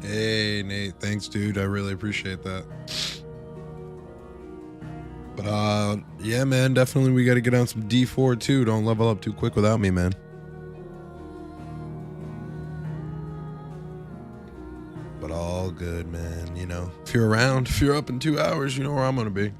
Hey, Nate. Thanks, dude. I really appreciate that. But yeah, man, definitely we got to get on some D4 too. Don't level up too quick without me, man. But all good, man. You know, if you're around, if you're up in 2 hours, you know where I'm gonna be.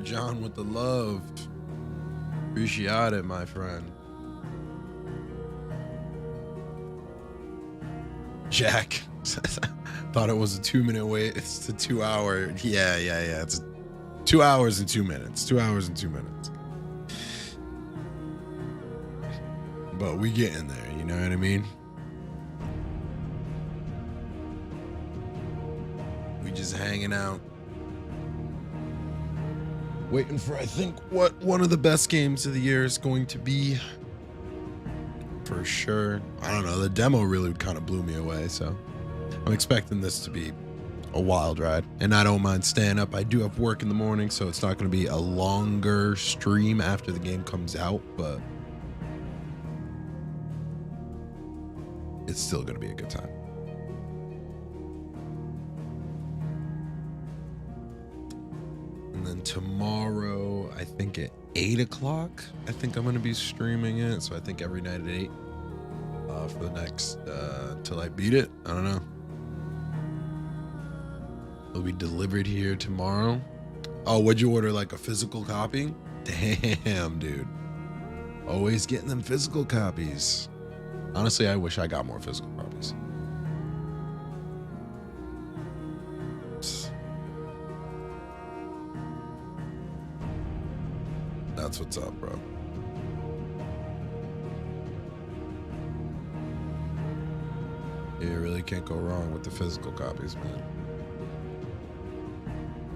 John with the love. Appreciate it, my friend. Jack thought it was a 2-minute wait. It's a 2 hour. Yeah. It's 2 hours and 2 minutes. 2 hours and 2 minutes. But we get in there, you know what I mean? We just hanging out. Waiting for, I think, what one of the best games of the year is going to be. For sure. I don't know. The demo really kind of blew me away, so I'm expecting this to be a wild ride. And I don't mind staying up. I do have work in the morning, so it's not going to be a longer stream after the game comes out, but it's still going to be a good time. And then tomorrow, I think at 8 o'clock, I think I'm going to be streaming it. So I think every night at 8 for the next, till I beat it. I don't know. It'll be delivered here tomorrow. Oh, would you order like a physical copy? Damn, dude. Always getting them physical copies. Honestly, I wish I got more physical copies. That's what's up, bro. You really can't go wrong with the physical copies, man.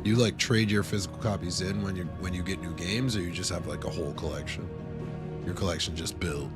You like trade your physical copies in when you get new games, or you just have like a whole collection? Your collection just built.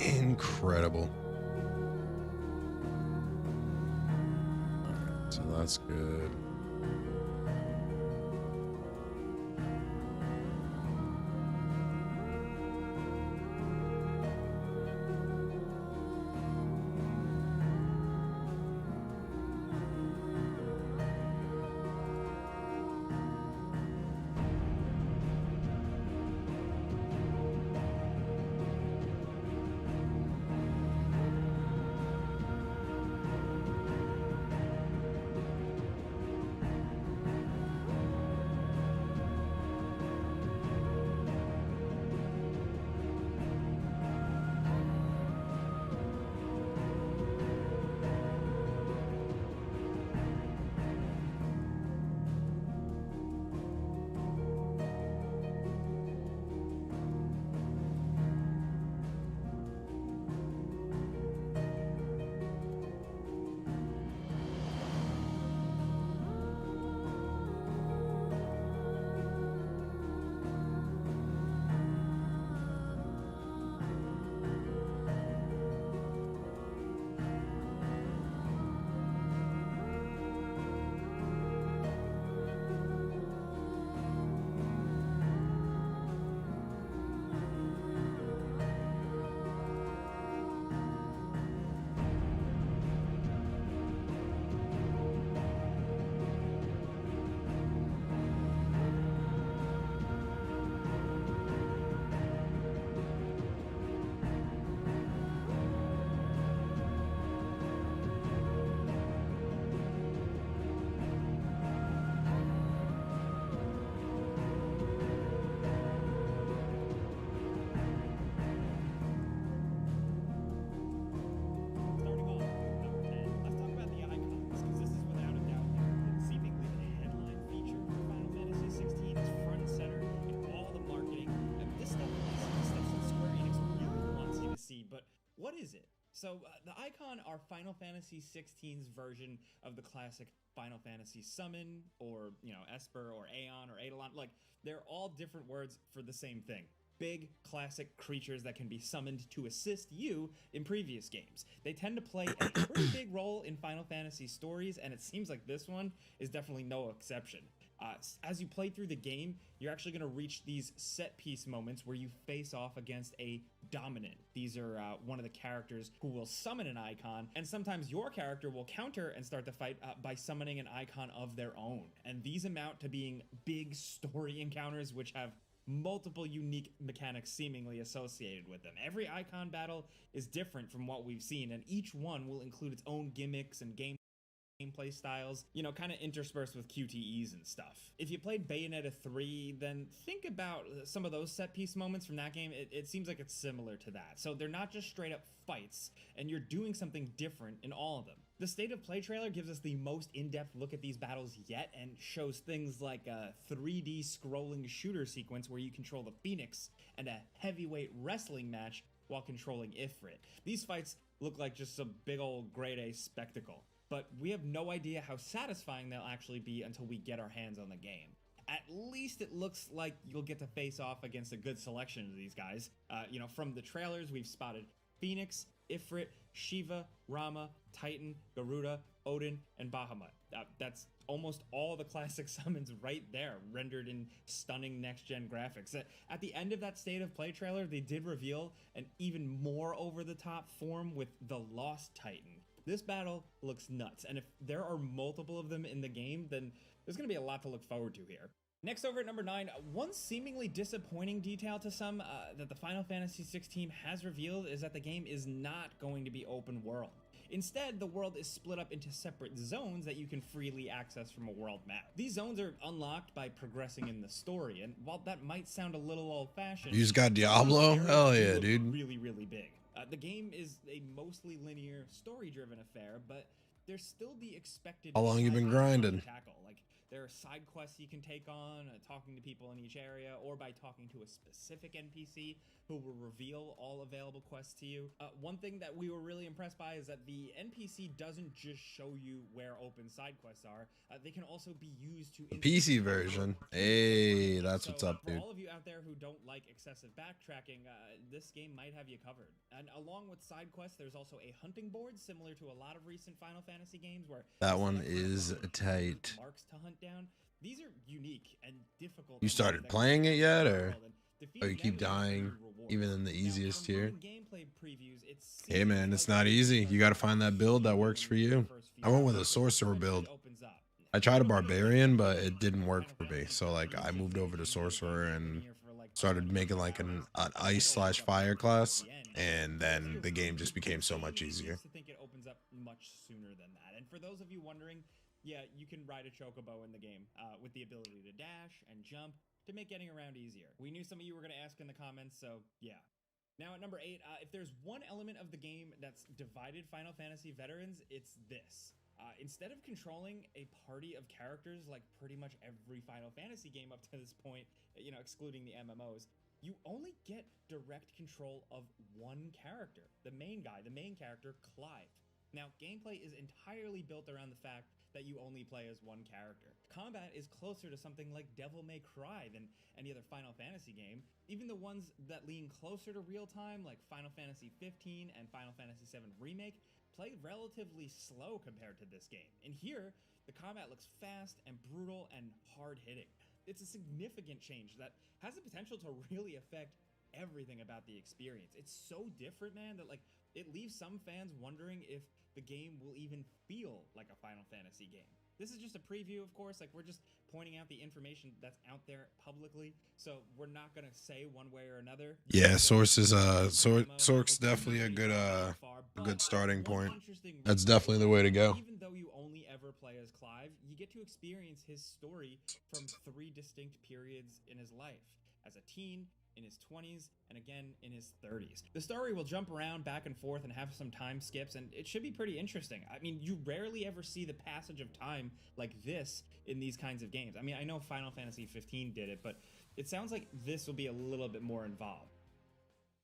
Incredible. Alright, so that's good. what is it? So the icon are Final Fantasy 16's version of the classic Final Fantasy summon, or, you know, Esper or Aeon or Eidolon. Like, they're all different words for the same thing. Big, classic creatures that can be summoned to assist you in previous games. They tend to play a pretty big role in Final Fantasy stories, and it seems like this one is definitely no exception. As you play through the game, you're actually going to reach these set piece moments where you face off against a dominant. These are one of the characters who will summon an icon, and sometimes your character will counter and start the fight by summoning an icon of their own. And these amount to being big story encounters which have multiple unique mechanics seemingly associated with them. Every icon battle is different from what we've seen, and each one will include its own gimmicks and gameplay styles, you know, kind of interspersed with QTEs and stuff. If you played Bayonetta 3, then think about some of those set piece moments from that game. It seems like it's similar to that. So they're not just straight up fights, and you're doing something different in all of them. The State of Play trailer gives us the most in-depth look at these battles yet, and shows things like a 3D scrolling shooter sequence where you control the Phoenix, and a heavyweight wrestling match while controlling Ifrit. These fights look like just a big old grade A spectacle, but we have no idea how satisfying they'll actually be until we get our hands on the game. At least it looks like you'll get to face off against a good selection of these guys. You know, from the trailers, we've spotted Phoenix, Ifrit, Shiva, Rama, Titan, Garuda, Odin, and Bahamut. That's almost all the classic summons right there, rendered in stunning next-gen graphics. At the end of that State of Play trailer, they did reveal an even more over-the-top form with the Lost Titan. This battle looks nuts, and if there are multiple of them in the game, then there's going to be a lot to look forward to here. Next, over at number 9, one seemingly disappointing detail to some that the Final Fantasy 16 has revealed is that the game is not going to be open world. Instead, the world is split up into separate zones that you can freely access from a world map. These zones are unlocked by progressing in the story, and while that might sound a little old-fashioned, You just got Diablo? Hell yeah, dude. Really, really big. The game is a mostly linear, story-driven affair, but there's still the expected. How long you been grinding? Tackle. Like, there are side quests you can take on, talking to people in each area, or by talking to a specific NPC who will reveal all available quests to you. One thing that we were really impressed by is that the NPC doesn't just show you where open side quests are. They can also be used to... PC version. Hey, that's what's up, dude. For all of you out there who don't like excessive backtracking, this game might have you covered. And along with side quests, there's also a hunting board similar to a lot of recent Final Fantasy games where... That one is tight. ...marks to hunt down. These are unique and difficult. You started playing it yet, or you keep dying even in the easiest tier? Hey man, it's not easy. You got to find that build that works for you. I went with a sorcerer build. I tried a barbarian, but it didn't work for me. So like I moved over to sorcerer and started making like an ice/fire class, and then the game just became so much easier. I think it opens up much sooner than that. And for those of you wondering, yeah, you can ride a chocobo in the game with the ability to dash and jump to make getting around easier. We knew some of you were going to ask in the comments, so yeah. Now at number 8, if there's one element of the game that's divided Final Fantasy veterans, it's this. Instead of controlling a party of characters like pretty much every Final Fantasy game up to this point, you know, excluding the MMOs, you only get direct control of one character, the main guy, the main character, Clive. Now, gameplay is entirely built around the fact that you only play as one character. Combat is closer to something like Devil May Cry than any other Final Fantasy game. Even the ones that lean closer to real time, like Final Fantasy 15 and Final Fantasy 7 Remake, play relatively slow compared to this game. And here, the combat looks fast and brutal and hard-hitting. It's a significant change that has the potential to really affect everything about the experience. It's so different, man, that like it leaves some fans wondering if the game will even feel like a Final Fantasy game. This is just a preview, of course. Like, we're just pointing out the information that's out there publicly, so we're not gonna say one way or another. Yeah, Source is Source definitely a good starting point. That's definitely the way to go. Even though you only ever play as Clive, you get to experience his story from 3 distinct periods in his life: as a teen, in his 20s, and again in his 30s. The story will jump around back and forth and have some time skips, and it should be pretty interesting. I mean, you rarely ever see the passage of time like this in these kinds of games. I mean, I know Final Fantasy 15 did it, but it sounds like this will be a little bit more involved.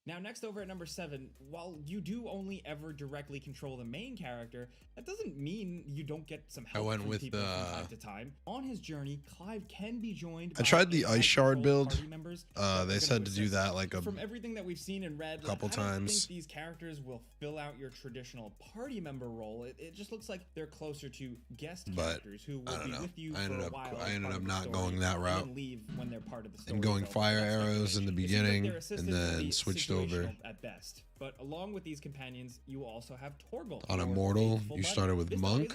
Now, next over at number 7, while you do only ever directly control the main character, that doesn't mean you don't get some help went from with people from time to time. On his journey, Clive can be joined by I tried the Ice Shard build. party members They said to do that like a from everything that we've seen in Red, couple I don't times. think these characters will fill out your traditional party member role. It just looks like they're closer to guest characters who will be with you for a while. I ended up not going that route and leave when they're part of the story. and going fire That's arrows in the beginning and then switched switched over. At best. But along with these companions, you also have Torgal. On Immortal, you started with Monk.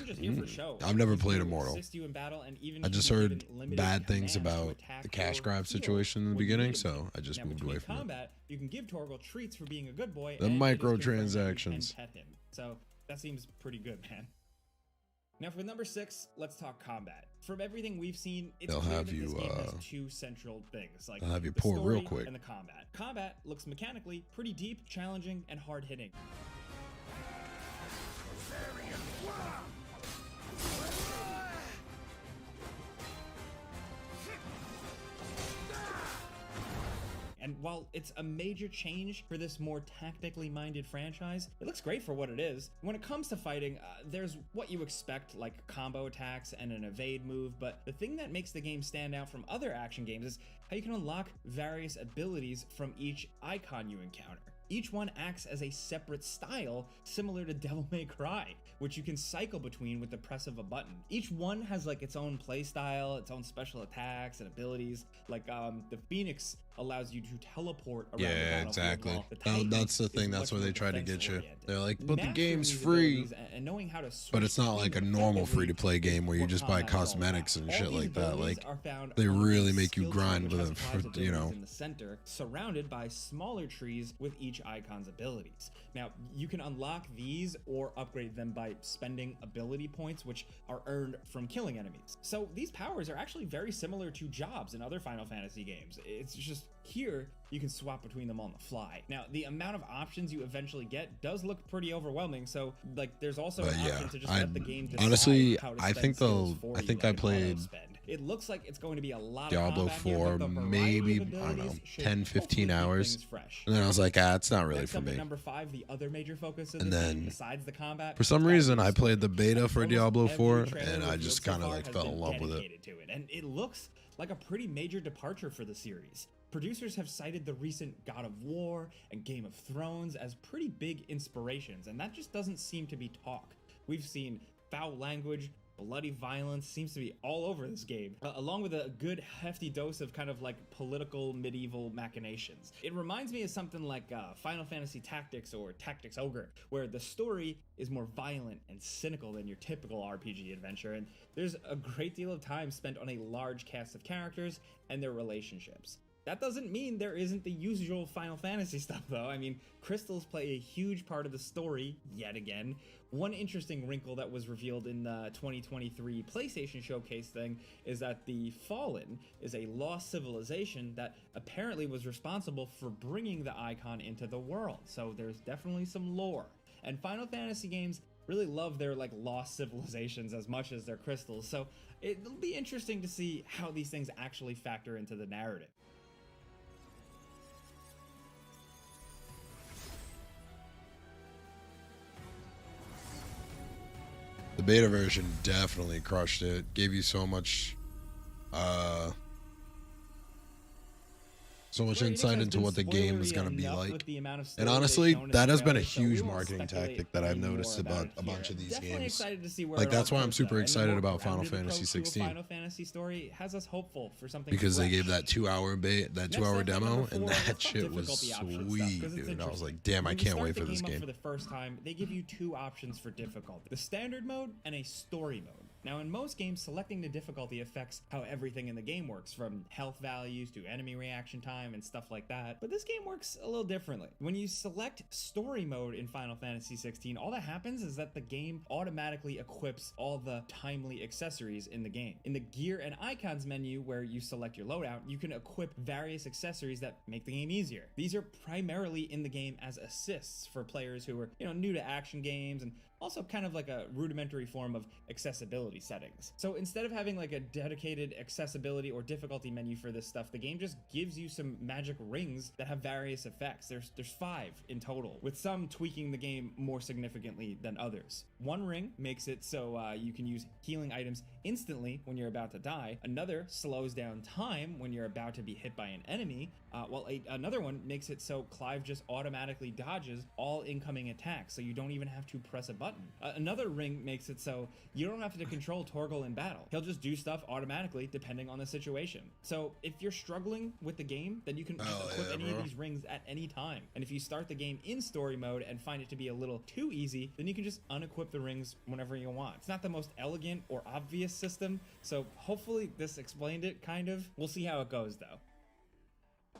I've never played Immortal. I just heard bad things about the cash grab situation in the beginning, so I just moved away from combat, you can give Torgal treats for being a good boy. The microtransactions. Pet him. So that seems pretty good, man. Now for number 6, let's talk combat. From everything we've seen, it's clear that this game has 2 central things, like they'll have you the pour story real quick and the combat. Combat looks mechanically pretty deep, challenging, and hard-hitting. And while it's a major change for this more tactically minded franchise, it looks great for what it is. When it comes to fighting, there's what you expect, like combo attacks and an evade move, but the thing that makes the game stand out from other action games is how you can unlock various abilities from each icon you encounter. Each one acts as a separate style, similar to Devil May Cry, which you can cycle between with the press of a button. Each one has like its own play style, its own special attacks and abilities. Like the Phoenix allows you to teleport around the battlefield. Exactly. The That's the thing. That's where they try to get you. They're like, but the Mastering game's these free. abilities and knowing how to switch But it's not like a normal effectively free-to-play game where you what just buy combat is all cosmetics about. and all shit these like that. abilities Like are found they on a really make you skill tree grind which with has them, five for, you know. abilities in the center, surrounded by smaller trees with each icon's abilities. Now, you can unlock these or upgrade them by spending ability points, which are earned from killing enemies. So these powers are actually very similar to jobs in other Final Fantasy games. It's just here you can swap between them on the fly. Now, the amount of options you eventually get does look pretty overwhelming, so like there's also an option to just let the game decide honestly, how to I spend think skills for I you, think like I an played auto-spend. It looks like it's going to be a lot Diablo of combat here, 4 but the variety maybe, of I don't know, abilities should 10, 15 hopefully keep hours. things fresh. And then I was like, it's not really Next for up at me. number 5, the other major focus of And the then, game, besides the combat, For some reason, I played the beta for Almost Diablo every 4, trailer and I revealed just so kind of far like has fell been in love with it. dedicated to it, and it looks like a pretty major departure for the series. Producers have cited the recent God of War and Game of Thrones as pretty big inspirations, and that just doesn't seem to be talk. We've seen foul language, bloody violence seems to be all over this game, along with a good hefty dose of kind of like political medieval machinations. It reminds me of something like Final Fantasy Tactics or Tactics Ogre, where the story is more violent and cynical than your typical RPG adventure, and there's a great deal of time spent on a large cast of characters and their relationships. That doesn't mean there isn't the usual Final Fantasy stuff, though. I mean, crystals play a huge part of the story, yet again. One interesting wrinkle that was revealed in the 2023 PlayStation Showcase thing is that the Fallen is a lost civilization that apparently was responsible for bringing the icon into the world. So there's definitely some lore. And Final Fantasy games really love their like lost civilizations as much as their crystals. So it'll be interesting to see how these things actually factor into the narrative. The beta version definitely crushed it. Gave you so much insight into what the game is going to be like. And honestly, that has been a huge marketing tactic that I've noticed about a bunch of these games. Like, that's why I'm super excited about Final Fantasy 16. Final Fantasy story has us hopeful for something because they fresh. gave that 2-hour demo, and that shit was sweet, dude. I was like, damn, I can't wait for this game. For the first time, they give you 2 options for difficulty: the standard mode and a story mode. Now, in most games, selecting the difficulty affects how everything in the game works, from health values to enemy reaction time and stuff like that. But this game works a little differently. When you select story mode in Final Fantasy 16, all that happens is that the game automatically equips all the timely accessories in the game. In the gear and icons menu, where you select your loadout, you can equip various accessories that make the game easier. These are primarily in the game as assists for players who are, new to action games and also kind of like a rudimentary form of accessibility settings. So instead of having like a dedicated accessibility or difficulty menu for this stuff, the game just gives you some magic rings that have various effects. There's 5 in total, with some tweaking the game more significantly than others. One ring makes it so you can use healing items instantly when you're about to die. Another slows down time when you're about to be hit by an enemy, while another one makes it so Clive just automatically dodges all incoming attacks, so you don't even have to press a button. Another ring makes it so you don't have to control Torgal in battle. He'll just do stuff automatically depending on the situation. So if you're struggling with the game, then you can equip any of these rings at any time. And if you start the game in story mode and find it to be a little too easy, then you can just unequip the rings whenever you want. It's not the most elegant or obvious system, so hopefully this explained it, kind of. We'll see how it goes though.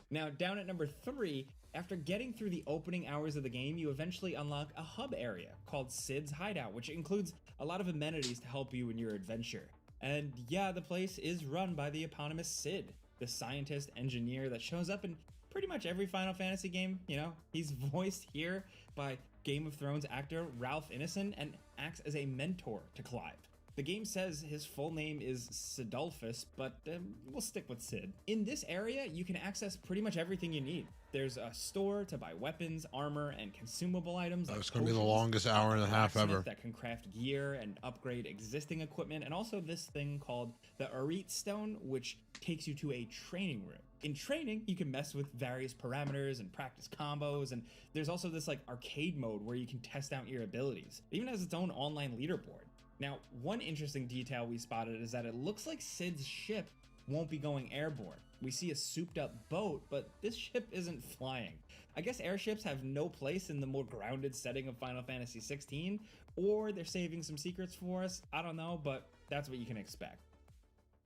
Now, down at number 3, after getting through the opening hours of the game, you eventually unlock a hub area called Sid's Hideout, which includes a lot of amenities to help you in your adventure. And yeah, the place is run by the eponymous Sid, the scientist engineer that shows up in pretty much every Final Fantasy game. You know, he's voiced here by Game of Thrones actor Ralph Ineson and acts as a mentor to Clive. The game says his full name is Sidolphus, but we'll stick with Sid. In this area, you can access pretty much everything you need. There's a store to buy weapons, armor, and consumable items. It's going to be the longest hour and a half ever. That can craft gear and upgrade existing equipment, and also this thing called the Arit Stone, which takes you to a training room. In training, you can mess with various parameters and practice combos, and there's also this like arcade mode where you can test out your abilities. It even has its own online leaderboard. Now, one interesting detail we spotted is that it looks like Sid's ship won't be going airborne. We see a souped up boat, but this ship isn't flying. I guess airships have no place in the more grounded setting of Final Fantasy 16, or they're saving some secrets for us. I don't know, but that's what you can expect.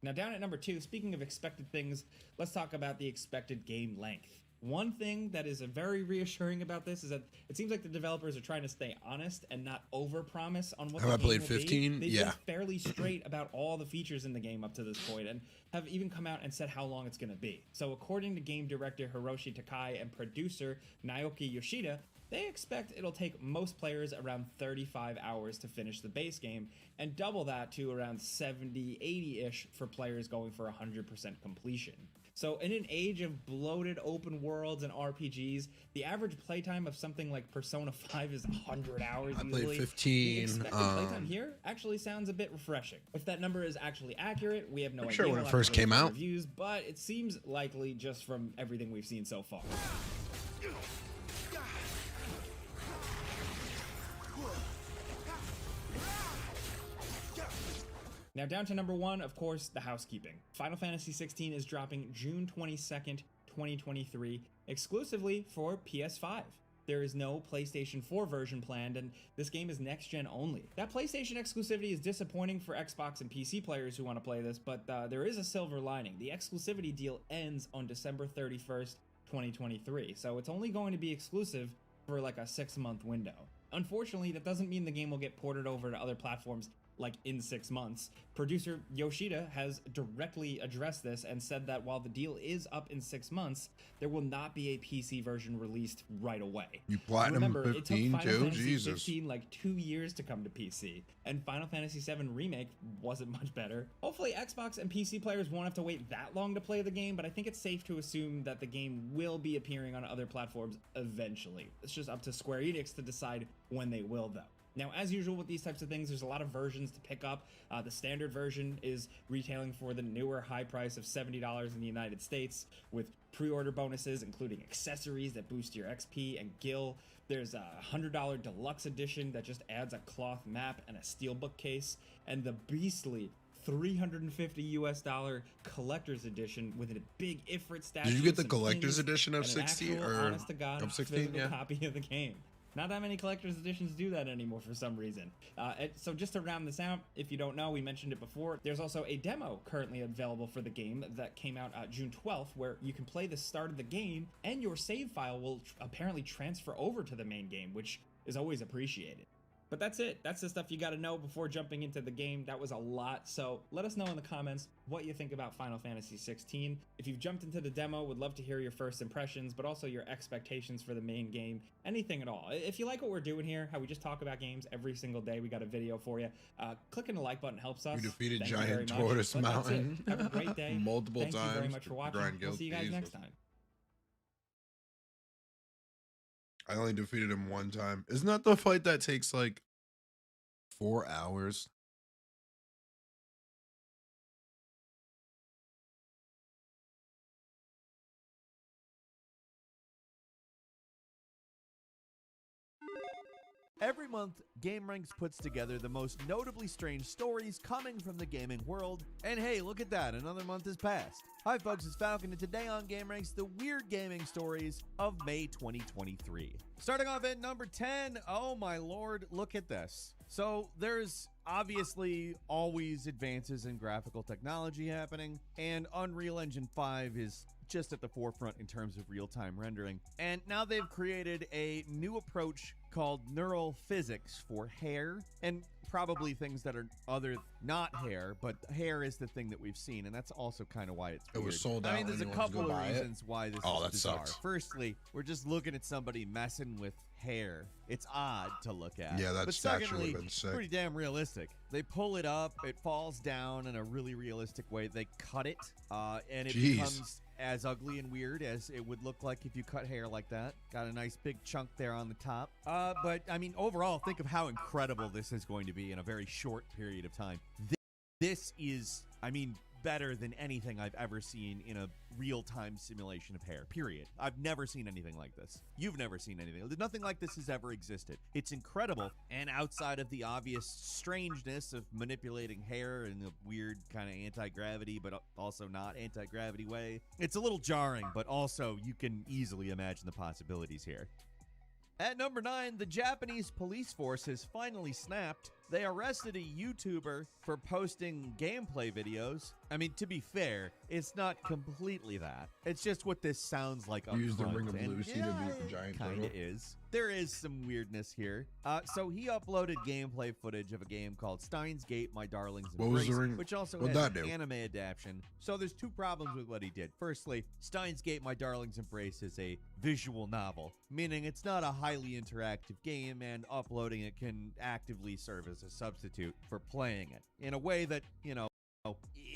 Now, down at number 2, speaking of expected things, let's talk about the expected game length. One thing that is very reassuring about this is that it seems like the developers are trying to stay honest and not overpromise on what the game will be. Have I played 15? They've Yeah. been fairly straight about all the features in the game up to this point, and have even come out and said how long it's going to be. So according to game director Hiroshi Takai and producer Naoki Yoshida, they expect it'll take most players around 35 hours to finish the base game, and double that to around 70, 80-ish for players going for 100% completion. So in an age of bloated open worlds and RPGs, the average playtime of something like Persona 5 is 100 hours I usually. played 15. The expected playtime here actually sounds a bit refreshing. If that number is actually accurate, we have no idea. Sure, when We'll it have to first wait came for out. reviews, but it seems likely just from everything we've seen so far. Now down to number 1, of course, the housekeeping. Final Fantasy 16 is dropping June 22nd, 2023, exclusively for PS5. There is no PlayStation 4 version planned, and this game is next-gen only. That PlayStation exclusivity is disappointing for Xbox and PC players who want to play this, but there is a silver lining. The exclusivity deal ends on December 31st, 2023, so it's only going to be exclusive for like a 6-month window. Unfortunately, that doesn't mean the game will get ported over to other platforms like in 6 months. Producer Yoshida has directly addressed this and said that while the deal is up in 6 months, there will not be a PC version released right away. You platinum Remember, 15 it took Final too? Fantasy Jesus. 15 like 2 years to come to PC, and Final Fantasy 7 Remake wasn't much better. Hopefully Xbox and PC players won't have to wait that long to play the game, but I think it's safe to assume that the game will be appearing on other platforms eventually. It's just up to Square Enix to decide when they will though. Now, as usual with these types of things, there's a lot of versions to pick up. The standard version is retailing for the newer high price of $70 in the United States, with pre-order bonuses, including accessories that boost your XP and gil. There's a $100 deluxe edition that just adds a cloth map and a steelbook case, and the beastly $350 collector's edition with a big Ifrit statue. Did you get the some collector's pins, edition of and an 16 actual, or honest to God, of 16? physical Yeah. copy of the game. Not that many collector's editions do that anymore for some reason. So just to round this out, if you don't know, we mentioned it before, there's also a demo currently available for the game that came out June 12th, where you can play the start of the game and your save file will apparently transfer over to the main game, which is always appreciated. But that's it. That's the stuff you got to know before jumping into the game. That was a lot. So let us know in the comments what you think about Final Fantasy 16. If you've jumped into the demo, would love to hear your first impressions, but also your expectations for the main game. Anything at all. If you like what we're doing here, how we just talk about games every single day, we got a video for you. Clicking the like button helps us. We defeated Thank you very Giant much. Tortoise But that's it. Mountain Have a great day. multiple Thank times. you very much for watching. Grind We'll Guild see you guys Bees next was- time. I only defeated him one time. Isn't that the fight that takes like 4 hours? Every month, GameRanks puts together the most notably strange stories coming from the gaming world. And hey, look at that, another month has passed. Hi folks, it's Falcon, and today on GameRanks, the weird gaming stories of May 2023. Starting off at number 10, oh my lord, look at this. So there's obviously always advances in graphical technology happening, and Unreal Engine 5 is just at the forefront in terms of real-time rendering. And now they've created a new approach called neural physics for hair, and probably things that are not hair, but hair is the thing that we've seen, and that's also kind of why it's weird. It was sold out. I mean, there's a when you went to couple go of buy it. reasons why this Oh, is that bizarre. sucks. Firstly, we're just looking at somebody messing with hair. It's odd to look at. Yeah, that but statue secondly, would've been sick. pretty damn realistic. They pull it up, it falls down in a really realistic way. They cut it, and it Jeez. becomes as ugly and weird as it would look like if you cut hair like that. Got a nice big chunk there on the top. But I mean, overall, think of how incredible this is going to be in a very short period of time. This is, I mean, better than anything I've ever seen in a real-time simulation of hair, period. I've never seen anything like this. You've never seen anything. Nothing like this has ever existed. It's incredible, and outside of the obvious strangeness of manipulating hair in a weird kind of anti-gravity, but also not anti-gravity way, it's a little jarring, but also you can easily imagine the possibilities here. At number 9, the Japanese police force has finally snapped. They arrested a YouTuber for posting gameplay videos. I mean, to be fair, it's not completely that. It's just what this sounds like up Use the front, Ring of and Lucy to beat the giant kinda turtle. is. There is some weirdness here. So he uploaded gameplay footage of a game called Steins Gate, My Darling's What was the Embrace, ring- which also what'd has that an do? anime adaptation. So there's two problems with what he did. Firstly, Steins Gate, My Darling's Embrace is a visual novel, meaning it's not a highly interactive game, and uploading it can actively serve as a substitute for playing it in a way that, you know,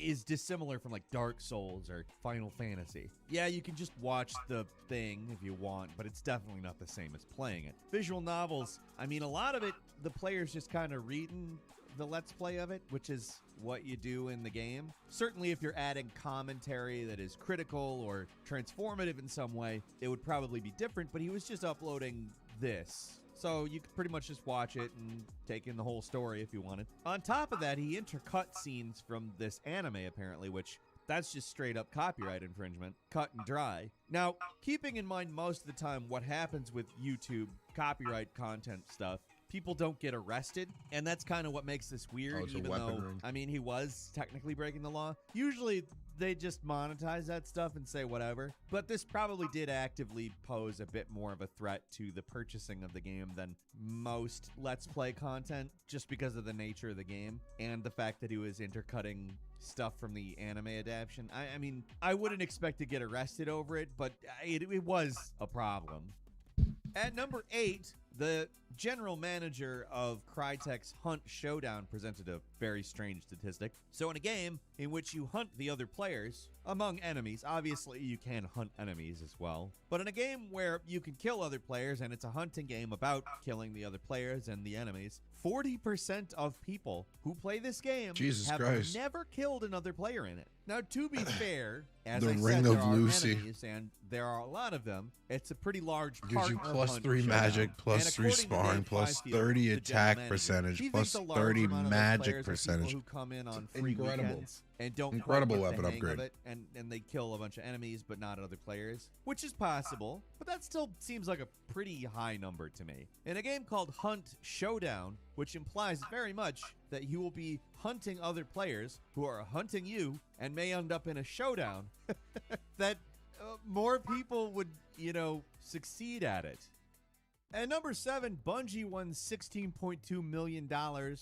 is dissimilar from like Dark Souls or Final Fantasy. Yeah, you can just watch the thing if you want, but it's definitely not the same as playing it. Visual novels, I mean, a lot of it, the player's just kind of reading the Let's Play of it, which is what you do in the game. Certainly if you're adding commentary that is critical or transformative in some way, it would probably be different, but he was just uploading this. So you could pretty much just watch it and take in the whole story if you wanted. On top of that, he intercut scenes from this anime, apparently, which that's just straight up copyright infringement, cut and dry. Now, keeping in mind most of the time what happens with YouTube copyright content stuff, people don't get arrested, and that's kind of what makes this weird, Oh, it's a even weapon though, ring. I mean, he was technically breaking the law. Usually, they just monetize that stuff and say whatever, but this probably did actively pose a bit more of a threat to the purchasing of the game than most Let's Play content, just because of the nature of the game and the fact that he was intercutting stuff from the anime adaptation. I mean, I wouldn't expect to get arrested over it, but it was a problem. At number 8, the general manager of Crytek's Hunt Showdown presented a very strange statistic. So in a game in which you hunt the other players among enemies, obviously you can hunt enemies as well, but in a game where you can kill other players and it's a hunting game about killing the other players and the enemies, 40% of people who play this game Jesus have Christ. never killed another player in it. Now, to be fair, as The I Ring said, of there are Lucy. enemies, and there are a lot of them. It's a pretty large Gives part you of plus Hunt 3 Showdown. magic, plus And 3 according to sparring, Dave plus Fifield, 30 the attack general percentage, manager, he plus thinks a large 30 amount of those magic players are people percentage. who come in on free Incredible. weekends and don't Incredible quite get the weapon hang upgrade. of it, and they kill a bunch of enemies but not other players, which is possible, but that still seems like a pretty high number to me. In a game called Hunt Showdown, which implies very much that you will be hunting other players who are hunting you and may end up in a showdown, that more people would, you know, succeed at it. At number 7, Bungie won $16.2 million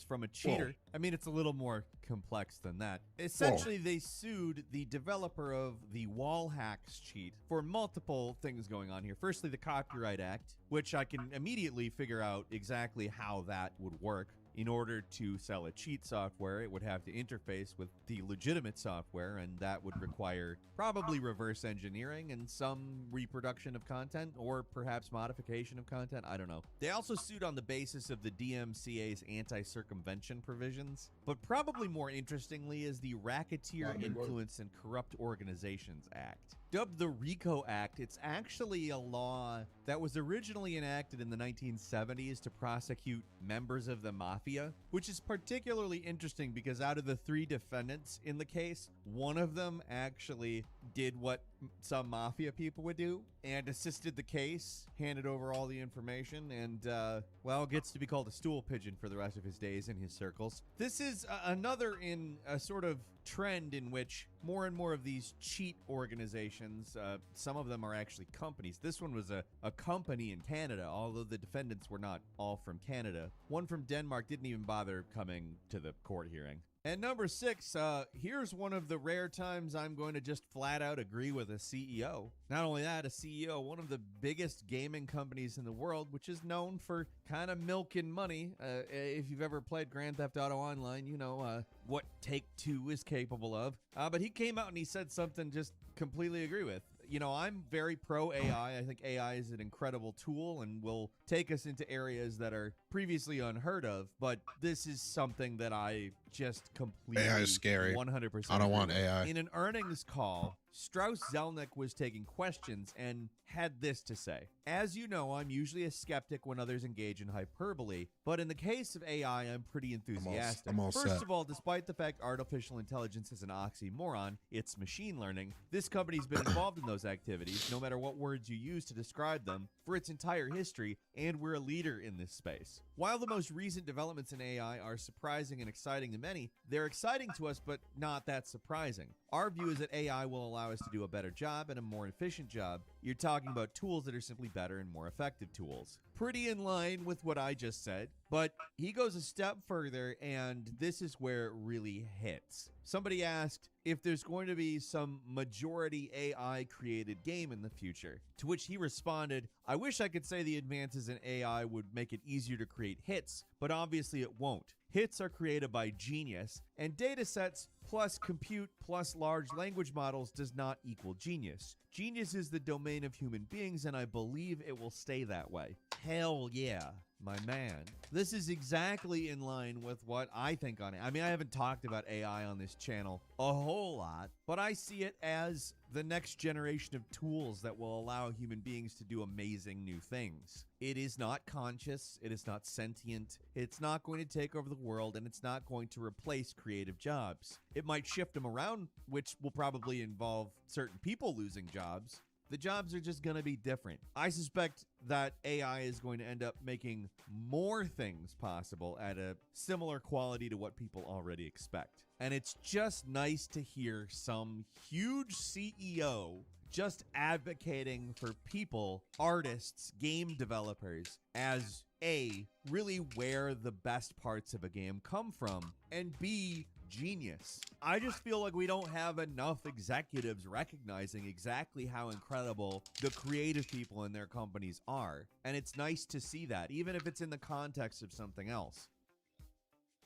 from a cheater. Whoa. I mean, it's a little more complex than that. Essentially, they sued the developer of the wall hacks cheat for multiple things going on here. Firstly, the Copyright Act, which I can immediately figure out exactly how that would work. In order to sell a cheat software, it would have to interface with the legitimate software, and that would require probably reverse engineering and some reproduction of content, or perhaps modification of content. I don't know. They also sued on the basis of the DMCA's anti-circumvention provisions, but probably more interestingly is the Racketeer Influence and Corrupt Organizations Act. Dubbed the RICO Act, it's actually a law that was originally enacted in the 1970s to prosecute members of the mafia, which is particularly interesting because out of the 3 defendants in the case, one of them actually did what some mafia people would do and assisted the case, handed over all the information, and, well, gets to be called a stool pigeon for the rest of his days in his circles. This is another in a sort of trend in which more and more of these cheat organizations, some of them are actually companies. This one was a company in Canada, although the defendants were not all from Canada. One from Denmark didn't even bother coming to the court hearing. And number 6, here's one of the rare times I'm going to just flat out agree with a CEO. Not only that, a CEO, one of the biggest gaming companies in the world, which is known for kind of milking money. If you've ever played Grand Theft Auto Online, you know what Take-Two is capable of. But he came out and he said something just completely agree with. You know, I'm very pro AI. I think AI is an incredible tool and will take us into areas that are previously unheard of. But this is something that I just completely AI is scary. 100%. I don't want AI. In an earnings call, Strauss Zelnick was taking questions and had this to say. As you know, I'm usually a skeptic when others engage in hyperbole, but in the case of AI, I'm pretty enthusiastic. I'm all First set. of all, despite the fact artificial intelligence is an oxymoron, it's machine learning. This company's been involved in those activities, no matter what words you use to describe them, for its entire history, and we're a leader in this space. While the most recent developments in AI are surprising and exciting to many, they're exciting to us, but not that surprising. Our view is that AI will allow us to do a better job and a more efficient job. You're talking about tools that are simply better and more effective tools. Pretty in line with what I just said, but he goes a step further, and this is where it really hits. Somebody asked if there's going to be some majority AI created game in the future, to which he responded, I wish I could say the advances in AI would make it easier to create hits, but obviously it won't. Hits are created by genius, and data sets plus compute plus large language models does not equal genius. Genius is the domain of human beings, and I believe it will stay that way. Hell yeah, my man. This is exactly in line with what I think on it. I mean, I haven't talked about AI on this channel a whole lot, but I see it as the next generation of tools that will allow human beings to do amazing new things. It is not conscious, it is not sentient, it's not going to take over the world, and it's not going to replace creative jobs. It might shift them around, which will probably involve certain people losing jobs. The jobs are just going to be different. I suspect that AI is going to end up making more things possible at a similar quality to what people already expect. And it's just nice to hear some huge CEO just advocating for people, artists, game developers, as A, really where the best parts of a game come from, and B, genius. I just feel like we don't have enough executives recognizing exactly how incredible the creative people in their companies are. And it's nice to see that, even if it's in the context of something else.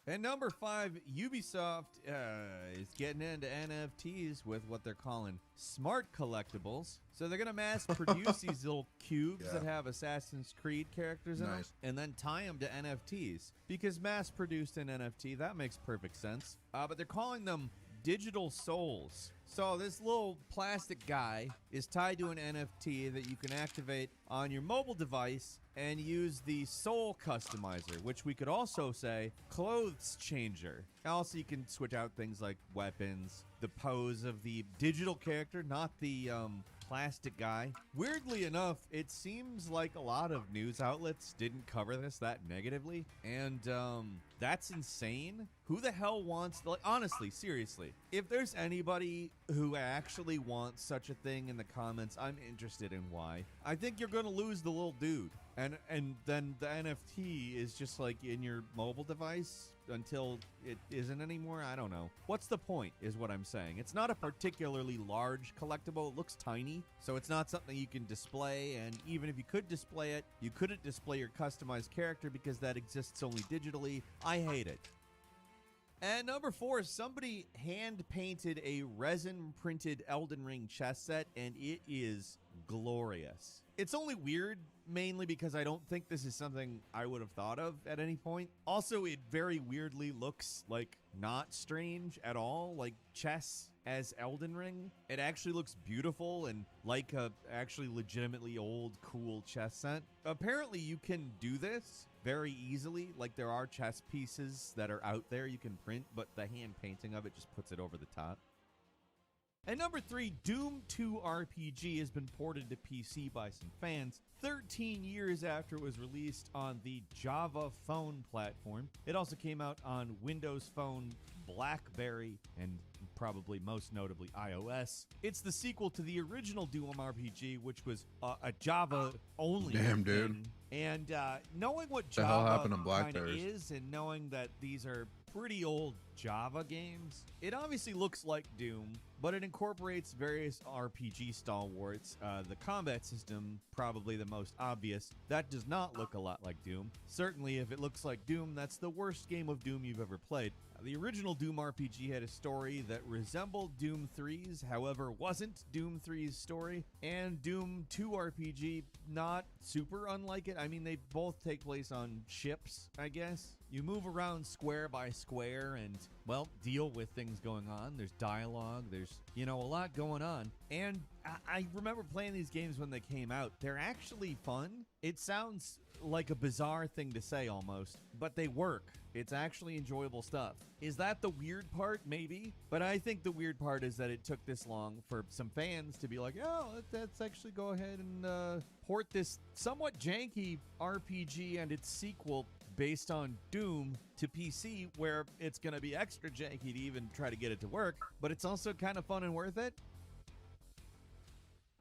And number 5, Ubisoft is getting into NFTs with what they're calling smart collectibles. So they're going to mass produce these little cubes that have Assassin's Creed characters in them and then tie them to NFTs. Because mass produced an NFT, that makes perfect sense. But they're calling them digital souls. So this little plastic guy is tied to an NFT that you can activate on your mobile device and use the soul customizer, which we could also say clothes changer. Also, you can switch out things like weapons, the pose of the digital character, not the plastic guy. Weirdly enough, it seems like a lot of news outlets didn't cover this that negatively, and that's insane. Who the hell wants, like, honestly, seriously, if there's anybody who actually wants such a thing in the comments, I'm interested in why. I think you're gonna lose the little dude. And then the NFT is just like in your mobile device until it isn't anymore. I don't know. What's the point is what I'm saying. It's not a particularly large collectible. It looks tiny, so it's not something you can display. And even if you could display it, you couldn't display your customized character because that exists only digitally. I hate it. And number 4, somebody hand-painted a resin-printed Elden Ring chess set, and it is glorious. It's only weird, mainly because I don't think this is something I would have thought of at any point. Also, it very weirdly looks like not strange at all, like chess as Elden Ring. It actually looks beautiful and like a actually legitimately old, cool chess set. Apparently, you can do this very easily. Like, there are chess pieces that are out there you can print, but the hand painting of it just puts it over the top. And number 3, Doom 2 RPG has been ported to PC by some fans 13 years after it was released on the Java phone platform. It also came out on Windows Phone, BlackBerry, and probably most notably iOS. It's the sequel to the original Doom RPG, which was a Java-only Damn, dude. thing. And knowing what The hell Java happened on kind of Blackberries? is, and knowing that these are pretty old Java games, it obviously looks like Doom, but it incorporates various RPG stalwarts. The combat system, probably the most obvious, that does not look a lot like Doom. Certainly, if it looks like Doom, that's the worst game of Doom you've ever played. The original Doom RPG had a story that resembled Doom 3's, however, wasn't Doom 3's story, and Doom 2 RPG, not super unlike it. I mean, they both take place on ships, I guess. You move around square by square and, well, deal with things going on. There's dialogue, there's, a lot going on. And I remember playing these games when they came out. They're actually fun. It sounds like a bizarre thing to say almost, but they work. It's actually enjoyable stuff. Is that the weird part? Maybe. But I think the weird part is that it took this long for some fans to be like, oh, let's actually go ahead and port this somewhat janky RPG and its sequel based on Doom to PC, where it's going to be extra janky to even try to get it to work, but it's also kind of fun and worth it.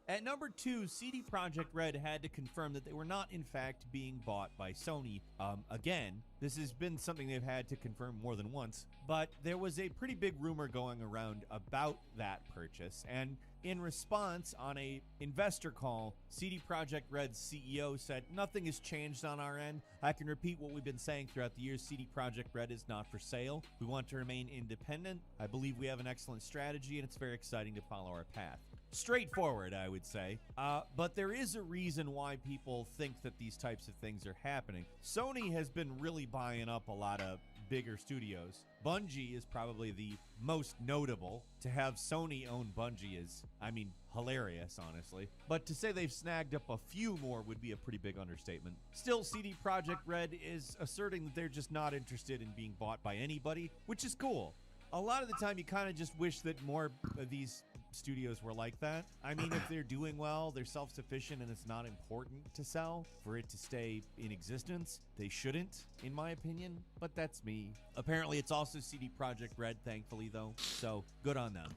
At number 2, CD Projekt Red had to confirm that they were not, in fact, being bought by Sony. Again, this has been something they've had to confirm more than once, but there was a pretty big rumor going around about that purchase, and in response, on a investor call, CD Projekt Red's CEO said, "Nothing has changed on our end. I can repeat what we've been saying throughout the years. CD Projekt Red is not for sale. We want to remain independent. I believe we have an excellent strategy, and it's very exciting to follow our path." Straightforward, I would say. But there is a reason why people think that these types of things are happening. Sony has been really buying up a lot of bigger studios. Bungie is probably the most notable. To have Sony own Bungie is, hilarious, honestly. But to say they've snagged up a few more would be a pretty big understatement. Still, CD Projekt Red is asserting that they're just not interested in being bought by anybody, which is cool. A lot of the time, you kind of just wish that more of these studios were like that. If they're doing well, they're self-sufficient, and it's not important to sell for it to stay in existence, they shouldn't, in my opinion. But that's me. Apparently, it's also CD Projekt Red, thankfully, though. So, good on them.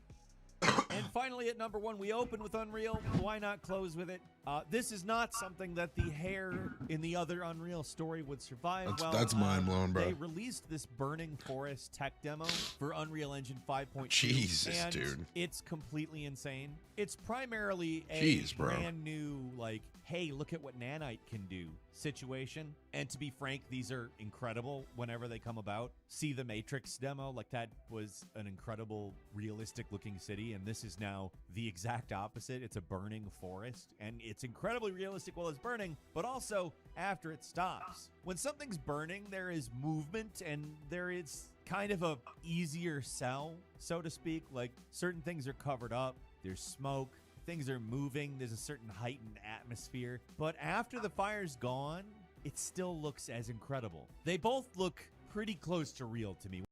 And finally, at number 1, we open with Unreal. Why not close with it? This is not something that the hair in the other Unreal story would survive. That's mind blown, bro. They released this Burning Forest tech demo for Unreal Engine 5.2. Jesus, and dude. It's completely insane. It's primarily a Bro. brand new, hey, look at what Nanite can do situation. And to be frank, these are incredible whenever they come about. See the Matrix demo, that was an incredible, realistic looking city, and this is now the exact opposite. It's a burning forest, and it's incredibly realistic while it's burning, but also after it stops. When something's burning, there is movement, and there is kind of a easier sell, so to speak. Certain things are covered up, there's smoke, things are moving, there's a certain heightened atmosphere. But after the fire's gone, it still looks as incredible. They both look pretty close to real to me.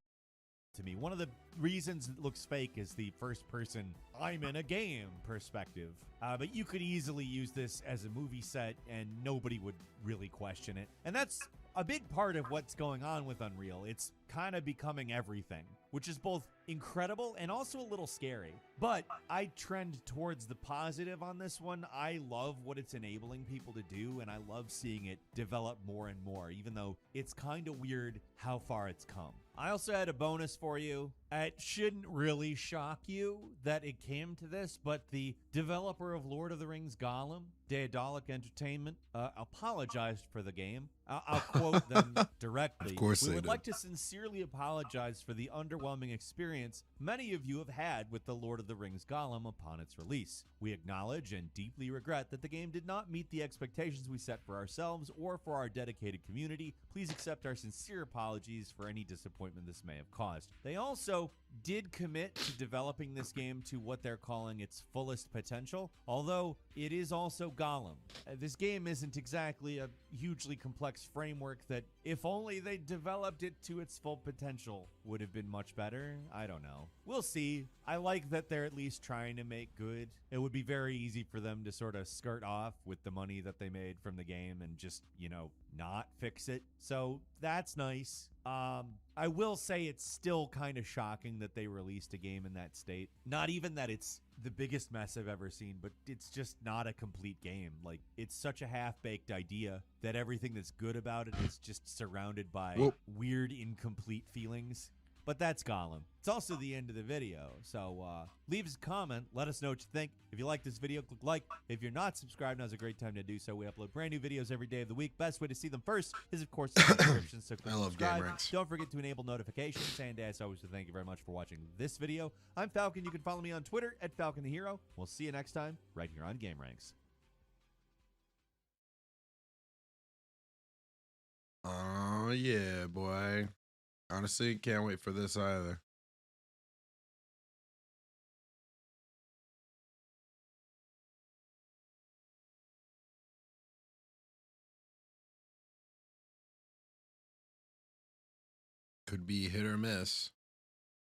One of the reasons it looks fake is the first person, I'm in a game perspective. But you could easily use this as a movie set and nobody would really question it. And that's a big part of what's going on with Unreal. It's kind of becoming everything, which is both incredible and also a little scary. But I trend towards the positive on this one. I love what it's enabling people to do, and I love seeing it develop more and more, even though it's kind of weird how far it's come. I also had a bonus for you. It shouldn't really shock you that it came to this, but the developer of Lord of the Rings Gollum, Daedalic Entertainment, apologized for the game. I'll quote them directly. Of course we they would did. like to sincerely apologize for the underwhelming experience many of you have had with the Lord of the Rings Gollum upon its release. We acknowledge and deeply regret that the game did not meet the expectations we set for ourselves or for our dedicated community. Please accept our sincere apologies for any disappointment this may have caused. They also did commit to developing this game to what they're calling its fullest potential, although it is also Gollum. This game isn't exactly a hugely complex framework that, if only they developed it to its full potential, would have been much better. I don't know. We'll see. I like that they're at least trying to make good. It would be very easy for them to sort of skirt off with the money that they made from the game and just, not fix it. So that's nice. I will say it's still kind of shocking that they released a game in that state. Not even that it's the biggest mess I've ever seen, but it's just not a complete game. Like, it's such a half-baked idea that everything that's good about it is just surrounded by weird, incomplete feelings. But that's Gollum. It's also the end of the video, so leave us a comment. Let us know what you think. If you like this video, click like. If you're not subscribed, now's a great time to do so. We upload brand new videos every day of the week. Best way to see them first is, of course, in the description. So click I love subscribe. game ranks. Don't forget to enable notifications. And as always, thank you very much for watching this video. I'm Falcon. You can follow me on Twitter at Falcon the Hero. We'll see you next time right here on Game Ranks. Oh, yeah, boy. Honestly, can't wait for this either. Could be hit or miss.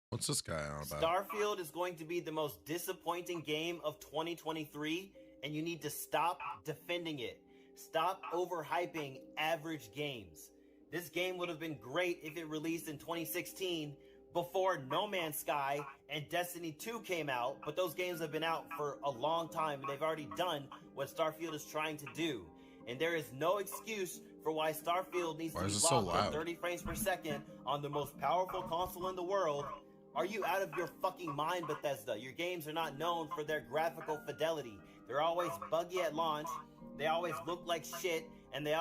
What's this guy on about? Starfield is going to be the most disappointing game of 2023, and you need to stop defending it. Stop overhyping average games. This game would have been great if it released in 2016 before No Man's Sky and Destiny 2 came out, but those games have been out for a long time, and they've already done what Starfield is trying to do. And there is no excuse for why Starfield needs to be locked at 30 frames per second on the most powerful console in the world. Are you out of your fucking mind, Bethesda? Your games are not known for their graphical fidelity. They're always buggy at launch, they always look like shit, and they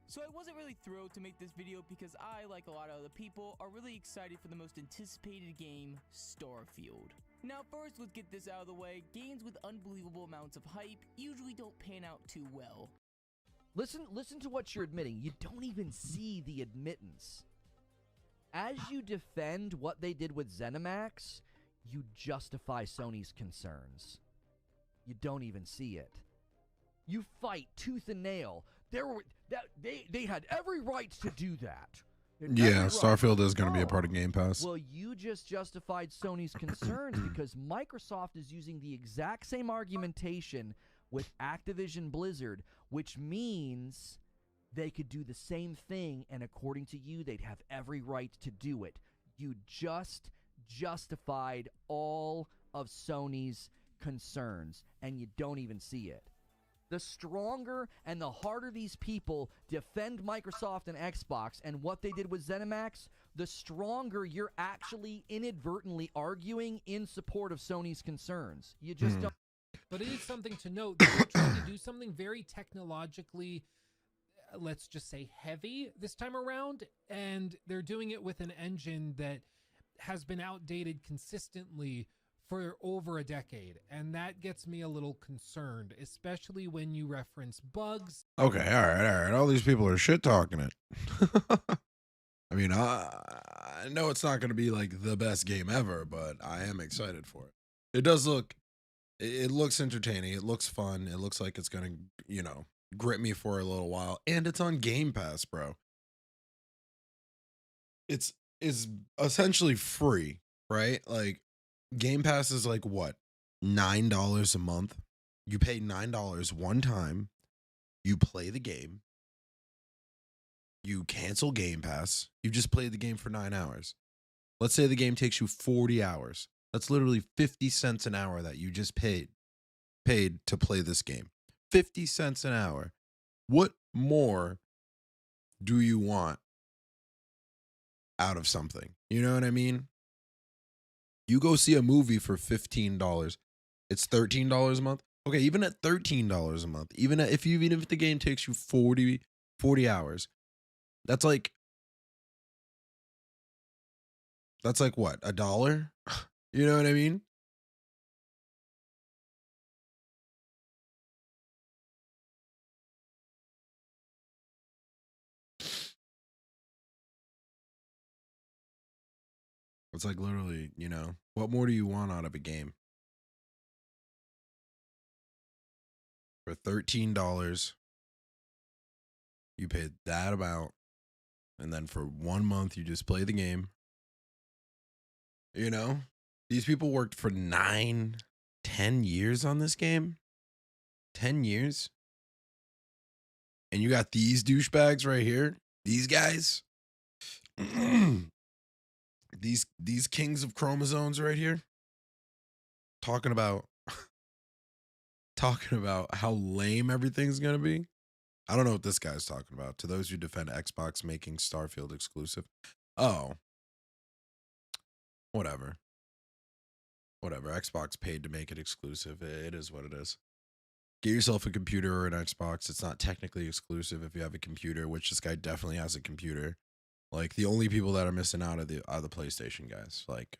So I wasn't really thrilled to make this video because I, like a lot of other people, are really excited for the most anticipated game, Starfield. Now first, let's get this out of the way. Games with unbelievable amounts of hype usually don't pan out too well. Listen to what you're admitting. You don't even see the admittance. As you defend what they did with ZeniMax, you justify Sony's concerns. You don't even see it. You fight tooth and nail. They had every right to do that. Yeah, Starfield is going to be a part of Game Pass. Well, you just justified Sony's concerns because Microsoft is using the exact same argumentation with Activision Blizzard, which means they could do the same thing, and according to you, they'd have every right to do it. You just justified all of Sony's concerns, and you don't even see it. The stronger and the harder these people defend Microsoft and Xbox and what they did with ZeniMax, the stronger you're actually inadvertently arguing in support of Sony's concerns. You just don't. But it is something to note that they're trying to do something very technologically, let's just say, heavy this time around, and they're doing it with an engine that has been outdated consistently for over a decade, and that gets me a little concerned, especially when you reference bugs. Okay, all right. All these people are shit talking it. I mean, I know it's not going to be like the best game ever, but I am excited for it. It does look, it looks entertaining. It looks fun. It looks like it's going to, grip me for a little while, and it's on Game Pass, bro. It's essentially free, right? Like, Game Pass is like what? $9 a month. You pay $9 one time. You play the game. you cancel Game Pass. You just played the game for 9 hours. Let's say the game takes you 40 hours. That's literally 50 cents an hour that you just paid to play this game. 50 cents an hour. What more do you want out of something? You know what I mean? You go see a movie for $15. It's $13 a month. Okay, even at $13 a month, even if the game takes you 40 hours, that's like what? $1? You know what I mean? It's like literally, what more do you want out of a game? For $13, you paid that amount, and then for 1 month, you just play the game. These people worked for 9, 10 years on this game. 10 years. And you got these douchebags right here. These guys. these kings of chromosomes right here. Talking about how lame everything's going to be. I don't know what this guy's talking about. To those who defend Xbox making Starfield exclusive. Oh. Whatever. Xbox paid to make it exclusive. It is what it is. Get yourself a computer or an Xbox. It's not technically exclusive if you have a computer, which this guy definitely has a computer. Like, the only people that are missing out are the PlayStation guys. Like,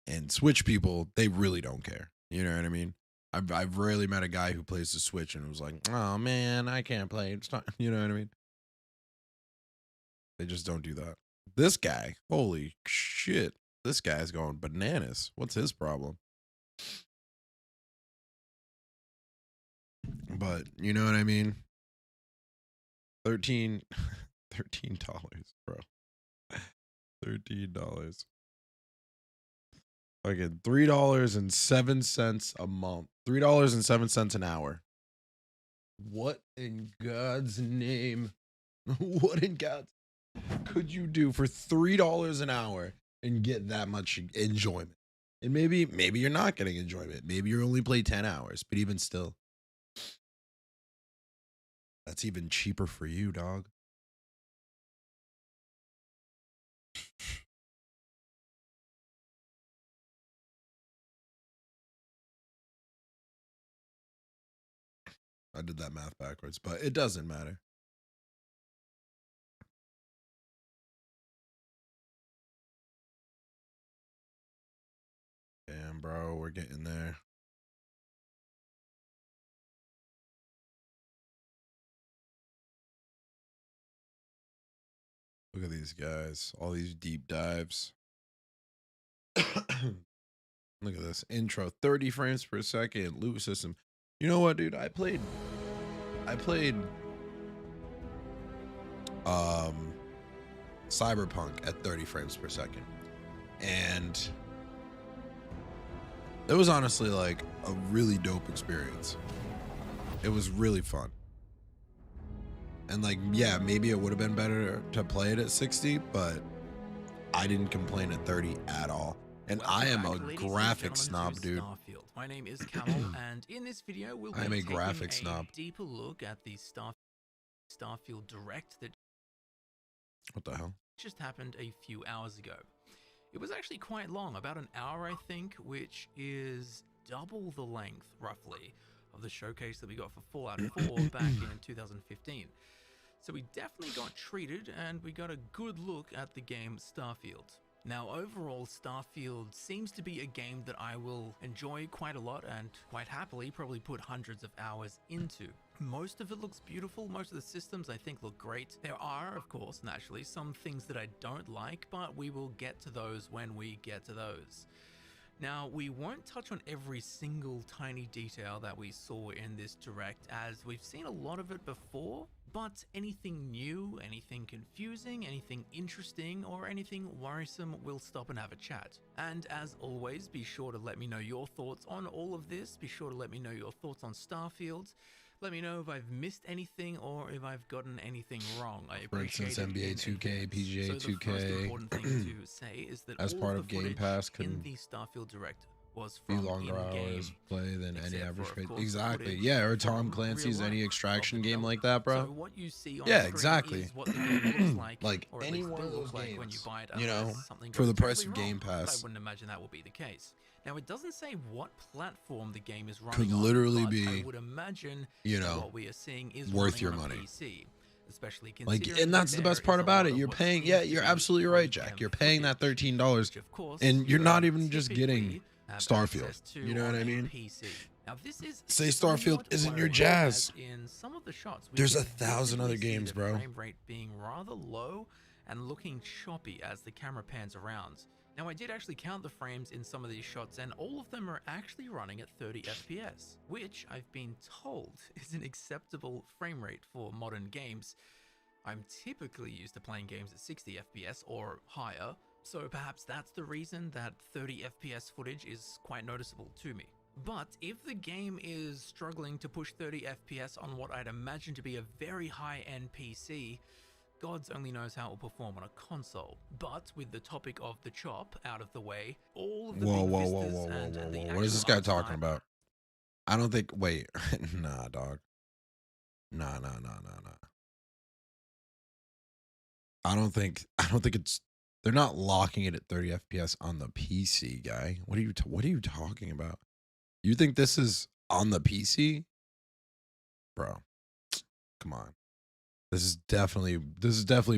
and Switch people, they really don't care. You know what I mean? I've rarely met a guy who plays the Switch and was like, oh man, I can't play. It's not, you know what I mean? They just don't do that. This guy, holy shit. This guy's going bananas. What's his problem? But you know what I mean? $13, bro. $13. Fucking $3.07 a month. $3.07 an hour. What in God's name? What in God's could you do for $3 an hour and get that much enjoyment? And maybe you're not getting enjoyment. Maybe you only play 10 hours, but even still, that's even cheaper for you, dog. I did that math backwards, but it doesn't matter. Damn, bro, we're getting there. Look at these guys, all these deep dives. Look at this intro, 30 frames per second, loot system. You know what, dude? I played Cyberpunk at 30 frames per second. And it was honestly like a really dope experience. It was really fun. And like, yeah, maybe it would have been better to play it at 60, but I didn't complain at 30 at all. And I am a graphic snob, dude. Starfield. My name is Camel, and in this video, we'll be taking graphic snob. deeper look at the Starfield Direct that What the hell? just happened a few hours ago. It was actually quite long, about an hour, I think, which is double the length, roughly, of the showcase that we got for Fallout 4 back in 2015. So we definitely got treated, and we got a good look at the game Starfield. Now, overall, Starfield seems to be a game that I will enjoy quite a lot and quite happily probably put hundreds of hours into. Most of it looks beautiful, most of the systems I think look great. There are, of course, naturally, some things that I don't like, but we will get to those when we get to those. Now, we won't touch on every single tiny detail that we saw in this Direct, as we've seen a lot of it before, but anything new, anything confusing, anything interesting, or anything worrisome, we'll stop and have a chat. And as always, be sure to let me know your thoughts on all of this, be sure to let me know your thoughts on Starfield. Let me know if I've missed anything or if I've gotten anything wrong. I For appreciate instance, it NBA in 2K, advance. PGA So the first 2K, important thing to say is that as all part the of Game footage Pass in can the Starfield Direct was be from longer in-game, hours play than any except average for, of play. course, Exactly. footage Yeah, or from Tom real Clancy's life any of extraction the game like development. that, bro. So what you see on Yeah, screen exactly. is what the game looks like, Like or at any least one will of those look like when you games, buy it, you know, unless something for the goes price terribly of Game wrong, but I Pass. wouldn't imagine that will be the case. Now, it doesn't say what platform the game is running Could on, literally but be, I would imagine you that know, what we are seeing is worth running your on a money. PC, especially Like, considering and that's that the best there part is a about lot it. of You're what paying, seems yeah, to you're be absolutely right, pre-cam Jack. You're paying that footage, $13, which of course and you're you not don't even just getting typically have Starfield. access to You know what on I a mean? PC. Now, this is Say Starfield somewhat isn't your worrying, jazz. as in some of the shots, we There's can 1,000 other visibly see games, the bro. frame rate being rather low and looking choppy as the camera pans around. Now, I did actually count the frames in some of these shots, and all of them are actually running at 30 FPS, which I've been told is an acceptable frame rate for modern games. I'm typically used to playing games at 60 FPS or higher, so perhaps that's the reason that 30 FPS footage is quite noticeable to me. But if the game is struggling to push 30 FPS on what I'd imagine to be a very high-end PC, Gods only knows how it will perform on a console. But with the topic of the chop out of the way, all of the Whoa, big whoa, whoa, vistas whoa, whoa, and whoa, the whoa. What is this actual guy talking uptime- about? I don't think, wait, nah, dog. Nah. I don't think it's, they're not locking it at 30 FPS on the PC, guy. What are you talking about? You think this is on the PC? Bro, come on. This is definitely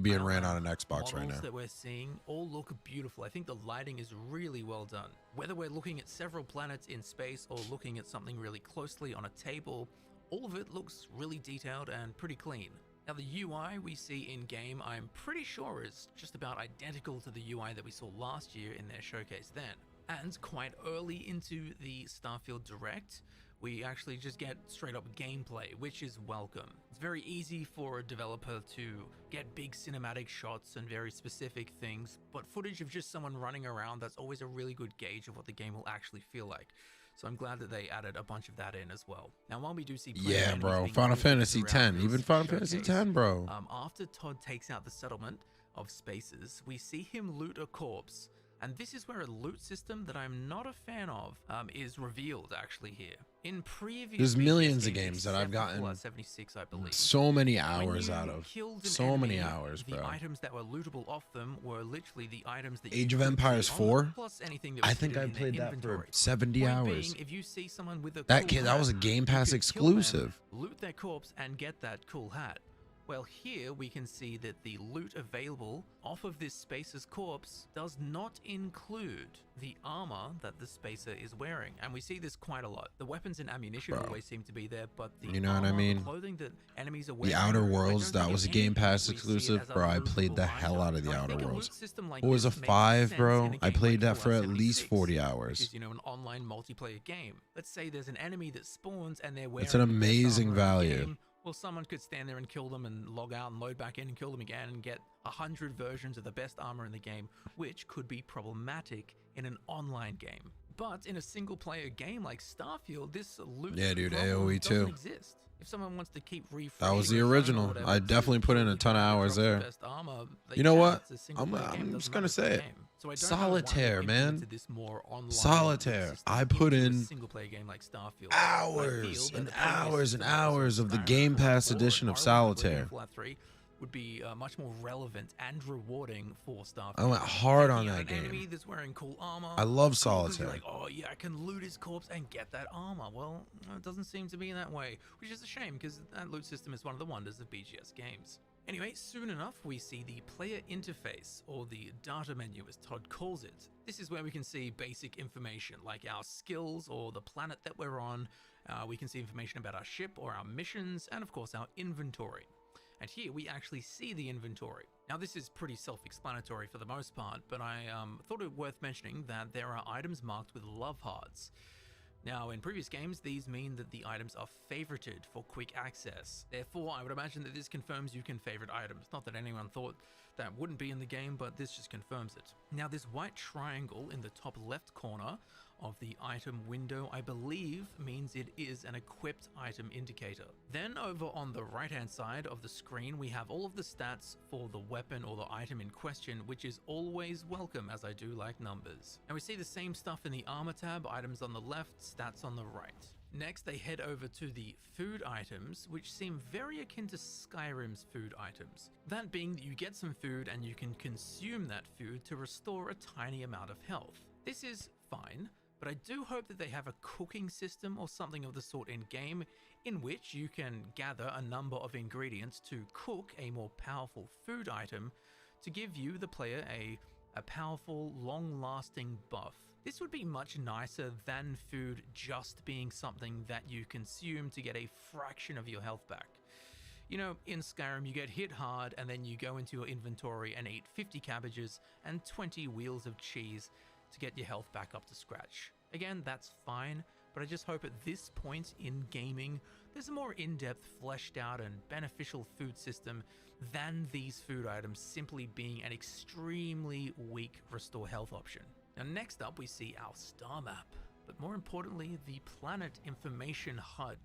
being Well, ran on an Xbox right models now. that we're seeing all look beautiful. I think the lighting is really well done. Whether we're looking at several planets in space or looking at something really closely on a table, all of it looks really detailed and pretty clean. Now, the UI we see in-game, I'm pretty sure is just about identical to the UI that we saw last year in their showcase then. And quite early into the Starfield Direct, we actually just get straight up gameplay, which is welcome. It's very easy for a developer to get big cinematic shots and very specific things, but footage of just someone running around, that's always a really good gauge of what the game will actually feel like. So I'm glad that they added a bunch of that in as well. Now, while we do see player Yeah, enemies bro. being Final moved Fantasy throughout X, this even Final Fantasy showcase, X, bro. after Todd takes out the settlement of spaces, we see him loot a corpse. And this is where a loot system that I'm not a fan of is revealed actually here. In previous There's BGS millions of games that I've except for gotten Fallout 76, I believe. so many When hours you out of. killed an So many enemy, hours, the bro. items that were lootable off them were literally the items that Age you of could Empires see on 4? them, plus anything that I was think hidden I in their played that for inventory. 70 Point hours. being, if you see someone with a That cool kid, that was a hat, Game you Pass could kill them, exclusive. loot their corpse and get that cool hat. Well, here we can see that the loot available off of this Spacer's corpse does not include the armor that the Spacer is wearing, and we see this quite a lot. The weapons and ammunition Bro. always seem to be there, but the You know what I armor, mean? the clothing that enemies are The wearing, Outer I Worlds, don't that think was a in Game any Pass way we see it exclusive, as a bro. I played lootable the hell item. out of the I Outer think a loot Worlds. system like What was this a makes 5, sense bro? in a I game played like that for Fallout at least 76, 40 which hours. is, you know, an online multiplayer game. Let's say there's an enemy that spawns and they're wearing It's an the best amazing armor in the value. game. Well, someone could stand there and kill them and log out and load back in and kill them again and get 100 versions of the best armor in the game, which could be problematic in an online game. But in a single-player game like Starfield, this loot Yeah, dude, problem AoE doesn't too. exist. If someone wants to keep refreshing That was the their phone or original. whatever I to definitely put in a keep ton of dropping hours the there. best armor, they You know can. what? It's a single-player game, I'm doesn't just matter gonna the say it. game. So I don't know why they've Solitaire, man. implemented this more online Solitaire. system I put into a in single-player game like Starfield. I feel hours that and the previous hours and Fallout hours of the Fallout Game Pass 4 edition of and Morrowind, I believe, Solitaire. and Fallout 3 would be much more relevant and rewarding for Starfield. I went hard on Taking out that an game. enemy that's wearing cool armor. I love cool 'cause Solitaire. You're like, oh yeah, I can loot his corpse and get that armor. Well, it doesn't seem to be that way, which is a shame because that loot system is one of the wonders of BGS games. Anyway, soon enough, we see the player interface, or the data menu as Todd calls it. This is where we can see basic information like our skills or the planet that we're on. We can see information about our ship or our missions, and of course our inventory. And here we actually see the inventory. Now this is pretty self-explanatory for the most part, but I thought it worth mentioning that there are items marked with love hearts. Now, in previous games, these mean that the items are favorited for quick access. Therefore, I would imagine that this confirms you can favorite items. Not that anyone thought that wouldn't be in the game, but this just confirms it. Now, this white triangle in the top left corner of the item window, I believe, means it is an equipped item indicator. Then over on the right hand side of the screen, we have all of the stats for the weapon or the item in question, which is always welcome, as I do like numbers. And we see the same stuff in the armor tab, items on the left, stats on the right. Next, they head over to the food items, which seem very akin to Skyrim's food items. That being that you get some food and you can consume that food to restore a tiny amount of health. This is fine, but I do hope that they have a cooking system or something of the sort in game, in which you can gather a number of ingredients to cook a more powerful food item to give you, the player, a powerful, long-lasting buff. This would be much nicer than food just being something that you consume to get a fraction of your health back. You know, in Skyrim, you get hit hard and then you go into your inventory and eat 50 cabbages and 20 wheels of cheese to get your health back up to scratch. Again, that's fine, but I just hope at this point in gaming, there's a more in-depth, fleshed out and beneficial food system than these food items simply being an extremely weak restore health option. Now next up we see our star map, but more importantly the planet information HUD.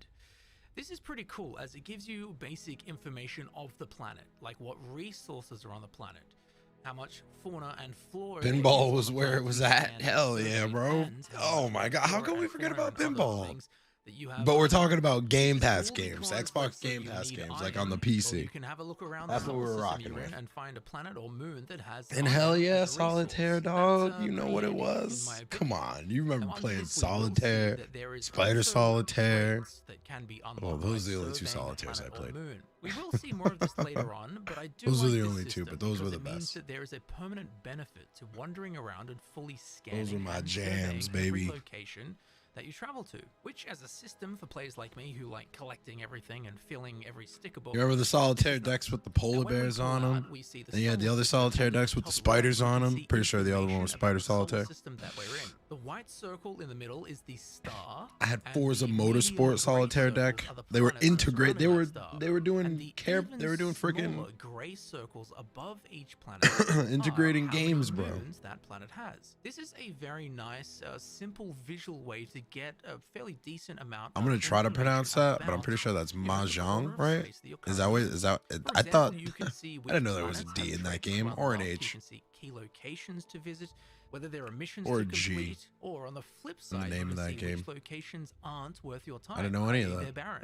This is pretty cool as it gives you basic information of the planet, like what resources are on the planet, how much fauna and flora. Pinball was where it was at. Hell yeah, bro. Oh my god, how can we forget about pinball? But we're talking about Game Pass games, Xbox Game Pass games, like on the PC. You can have a look around. That's what we were rocking with. And find a planet or moon that has. And hell yeah, Solitaire, dog. You know what it was? Come on, you remember playing Solitaire, Spider Solitaire? Oh, those are the only two Solitaires I played. We will see more of this later on, but I do. Those are like the this only two, system but those were because the it means best. that there is a permanent benefit to wandering around and fully scanning. Those were my and jams, surveying every baby. location that you travel to, which as a system for players like me who like collecting everything and filling every sticker book. You remember the Solitaire decks with the polar bears on them? And you had the other Solitaire decks with the spiders on them. Pretty sure the other one was Spider Solitaire. That we're in. The white circle in the middle is the star. I had and Forza the Motorsport medium Solitaire gray deck. circles are the They were planets integrated. surrounding that star. They were And doing the care. even They were doing freaking smaller gray circles above each planet integrating are how many games, bro. moons that planet has. This is a very nice, simple visual way to get a fairly decent amount. I'm gonna of try to information pronounce that, about but I'm pretty sure that's you know, the corner Mahjong, of right? space that you're Is that what? currently Is that? in. For I thought. example, you can see I which didn't know there was a planets D have in that traits game around the or an map. You H. can see key locations to visit, whether there are missions Or to a G complete, or on the flip in the side, name you of can that see game. which locations aren't worth your time. I didn't know any of i.e. that. They're barren.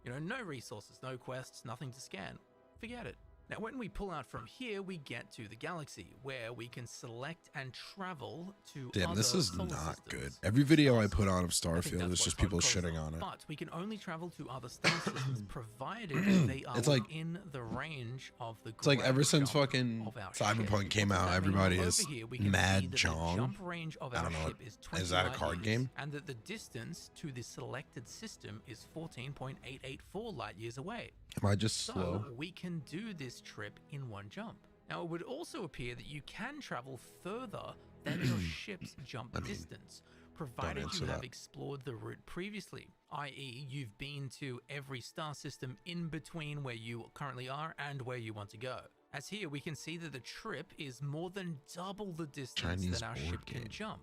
You know, no resources, no quests, nothing to scan. Forget it. Now, when we pull out from here, we get to the galaxy, where we can select and travel to Damn, this other is solar not systems. good. Every video I put on of I think Starfield that's is what just people protocols shitting are. on it. But we can only travel to other star systems provided they are It's like- in the range of the. It's like ever ground since jump fucking of our Cyberpunk ship. came What does out, that mean? everybody Well, is over here we can mad see that the Jong. jump range of I our don't know. ship is 20 Is that a light card years, game? and that the distance to the selected system is 14.884 light years away. Am I just So slow? we can do this trip in one jump. Now, it would also appear that you can travel further than your ship's jump distance, provided answer you have that. explored the route previously, i.e. you've been to every star system in between where you currently are and where you want to go. As here, we can see that the trip is more than double the distance Chinese that our board ship can game. jump.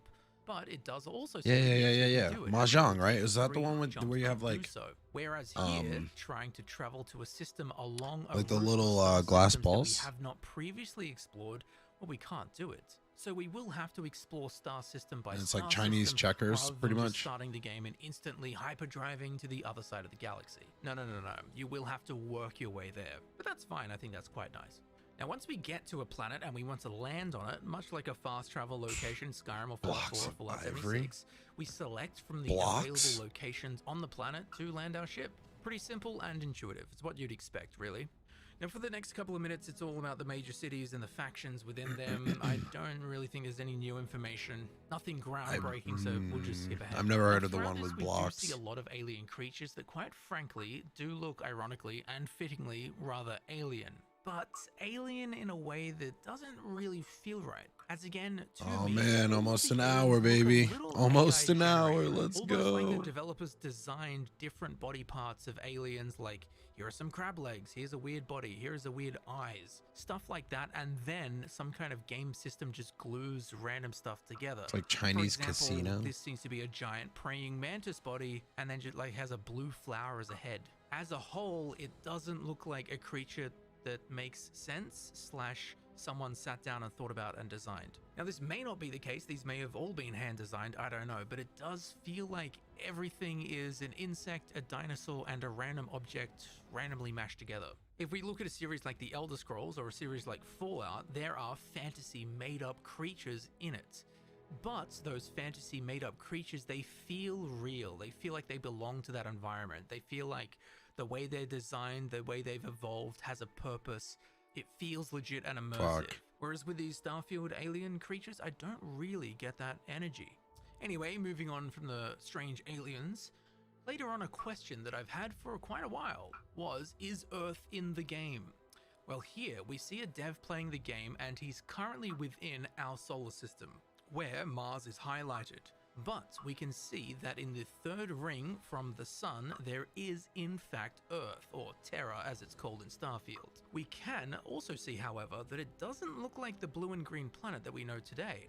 But it does also Yeah, say yeah, that yeah, you yeah, can yeah. do it Mahjong, if right? Is that the three one with jumps where you have don't do like so. Whereas here, trying to travel to a system along a like the route of little, star glass systems that balls? we have not previously explored, well, we can't do it. So we will have to explore star system by And it's star like Chinese system checkers, rather pretty than just much. starting the game and instantly hyperdriving to the other side of the galaxy. No. You will have to work your way there. But that's fine. I think that's quite nice. Now, once we get to a planet and we want to land on it, much like a fast travel location, Skyrim or Fallout 4 Blocks or of Fallout ivory. 76, we select from the Blocks? available locations on the planet to land our ship. Pretty simple and intuitive. It's what you'd expect, really. Now, for the next couple of minutes, it's all about the major cities and the factions within them. I don't really think there's any new information. Nothing groundbreaking, so we'll just skip ahead. I've never heard of the Throughout one this, with we blocks. do see a lot of alien creatures that, quite frankly, do look ironically and fittingly rather alien. but alien in a way that doesn't really feel right. As again, to Oh me, man, all almost the an aliens hour, look a baby. little Almost AI an hour. generated, Let's almost like go. the developers designed different body parts of aliens, like here are some crab legs, here's a weird body, here's a weird eyes, stuff like that, and then some kind of game system just glues random stuff together. It's like For Chinese example, casino. this seems to be a giant praying mantis body, and then just like has a blue flower as a head. As a whole, it doesn't look like a creature that makes sense slash someone sat down and thought about and designed. Now this may not be the case, these may have all been hand designed, I don't know, but it does feel like everything is an insect, a dinosaur, and a random object randomly mashed together. If we look at a series like The Elder Scrolls or a series like Fallout, there are fantasy made up creatures in it. But those fantasy made up creatures, they feel real. They feel like they belong to that environment. They feel like the way they're designed, the way they've evolved has a purpose. It feels legit and immersive. Fuck. Whereas with these Starfield alien creatures, I don't really get that energy. Anyway, moving on from the strange aliens, later on a question that I've had for quite a while was, is Earth in the game? Well, here we see a dev playing the game and he's currently within our solar system, where Mars is highlighted. But we can see that in the third ring from the sun, there is in fact Earth, or Terra as it's called in Starfield. We can also see, however, that it doesn't look like the blue and green planet that we know today.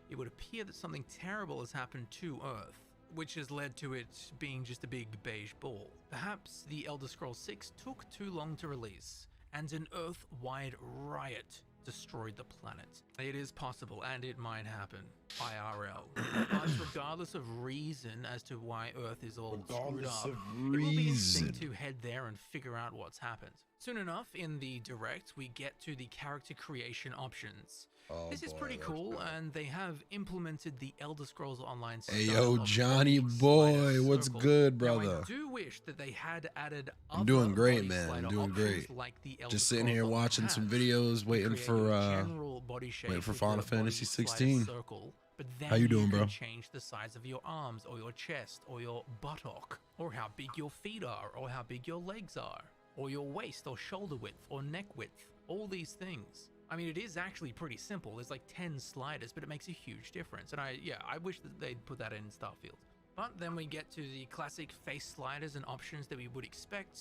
It would appear that something terrible has happened to Earth, which has led to it being just a big beige ball. Perhaps the Elder Scrolls 6 took too long to release, and an Earth-wide riot destroyed the planet. It is possible, and it might happen IRL. But regardless of reason as to why Earth is all screwed up, it will be interesting to head there and figure out what's happened. Soon enough, in the Direct, we get to the character creation options. Oh, this is boy, pretty let's cool, go. and they have implemented the Elder Scrolls Online Hey, style yo, of Johnny body boy, slider what's circle. good, Now, brother? I do wish that they had added I'm doing other great, body man. I'm slider doing options great. like the Elder Just sitting Scrolls here Online watching some has. videos, You waiting create for a general body shape waiting for with Final the body Fantasy slider 16. circle, but then How you doing, can bro? change the size of your arms or your chest or your buttock, or how big your feet are, or how big your legs are, or your waist or shoulder width or neck width. All these things. I mean, it is actually pretty simple. There's like 10 sliders, but it makes a huge difference. And I wish that they'd put that in Starfield. But then we get to the classic face sliders and options that we would expect.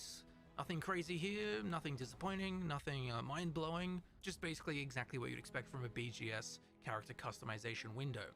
Nothing crazy here, nothing disappointing, nothing mind-blowing. Just basically exactly what you'd expect from a BGS character customization window.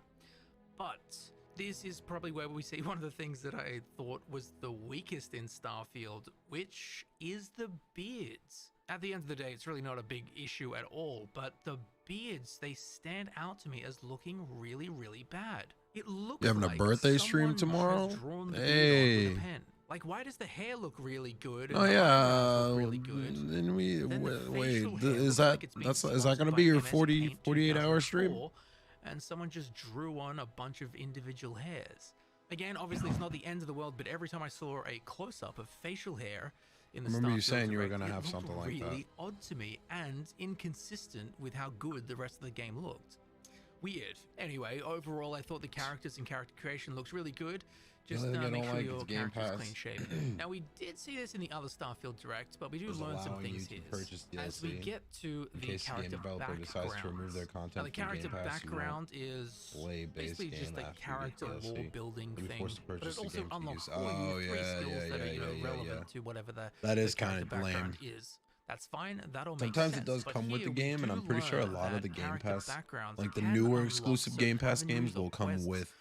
But this is probably where we see one of the things that I thought was the weakest in Starfield, which is the beards. At the end of the day, it's really not a big issue at all, but the beards, they stand out to me as looking really, really bad. It looks You having a like birthday stream someone tomorrow? has drawn the beard on Hey. with a pen. Like, why does the hair look really good? Oh and the yeah, eyebrows look really good? then we Then the wait. facial hair Is looks that like it's been is that sponsored gonna by be your MS 40 Paint 48 hour stream? 2004, and someone just drew on a bunch of individual hairs. Again, obviously it's not the end of the world, but every time I saw a close-up of facial hair in the Remember you Starfield saying you were Direct, gonna it have looked something like that. really odd to me and inconsistent with how good the rest of the game looked. Weird. Anyway, overall, I thought the characters and character creation looks really good. Just only thing I make don't sure like your is Game character's Pass. clean shaven. Now, we did see this in the other Starfield Direct, but we do Was learn some allowing things you here. to purchase As we DLC get to in the case the game character developer decides to remove their backgrounds. content Now, the from character Game Pass, you won't background is play base basically just game a after you get character DLC. lore building You'll be thing, forced to but purchase it the also game to unlocks use- for you Oh, 3 yeah, skills yeah, that are yeah. relevant to whatever the That is character kinda lame. background is. That's fine. That'll make Sometimes sense. it does but come with the here we game, and do I'm pretty sure a learn lot of that the Game character Pass, backgrounds like the can newer unlock exclusive certain Game Pass avenues games, will of come quests, with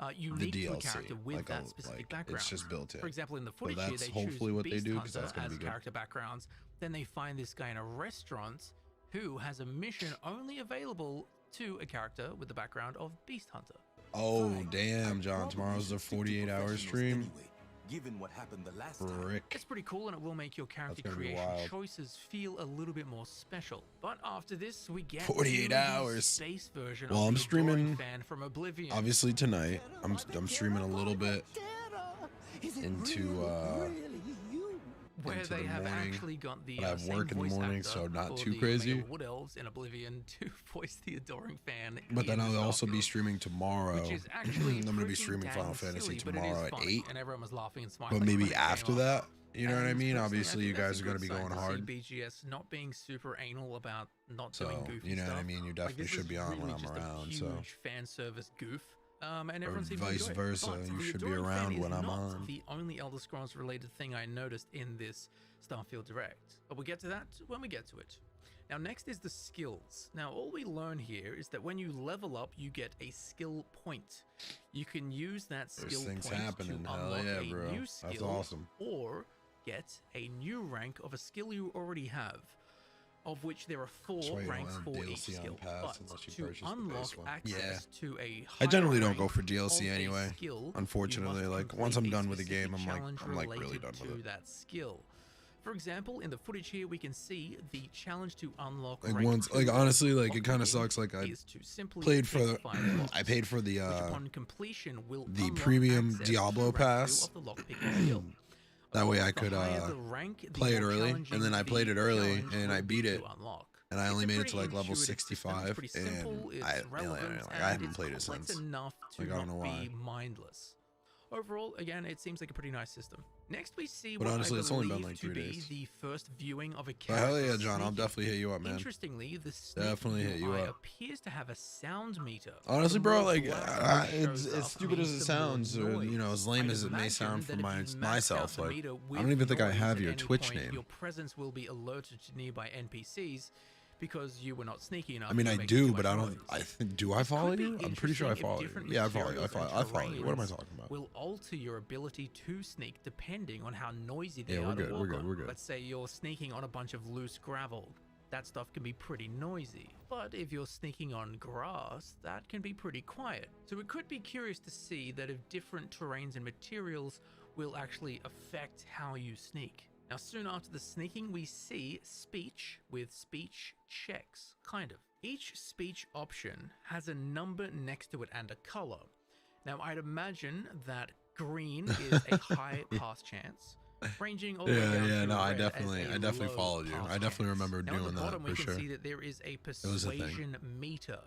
the unique to a DLC. character with Like, that specific background. it's just built in. For example, in the footage here, that's they hopefully choose what they Beast do, 'cause Hunter that's gonna as be good. character backgrounds. Then they find this guy in a restaurant who has a mission only available to a character with the background of Beast Hunter. Oh damn, John! Tomorrow's the 48-hour stream. Given what happened the last time. Frick. It's pretty cool, and it will make your character That's gonna be creation wild. choices feel a little bit more special. But after this, we get 48 to the hours. space version Well, of I'm the Adoring streaming, fan from Oblivion. Obviously tonight, I'm streaming a little bit into where into they the have morning, actually got the but I have same work in the voice morning, actor so not for too the crazy. Mega Wood Elves in Oblivion to voice the Adoring fan. But then in I'll also be Starfield, streaming tomorrow. which is actually I'm gonna be pretty streaming dang Final Fantasy silly, but it is tomorrow at funny, 8. and everyone was laughing and smiling But maybe when it came after up. that, You know what I And mean? personally, I Obviously, think you that's guys a are going to good be sign going to see hard. BGS not being super anal about not doing So, goofy you know stuff. what I mean? You Like, definitely this should is be on when really I'm just around. a So, huge fan service goof. And or everyone seems to vice enjoy it. versa. But You the should be adoring fan around is when I'm not on. the only Elder Scrolls related thing I noticed in this Starfield Direct. But we'll get to that when we get to it. Now, next is the skills. Now, all we learn here is that when you level up, you get a skill point. You can use that skill There's things point happening. to Hell unlock yeah, a bro. new skill, That's awesome. or get a new rank of a skill you already have, of which there are 4 That's why you don't ranks have for DLC each on skill. Pass But unless you to purchase the unlock base one. access to a I generally higher don't go rank for DLC of a anyway. skill, Unfortunately, you must like once I'm complete a done with the specific game, challenge I'm like really related done with to it. that skill. For example, in the footage here, we can see the challenge to unlock Like rank once, 2 like honestly, of like it kind of locking sucks. Like I is to simply played for pick 5 blocks, I paid for which upon completion will the unlock premium access to Diablo rank 2 Pass. of the lockpicking skill. That way I The could higher the rank, the play it more early, challenging and then I the played it early, challenge and will I be beat to it. unlock. And I It's only a made it pretty to like level intuitive system. It's 65, pretty simple, and it's relevant, I and haven't it's played it complex since. enough to Like, I don't know not why. be mindless. Overall, again, it seems like a pretty nice system. Next, we see But what honestly, I it's only believe been like to 3 be days. the first viewing of a But character. hell yeah, John, I'll sneaking. definitely hit you up, man. Interestingly, the snake Definitely hit you UI up. appears to have a sound meter. Honestly, The bro, more like black it it's shows as up stupid as means it the more sounds, or you know, as lame I'd as it may imagine sound for that if you max out myself, the like meter I with don't even think I noise have at your any Twitch point, name. Your presence will be alerted to nearby NPCs because you were not sneaky enough. I mean, to I make do, too but much I don't. noise. I think. Do I This could follow be you? I'm pretty sure I interesting if follow you. different Yeah, I follow you. I materials follow. and I follow you. What am I terrains talking about? Will alter your ability to sneak depending on how noisy they Yeah, are we're to good, walk we're good, on. we're good. Let's say you're sneaking on a bunch of loose gravel. That stuff can be pretty noisy. But if you're sneaking on grass, that can be pretty quiet. So it could be curious to see that if different terrains and materials will actually affect how you sneak. Now, soon after the sneaking, we see speech with speech checks, kind of. Each speech option has a number next to it and a color. Now, I'd imagine that green is a high pass chance, ranging all the way down Yeah, to no, I red as definitely a low low followed you. pass I definitely chance. remember Now, doing on the that bottom, for we can sure. see that there is a was a thing. persuasion meter.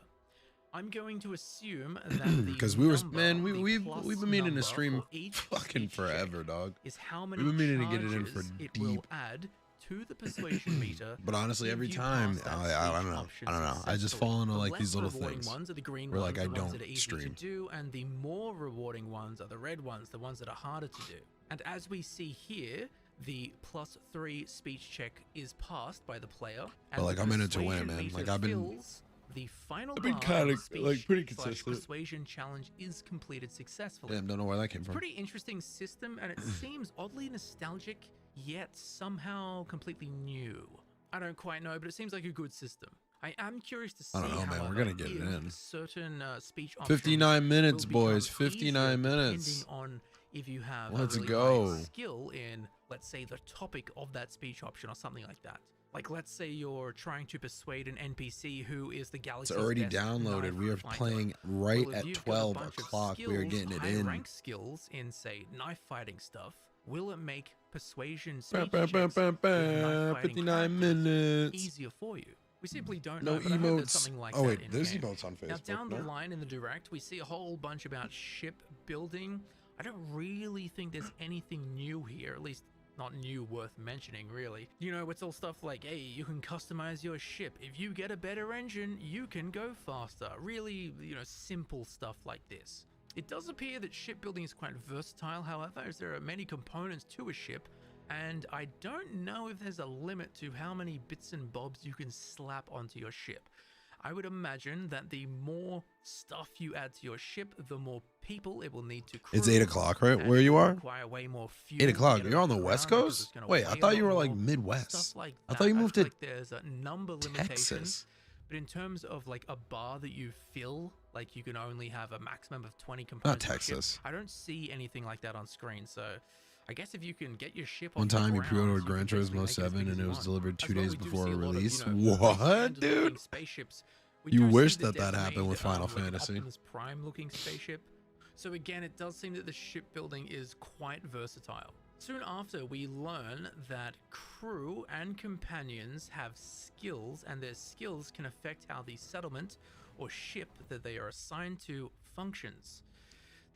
I'm going to assume that Because we've been meaning to stream fucking forever, dog. Is how many We've been meaning to get it in for charges it will deep. add to the persuasion meter. But honestly, if every you time, pass that I don't speech know. option I don't know. I just successfully. fall into The like less these little rewarding things. ones are the green where, ones, like, I the ones don't that are easy stream. to do, and the more rewarding ones are the red ones, the ones that are harder to do. And as we see here, the +3 speech check is passed by the player. And But, like, the I'm in it to win it, persuasion man. meter Like, I've been fills the final I've been bar kinda, of the like, pretty speech/slash consistent. persuasion challenge is completed successfully. Damn, don't know where that came from. Pretty interesting system, and it seems oddly nostalgic, yet somehow completely new. I don't quite know, but it seems like a good system. I am curious to see I don't know, man. We're however, gonna get it if in. certain speech options 59 minutes, will become boys. 59 easier minutes. depending on if you have Let's a really go. high skill in, let's say, the topic of that speech option or something like that. Like, let's say you're trying to persuade an NPC who is the It's galaxy's already best downloaded. knife We are fighter. playing right Well, if at you've got a 12 bunch of o'clock. We are skills, getting it high in. rank skills in, say, knife fighting stuff. Will it make persuasion Bah, speech bah, bah, checks bah, with bah, knife fighting 59 characters minutes. easier for you? We simply don't No know, but I heard there's emotes. something like Oh, that wait, in there's game. emotes on Now, Facebook, down the no? line in the direct, we see a whole bunch about ship building. I don't really think there's anything new here, at least not new worth mentioning, really. You know, it's all stuff like, hey, you can customize your ship. If you get a better engine, you can go faster. Really, you know, simple stuff like this. It does appear that shipbuilding is quite versatile, however, as there are many components to a ship, and I don't know if there's a limit to how many bits and bobs you can slap onto your ship. I would imagine that the more stuff you add to your ship, the more people it will need to crew. It's 8 o'clock, right? and Where you it will are? require way more fuel 8 to o'clock. get You're off on the the West ground because Coast? it's gonna Wait, I weigh a thought you lot were like more. Midwest. Stuff like I that. thought you I moved feel to like there's a number limitations. Texas. But in terms of like a bar that you fill, like you can only have a maximum of 20 components. Not per ship, Texas. I don't see anything like that on screen. So I guess if you can get your ship One off the time you ground, pre-ordered you can Gran basically Turismo make it as 7 big as and it you was want. delivered As 2 well, days we do before see a lot of, release. you know, What, standard-looking dude? spaceships. We You do see wish the that happened dev-made, with Final like Fantasy. Optimus Prime looking spaceship. So again, it does seem that the shipbuilding is quite versatile. Soon after, we learn that crew and companions have skills, and their skills can affect how the settlement or ship that they are assigned to functions.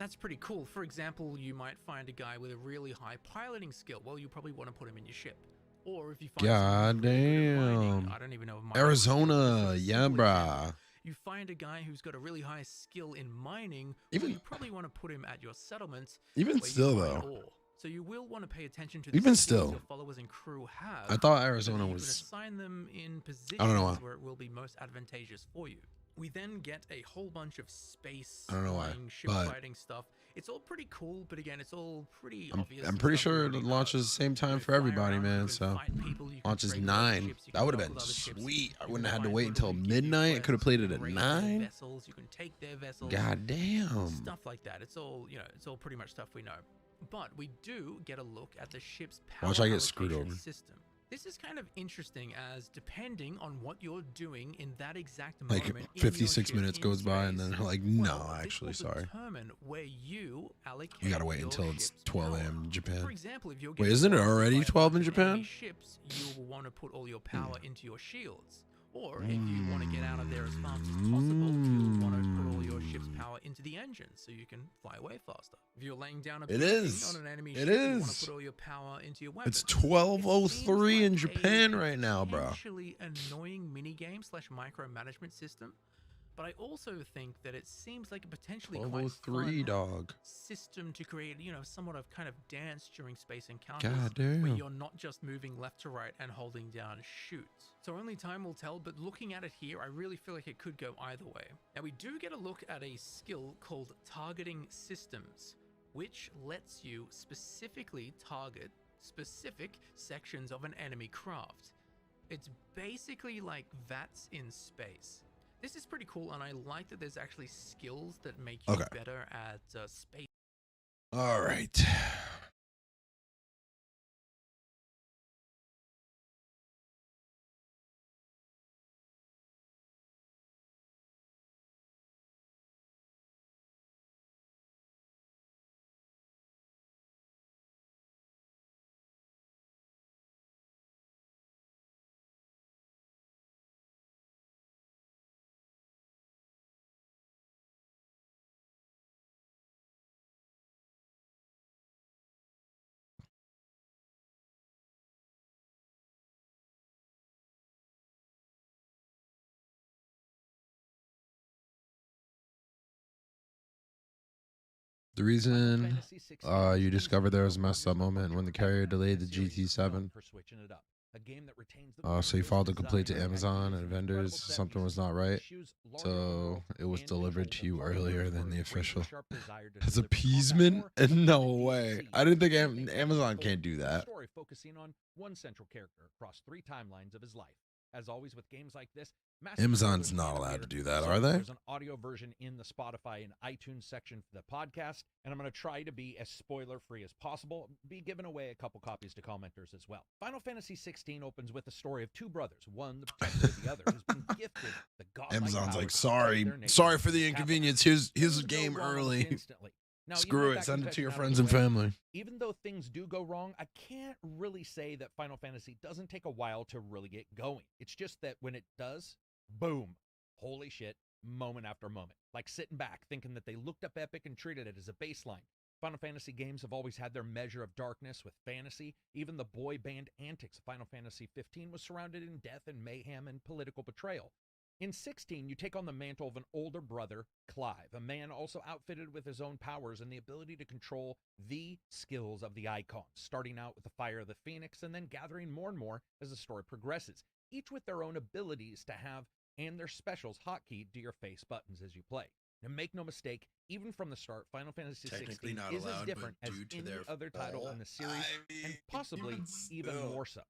That's pretty cool. For example, you might find a guy with a really high piloting skill. Well, you probably want to put him in your ship. Or if you find someone who's really good at mining, Goddamn. I don't even know if mining Arizona, is a yeah, simple example. brah. You find a guy who's got a really high skill in mining, Even- well, you probably want to put him at your settlement. Even where still, you mine though. ore. So you will want to pay attention to the Even skills still. your followers and crew have. I thought so Arizona that you was. can assign them in positions I don't know why. where it will be most advantageous for you. We then get a whole bunch of space I don't know why, flying, ship but- fighting stuff. It's all pretty cool, but again, it's all pretty I'm, obvious. I'm and pretty stuff we sure it already know. launches the same You time can for fly everybody, around, man. you can So fight people, you can launches trade with 9. ships, you That can would have dock been with other ships, sweet. I you wouldn't can have had to find wait people until who give you midnight. I could have quests, played you it can at raid their 9. Vessels, you can take their vessels. God damn. Stuff like that. It's all, it's all pretty much stuff we know. But we do get a look at the ship's power Watch I get screwed allocation over. system. This is kind of interesting as depending on what you're doing in that exact Like moment, in 56 your ship minutes in goes by and space, then they're like, well, no, this actually, will sorry. determine where you allocate You gotta wait your until it's ship's 12 power. a.m. in Japan. For example, if you're Wait, getting isn't it bombarded already by a 12 in bunch of enemy Japan? ships, you will want to put all your power into your shields. Or if you want to get out of there as fast as possible, you'll want to put all your ship's power into the engines so you can fly away faster. If you're laying down a It beacon is. on an enemy It ship, you want is. to put all your power into your weapons. It's 12:03 in It seems like Japan a right now, bro. potentially annoying minigame / micromanagement system. But I also think that it seems like a potentially quite 12:03, fun dog. system to create, somewhat of kind of dance during space encounters. God Where damn. you're not just moving left to right and holding down shoot. So only time will tell, but looking at it here, I really feel like it could go either way. Now we do get a look at a skill called targeting systems, which lets you specifically target specific sections of an enemy craft. It's basically like VATS in space. This is pretty cool, and I like that there's actually skills that make you Okay. better at space. All right. The reason you discovered there was a messed up moment when the carrier delayed the GT7. So you filed a complaint to Amazon and vendors. Something was not right. So it was delivered to you earlier than the official. As appeasement? No way. I didn't think Amazon can't do that. Story focusing on one central character across 3 timelines of his life. As always with games like this, Amazon's not allowed to do that, are they? There's an audio version in the Spotify and iTunes section for the podcast, and I'm going to try to be as spoiler-free as possible, be giving away a couple copies to commenters as well. Final Fantasy 16 opens with the story of 2 brothers, one the protector of the other, who's been gifted the godlike Amazon's power like, to sorry, protect their sorry nation for the from capital. inconvenience. Here's a Things go game wrong early. instantly. Now, Screw it. that Send it to your confession out of friends and the way, family. even though things do go wrong, I can't really say that Final Fantasy doesn't take a while to really get going. It's just that when it does, boom, holy shit, moment after moment. Like sitting back, thinking that they looked up Epic and treated it as a baseline. Final Fantasy games have always had their measure of darkness with fantasy. Even the boy band antics of Final Fantasy 15 was surrounded in death and mayhem and political betrayal. In 16, you take on the mantle of an older brother, Clive, a man also outfitted with his own powers and the ability to control the skills of the icons, starting out with the Fire of the Phoenix and then gathering more and more as the story progresses, each with their own abilities to have and their specials hotkeyed to your face buttons as you play. Now make no mistake, even from the start, Final Fantasy Technically 16 not is as allowed, different but as due to any their other title fault, in the series, I mean, and possibly even still. more so.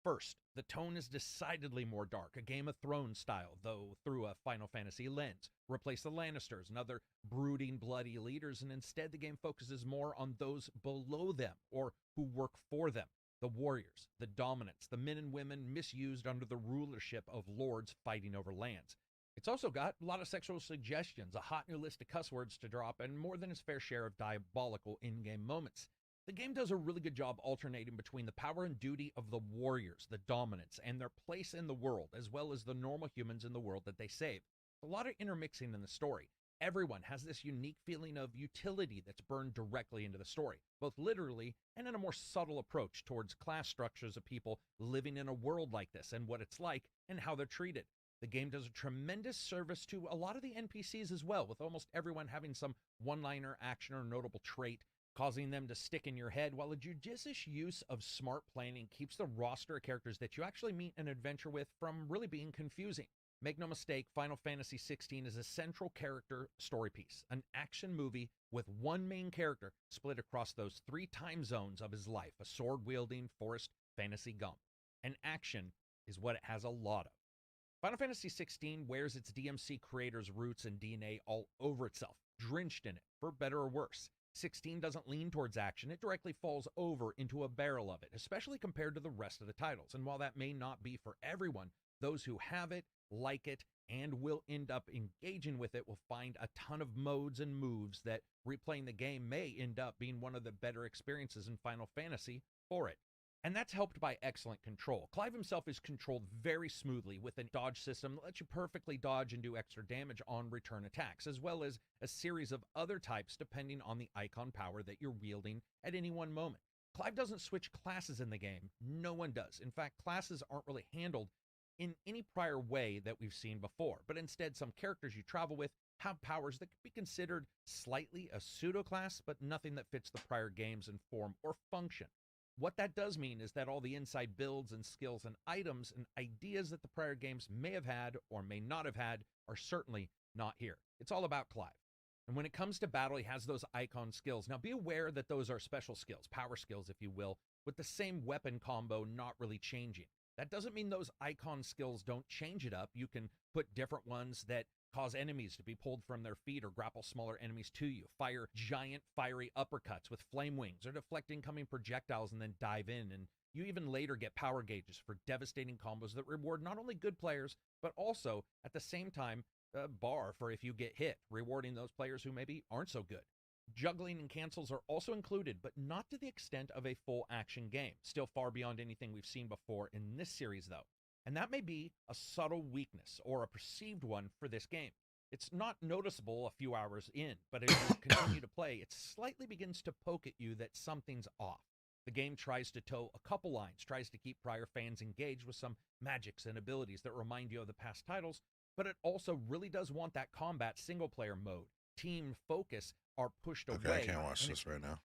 First, the tone is decidedly more dark, a Game of Thrones style, though through a Final Fantasy lens. Replace the Lannisters and other brooding, bloody leaders, and instead the game focuses more on those below them, or who work for them. The warriors, the dominants, the men and women misused under the rulership of lords fighting over lands. It's also got a lot of sexual suggestions, a hot new list of cuss words to drop, and more than its fair share of diabolical in-game moments. The game does a really good job alternating between the power and duty of the warriors, the dominants, and their place in the world, as well as the normal humans in the world that they save. A lot of intermixing in the story. everyone has this unique feeling of utility that's burned directly into the story, both literally and in a more subtle approach towards class structures of people living in a world like this and what it's like and how they're treated. The game does a tremendous service to a lot of the NPCs as well, with almost everyone having some one-liner action or notable trait, causing them to stick in your head, while a judicious use of smart planning keeps the roster of characters that you actually meet and adventure with from really being confusing. Make no mistake, Final Fantasy XVI is a central character story piece, an action movie with one main character split across those 3 time zones of his life, a sword-wielding forest fantasy gump. And action is what it has a lot of. Final Fantasy XVI wears its DMC creator's roots and DNA all over itself, drenched in it, for better or worse. 16 doesn't lean towards action, it directly falls over into a barrel of it, especially compared to the rest of the titles. And while that may not be for everyone, those who have it, like it, and will end up engaging with it will find a ton of modes and moves that replaying the game may end up being one of the better experiences in Final Fantasy for it. And that's helped by excellent control. Clive himself is controlled very smoothly with a dodge system that lets you perfectly dodge and do extra damage on return attacks, as well as a series of other types depending on the icon power that you're wielding at any one moment. Clive doesn't switch classes in the game. No one does. In fact, classes aren't really handled in any prior way that we've seen before, but instead some characters you travel with have powers that could be considered slightly a pseudo-class, but nothing that fits the prior games in form or function. What that does mean is that all the inside builds and skills and items and ideas that the prior games may have had or may not have had are certainly not here. It's all about Clive. And when it comes to battle, he has those icon skills. Now be aware that those are special skills, power skills if you will, with the same weapon combo not really changing. That doesn't mean those icon skills don't change it up. You can put different ones that cause enemies to be pulled from their feet or grapple smaller enemies to you, fire giant fiery uppercuts with flame wings, or deflect incoming projectiles and then dive in. And you even later get power gauges for devastating combos that reward not only good players, but also at the same time a bar for if you get hit, rewarding those players who maybe aren't so good. Juggling and cancels are also included, but not to the extent of a full action game. Still far beyond anything we've seen before in this series though. And that may be a subtle weakness or a perceived one for this game. It's not noticeable a few hours in, but as you continue to play, it slightly begins to poke at you that something's off. The game tries to toe a couple lines, tries to keep prior fans engaged with some magics and abilities that remind you of the past titles, but it also really does want that combat single-player mode. Team focus are pushed away. Okay, I can't watch this right now.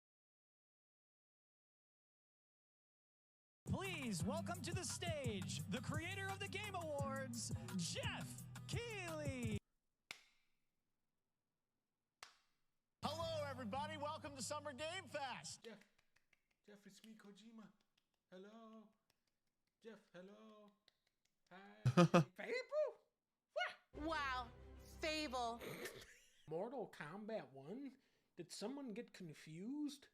Please welcome to the stage the creator of the Game Awards, Jeff Keighley. Hello, everybody. Welcome to Summer Game Fest. Jeff, it's me, Kojima. Hello. Jeff, hello. Hi. Fable? Wow, Fable. Mortal Kombat 1? Did someone get confused?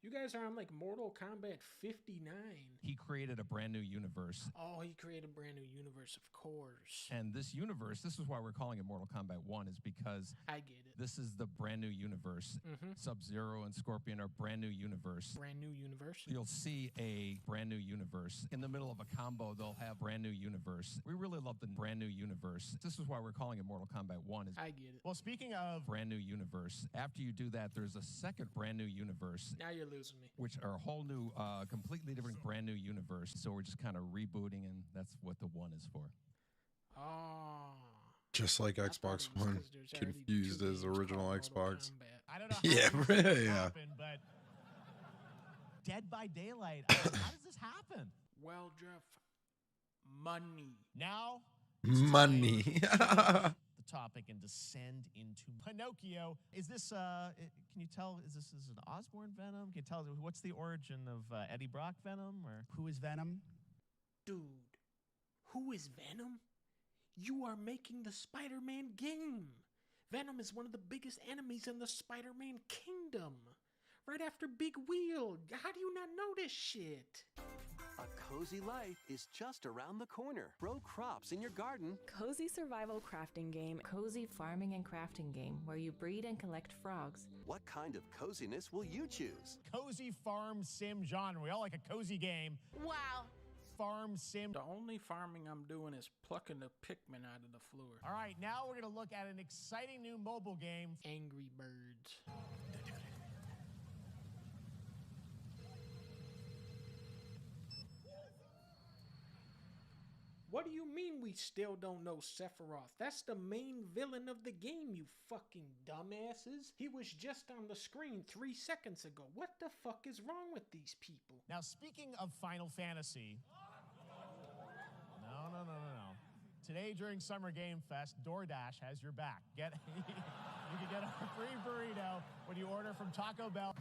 You guys are on like Mortal Kombat 59. He created a brand new universe. Oh, he created a brand new universe, of course. And this universe, this is why we're calling it Mortal Kombat 1, is because I get it. this is the brand new universe. Sub-Zero and Scorpion are brand new universe. Brand new universe. You'll see a brand new universe. In the middle of a combo, they'll have brand new universe. We really love the brand new universe. This is why we're calling it Mortal Kombat 1. Is I get it. Well, speaking of brand new universe, after you do that, there's a second brand new universe. Now you're losing me. Which are a whole new, completely different brand new universe. So we're just kind of rebooting, and that's what the 1 is for. Oh. Just like Xbox One, confused as original Xbox. I don't know how Yeah, this yeah. happened, but Dead by Daylight. How does this happen? Well, Jeff, money. Now, Money. the topic and descend into Pinocchio. Is this, can you tell, is this an Osborn Venom? Can you tell, what's the origin of Eddie Brock Venom? Or Who is Venom? Dude, who is Venom? You are making the Spider-Man game. Venom is one of the biggest enemies in the Spider-Man kingdom. Right after Big Wheel. How do you not know this shit? A cozy life is just around the corner. Grow crops in your garden. Cozy survival crafting game. Cozy farming and crafting game where you breed and collect frogs. What kind of coziness will you choose? Cozy farm sim genre. We all like a cozy game. Wow. Farm farm sim. The only farming I'm doing is plucking the Pikmin out of the floor. All right, now we're going to look at an exciting new mobile game. Angry Birds. What do you mean we still don't know Sephiroth? That's the main villain of the game, you fucking dumbasses. He was just on the screen 3 seconds ago. What the fuck is wrong with these people? Now, speaking of Final Fantasy... No. Today during Summer Game Fest, DoorDash has your back. You can get a free burrito when you order from Taco Bell.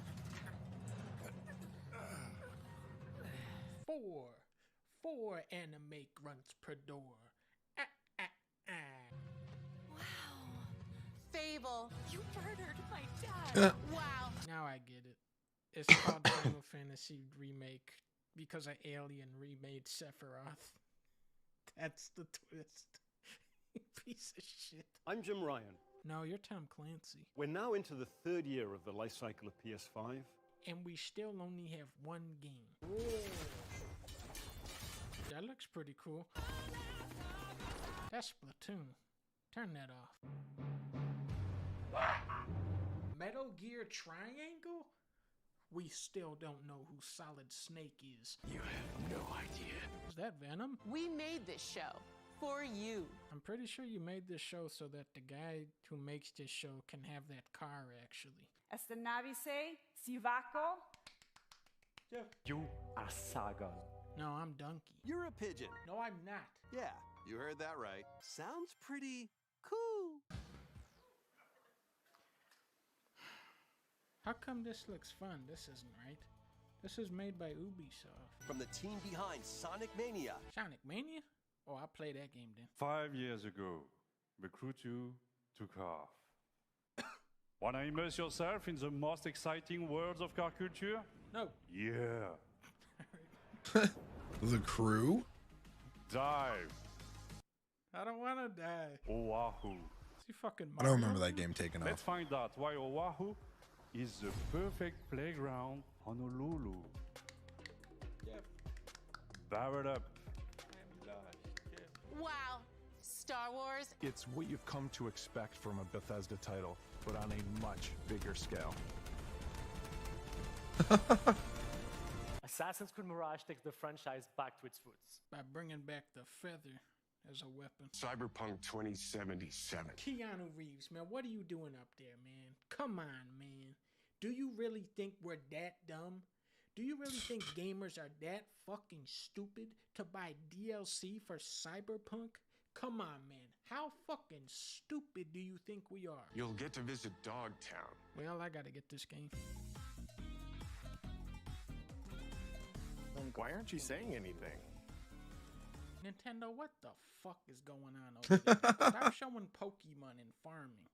4 anime grunts per door. Wow. Fable, you murdered my dad. Wow. Now I get it. It's called Final Fantasy Remake because an alien remade Sephiroth. That's the twist. Piece of shit. I'm Jim Ryan. No, you're Tom Clancy. We're now into the 3rd year of the life cycle of PS5. And we still only have one game. Whoa. That looks pretty cool. That's Splatoon. Turn that off. Metal Gear Triangle? We still don't know who Solid Snake is. You have no idea. Is that Venom? We made this show for you. I'm pretty sure you made this show so that the guy who makes this show can have that car, actually. Esta nave say, Sivako? You are Saga. No, I'm Donkey. You're a pigeon. No, I'm not. Yeah, you heard that right. Sounds pretty cool. How come this looks fun? This isn't right. This is made by Ubisoft. From the team behind Sonic Mania. Sonic Mania? Oh, I'll play that game then. 5 years ago, Recruit You took off. Wanna immerse yourself in the most exciting worlds of car culture? No. Yeah. The Crew? Dive. I don't want to die. Oahu. Is he fucking I don't remember that game taking Let's off. find out why Oahu is the perfect playground Honolulu. Jeff. Power it up. I'm lost. Wow. Star Wars. It's what you've come to expect from a Bethesda title, but on a much bigger scale. Assassin's Creed Mirage takes the franchise back to its roots. By bringing back the feather as a weapon. Cyberpunk 2077. Keanu Reeves, man, what are you doing up there, man? Come on, man. Do you really think we're that dumb? Do you really think gamers are that fucking stupid to buy DLC for Cyberpunk? Come on, man. How fucking stupid do you think we are? You'll get to visit Dogtown. Well, I gotta get this game. Why aren't you saying anything? Nintendo, what the fuck is going on over there? Stop showing Pokemon and farming.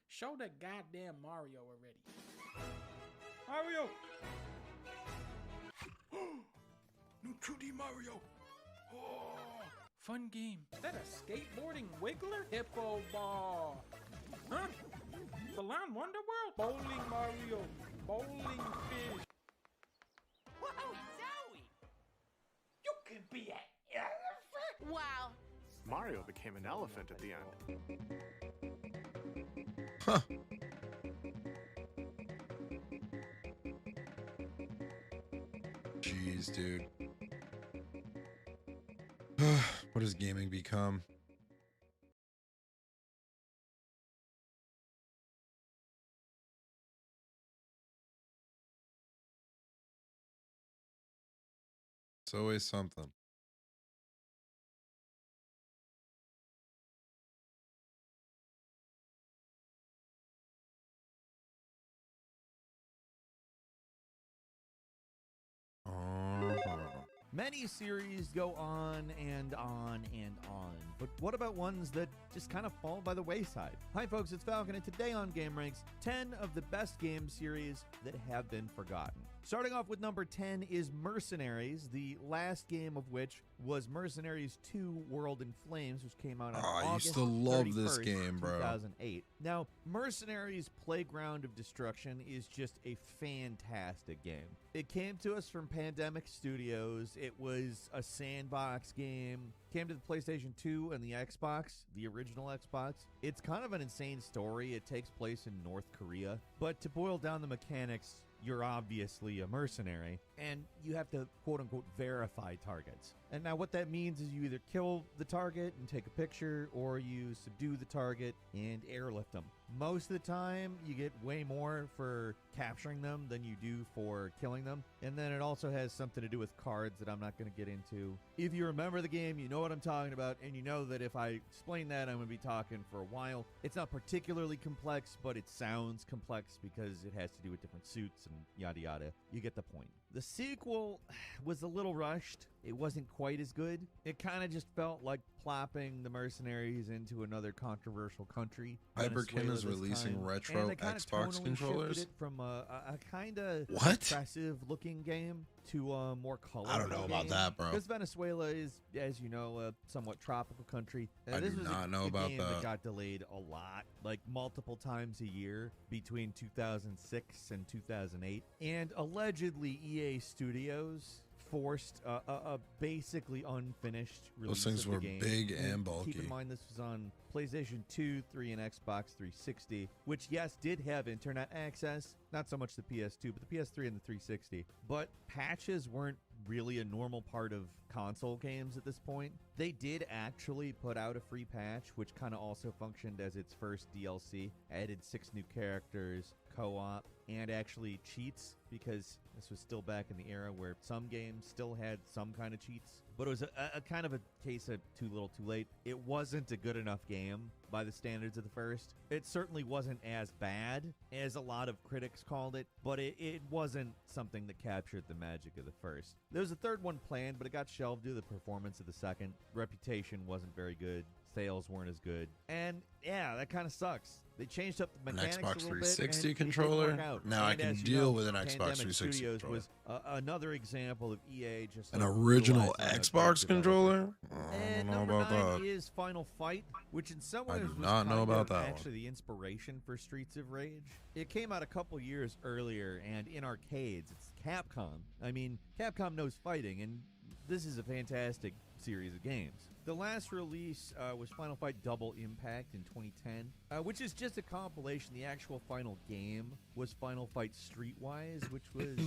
Show the goddamn Mario already. Mario! New 2D Mario! Oh, fun game. Is that a skateboarding wiggler? Hippo ball. Huh? Balan Wonderworld? Bowling Mario. Bowling fish. Whoa, Zoe! You can be an elephant? Wow. Mario became an elephant at the end. Huh. Jeez, dude. What has gaming become? It's always something. Many series go on and on and on, but what about ones that just kind of fall by the wayside? Hi folks, it's Falcon, and today on Game Ranks, 10 of the best game series that have been forgotten. Starting off with number 10 is Mercenaries, the last game of which was Mercenaries 2 World in Flames, which came out on I August used to love this 31st, game, bro. 2008. Now, Mercenaries Playground of Destruction is just a fantastic game. It came to us from Pandemic Studios. It was a sandbox game. Came to the PlayStation 2 and the Xbox, the original Xbox. It's kind of an insane story. It takes place in North Korea. But to boil down the mechanics, you're obviously a mercenary, and you have to, quote-unquote, verify targets. And now what that means is you either kill the target and take a picture, or you subdue the target and airlift them. Most of the time, you get way more for capturing them than you do for killing them. And then it also has something to do with cards that I'm not going to get into. If you remember the game, you know what I'm talking about, and you know that if I explain that, I'm going to be talking for a while. It's not particularly complex, but it sounds complex because it has to do with different suits and yada yada. You get the point. The sequel was a little rushed. It wasn't quite as good. It kind of just felt like plopping the mercenaries into another controversial country. Hyperkin is releasing retro Xbox controllers. It from a kind of What? impressive looking game to a more colorful I don't know about game. that, bro. Because Venezuela is, as you know, a somewhat tropical country. I This do was not know a about game that. got delayed a lot, like multiple times a year between 2006 and 2008. And allegedly EA Studios forced a basically unfinished release Those things of the were game. big and bulky. Keep in mind this was on PlayStation 2, 3, and Xbox 360, which, yes, did have internet access. Not so much the PS2, but the PS3 and the 360. But patches weren't really a normal part of console games at this point. They did actually put out a free patch, which kind of also functioned as its first DLC. Added 6 new characters, co-op, and actually cheats, because this was still back in the era where some games still had some kind of cheats. But it was a kind of a case of too little too late. It wasn't a good enough game by the standards of the first. It certainly wasn't as bad as a lot of critics called it, but it wasn't something that captured the magic of the first. There was a third one planned, but it got shelved due to the performance of the second. Reputation wasn't very good. Sales weren't as good. And yeah, that kind of sucks. They changed up the An mechanics Xbox a little 360 bit, and it didn't controller? work out. Now I And can as you deal know, with an Xbox Pandemic 360 Studios controller. was another example of EA just An like, original realizing how to Xbox develop controller? And I don't know number about 9 that. is Final Fight, which in some I ways do was not know kind about of that one. actually the inspiration for Streets of Rage. It came out a couple years earlier, and in arcades, it's Capcom. I mean, Capcom knows fighting, and this is a fantastic series of games. The last release was Final Fight Double Impact in 2010, which is just a compilation. The actual final game was Final Fight Streetwise, which was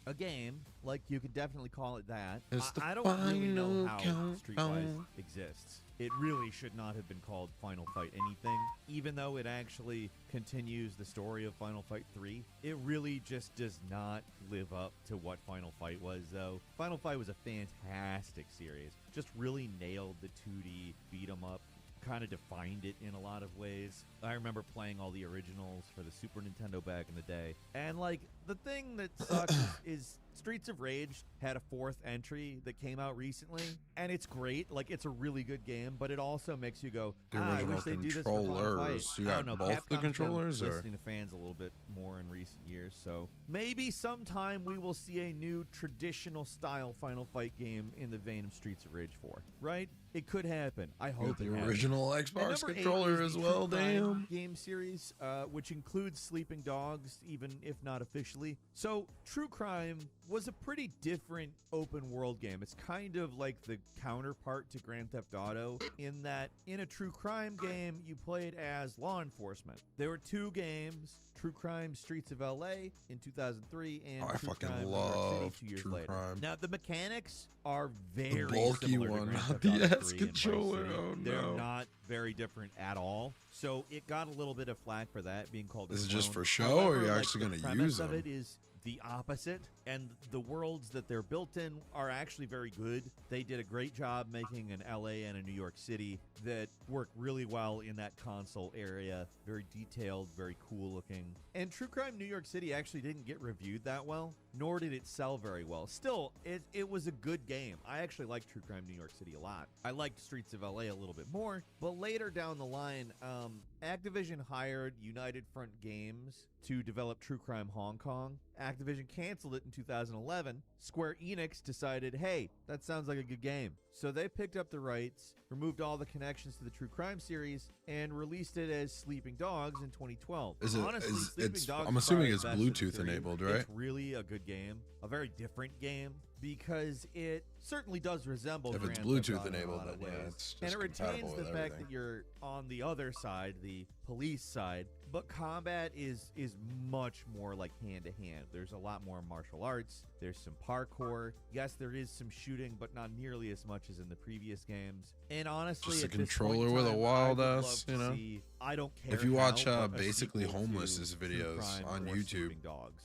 a game. Like, you could definitely call it that. It's the I don't really know final how countdown. Streetwise exists. It really should not have been called Final Fight anything, even though it actually continues the story of Final Fight 3. It really just does not live up to what Final Fight was, though. Final Fight was a fantastic series. Just really nailed the 2D beat-em-up, kind of defined it in a lot of ways. I remember playing all the originals for the Super Nintendo back in the day. And, like, the thing that sucks is Streets of Rage had a 4th entry that came out recently, and it's great. Like, it's a really good game, but it also makes you go, The I original wish they'd do this for Final Fight. controllers. You I don't got know, both the Capcom's been controllers, or? listening to fans a little bit more in recent years, so maybe sometime we will see a new traditional style Final Fight game in the vein of Streets of Rage 4, right? It could happen. I hope the it happens. original And Xbox number 8 controller is as the well, True Crime damn. game series, which includes Sleeping Dogs, even if not officially. So, True Crime was a pretty different open world game. It's kind of like the counterpart to Grand Theft Auto, in that in a True Crime game, you played as law enforcement. There were 2 games, True Crime Streets of LA in 2003 and I True fucking Crime New York love City 2 years True later. Crime. Now, the mechanics are very The bulky similar to one, Grand not Theft the Auto S 3 and Vice controller. City. Oh, They're no. not very different at all. So it got a little bit of flack for that being called a Is it just clone. for show, or are you However, actually the gonna premise use of them? it is the opposite, and the worlds that they're built in are actually very good. They did a great job making an LA and a New York City that work really well in that console area. Very detailed, very cool looking. And True Crime New York City actually didn't get reviewed that well, nor did it sell very well. Still, it was a good game. I actually liked True Crime New York City a lot. I liked Streets of LA a little bit more, but later down the line, Activision hired United Front Games to develop True Crime Hong Kong. Activision canceled it in 2011. Square Enix decided, hey, that sounds like a good game. So they picked up the rights, removed all the connections to the True Crime series, and released it as Sleeping Dogs in 2012. Honestly, Sleeping Dogs I'm is assuming probably it's the best of the Bluetooth three. enabled, right? It's really a good game, a very different game, because it certainly does resemble If it's Grand Bluetooth Theft Auto in a enabled, lot of then yeah, ways. it's And just it compatible retains the with fact everything. that you're on the other side, the police side, but combat is much more like hand-to-hand. There's a lot more martial arts. There's some parkour. Yes, there is some shooting, but not nearly as much as in the previous games. And honestly, Just a at this controller point in with a time, wild I would ass, love to you know? see- I don't care If you watch how, but a basically sequel to homeless's True videos Crime on or YouTube. Sleeping Dogs.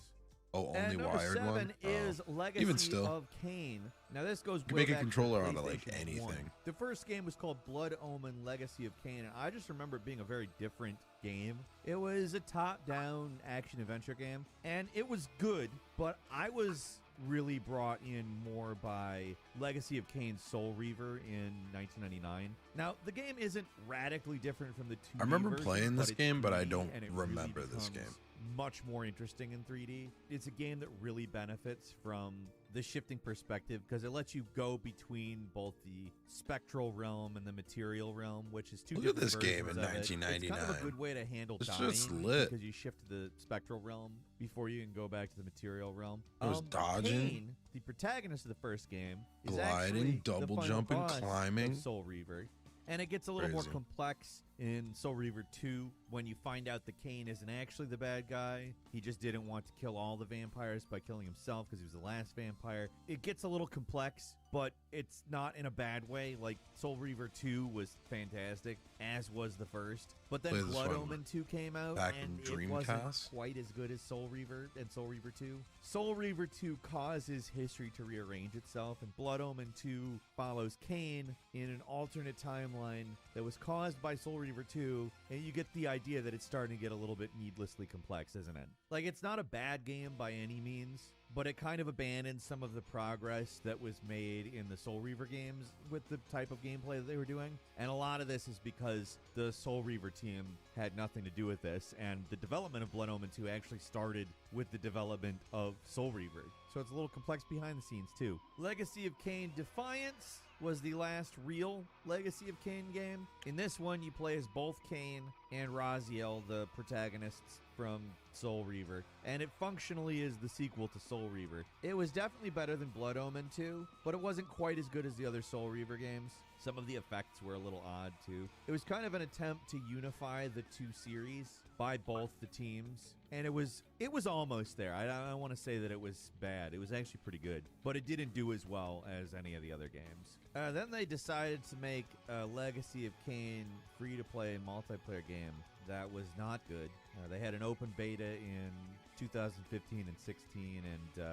Oh, And only number wired 7 one? is Oh. Legacy Even still. of Kain. Now this goes You can way make a back to controller out of, like, PlayStation 1. anything. The first game was called Blood Omen Legacy of Kain, and I just remember it being a very different game. It was a top-down action-adventure game, and it was good, but I was really brought in more by Legacy of Kain's Soul Reaver in 1999. Now, the game isn't radically different from the 2D I remember version, playing this it's game, but I 3D, don't and it really remember this becomes game. much more interesting in 3D. It's a game that really benefits from the shifting perspective because it lets you go between both the spectral realm and the material realm, which is two Look at different this game versions in of it. It's kind of a 1999. good way to handle It's dying just lit. because you shift to the spectral realm before you can go back to the material realm. I was dodging. Kain, the protagonist of the first game, is Gliding, actually the double final jumping, boss of climbing. Soul Reaver. And it gets a little more Crazy. complex in Soul Reaver 2 when you find out that Kain isn't actually the bad guy. He just didn't want to kill all the vampires by killing himself because he was the last vampire. It gets a little complex, but it's not in a bad way. Like, Soul Reaver 2 was fantastic, as was the first. But then Play this Blood one Omen 2 came out, back and in it wasn't Dreamcast. quite as good as Soul Reaver and Soul Reaver 2. Soul Reaver 2 causes history to rearrange itself, and Blood Omen 2 follows Kain in an alternate timeline that was caused by Soul Reaver 2, and you get the idea that it's starting to get a little bit needlessly complex as an end. Like, it's not a bad game by any means, but it kind of abandoned some of the progress that was made in the Soul Reaver games with the type of gameplay that they were doing. And a lot of this is because the Soul Reaver team had nothing to do with this, and the development of Blood Omen 2 actually started with the development of Soul Reaver. So it's a little complex behind the scenes, too. Legacy of Kain Defiance was the last real Legacy of Kain game. In this one, you play as both Kain and Raziel, the protagonists from Soul Reaver, and it functionally is the sequel to Soul Reaver. It was definitely better than Blood Omen 2, but it wasn't quite as good as the other Soul Reaver games. Some of the effects were a little odd, too. It was kind of an attempt to unify the two series by both the teams, and it was almost there. I don't want to say that it was bad. It was actually pretty good, but it didn't do as well as any of the other games. Then they decided to make a Legacy of Kain free-to-play multiplayer game that was not good. They had an open beta in 2015 and 16, and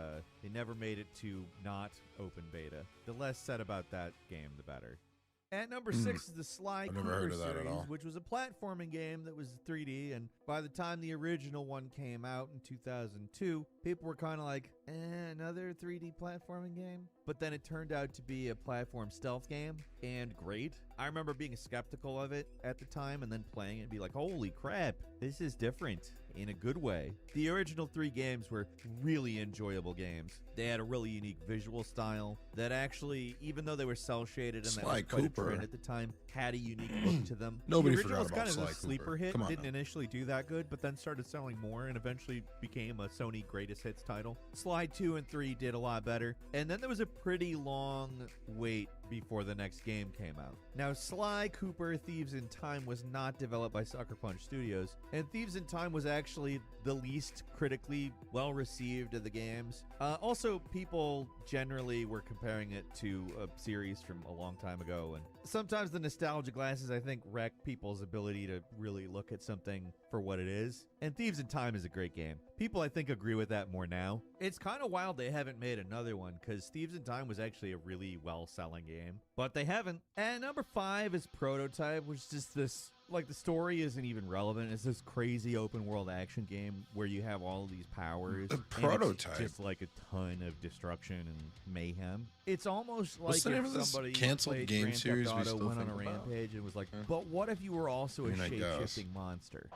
they never made it to not open beta. The less said about that game, the better. At number 6 is the Sly I've never Cooper heard of that at series, all. which was a platforming game that was 3D, and by the time the original one came out in 2002, people were kind of like, another 3D platforming game? But then it turned out to be a platform stealth game, and great. I remember being skeptical of it at the time, and then playing it and be like, holy crap, this is different in a good way. The original 3 games were really enjoyable games. They had a really unique visual style that actually, even though they were cel-shaded and that Sly was quite a Cooper. trend at the time, had a unique look to them. Nobody The original forgot was about kind of Sly a sleeper Cooper. hit. Come on Didn't now. initially do that good, but then started selling more and eventually became a Sony greatest hits title. Sly 2 and 3 did a lot better. And then there was a pretty long wait before the next game came out. Now, Sly Cooper Thieves in Time was not developed by Sucker Punch Studios, and Thieves in Time was actually the least critically well-received of the games. Also, people generally were comparing it to a series from a long time ago, and sometimes the nostalgia glasses, I think, wreck people's ability to really look at something for what it is. And Thieves in Time is a great game. People, I think, agree with that more now. It's kind of wild they haven't made another one, because Thieves in Time was actually a really well-selling game. game, but they haven't. And number 5 is Prototype, which is just this, like, the story isn't even relevant. It's this crazy open world action game where you have all of these powers. The and it's Prototype. just like a ton of destruction and mayhem. It's almost like What's the name if of this somebody canceled played game Grand Theft series we Auto, still went on think a about? rampage and was like, but what if you were also I mean, a I guess. shape-shifting monster?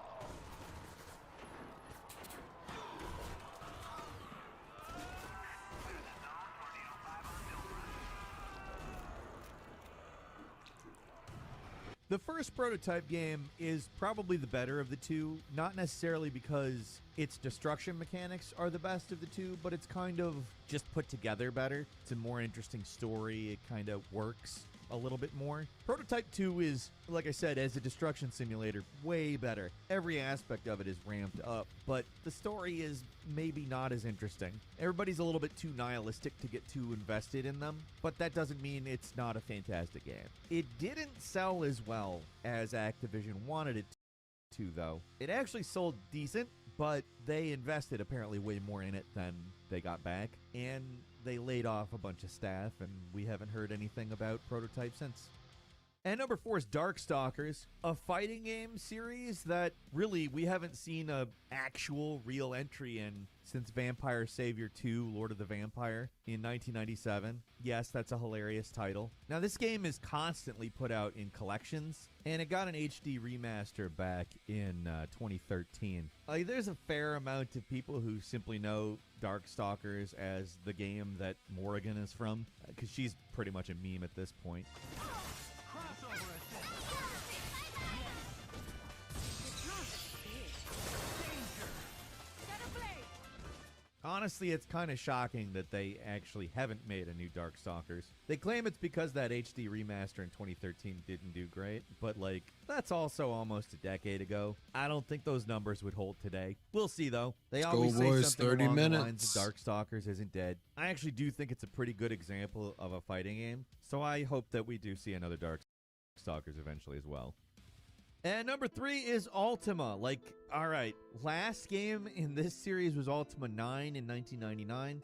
The first Prototype game is probably the better of the two, not necessarily because its destruction mechanics are the best of the two, but it's kind of just put together better. It's a more interesting story. It kind of works a little bit more. Prototype 2 is, like I said, as a destruction simulator, way better. Every aspect of it is ramped up, but the story is maybe not as interesting. Everybody's a little bit too nihilistic to get too invested in them, but that doesn't mean it's not a fantastic game. It didn't sell as well as Activision wanted it to, though. It actually sold decent, but they invested apparently way more in it than they got back, and they laid off a bunch of staff, and we haven't heard anything about Prototype since. And number 4 is Darkstalkers, a fighting game series that really we haven't seen a actual real entry in since Vampire Savior 2, Lord of the Vampire in 1997. Yes, that's a hilarious title. Now, this game is constantly put out in collections, and it got an HD remaster back in 2013. Like, there's a fair amount of people who simply know Darkstalkers as the game that Morrigan is from, because she's pretty much a meme at this point. Honestly, it's kind of shocking that they actually haven't made a new Darkstalkers. They claim it's because that HD remaster in 2013 didn't do great, but like, that's also almost a decade ago. I don't think those numbers would hold today. We'll see though. They Let's always go, say boys. something 30 along the minutes. lines of Darkstalkers isn't dead. I actually do think it's a pretty good example of a fighting game, so I hope that we do see another Darkstalkers eventually as well. And number 3 is Ultima. Like, all right, last game in this series was Ultima 9 in 1999.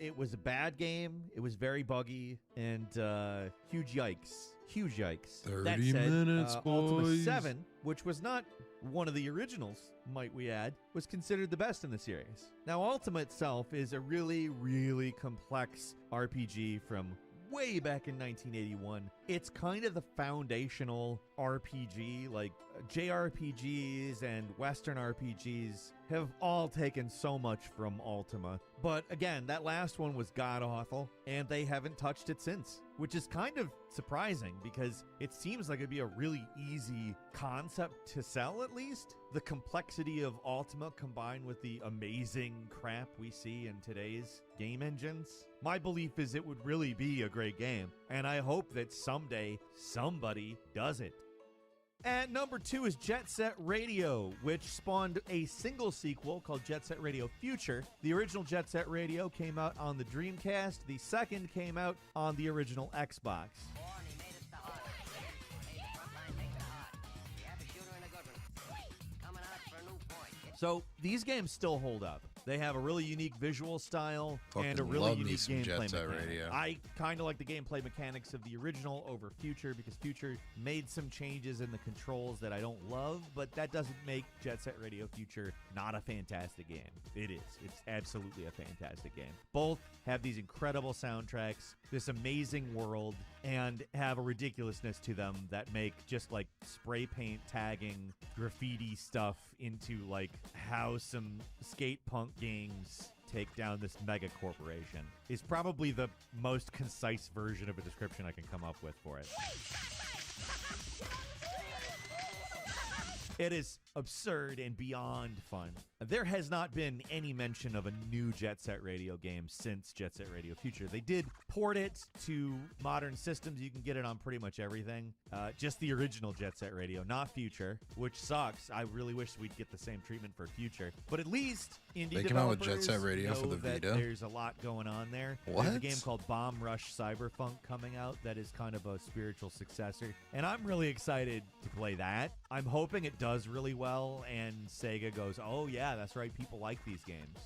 It was a bad game. It was very buggy, and huge yikes. Huge yikes. 30 minutes, Ultima boys. 7, which was not one of the originals, might we add, was considered the best in the series. Now, Ultima itself is a really, really complex RPG from way back in 1981. It's kind of the foundational RPG. Like, JRPGs and Western RPGs have all taken so much from Ultima. But again, that last one was god-awful, and they haven't touched it since, which is kind of surprising because it seems like it'd be a really easy concept to sell, at least. The complexity of Ultima combined with the amazing crap we see in today's game engines. My belief is it would really be a great game, and I hope that someday somebody does it. And number 2 is Jet Set Radio, which spawned a single sequel called Jet Set Radio Future. The original Jet Set Radio came out on the Dreamcast. The second came out on the original Xbox. So these games still hold up. They have a really unique visual style and a Fucking really love me unique some gameplay Jet Set mechanic. Radio. I kind of like the gameplay mechanics of the original over Future because Future made some changes in the controls that I don't love, but that doesn't make Jet Set Radio Future not a fantastic game. It is. It's absolutely a fantastic game. Both have these incredible soundtracks, this amazing world, and have a ridiculousness to them that make just like spray paint tagging graffiti stuff into like how some skate punk gangs take down this mega corporation is probably the most concise version of a description I can come up with for it. It is absurd and beyond fun. There has not been any mention of a new Jet Set Radio game since Jet Set Radio Future. They did port it to modern systems. You can get it on pretty much everything. Just the original Jet Set Radio, not Future, which sucks. I really wish we'd get the same treatment for Future. But at least indie They came out with Jet developers Set Radio for know the that Vita. there's a lot going on there. What? There's a game called Bomb Rush Cyberpunk coming out that is kind of a spiritual successor. And I'm really excited to play that. I'm hoping it does really well and Sega goes, oh yeah, that's right, people like these games.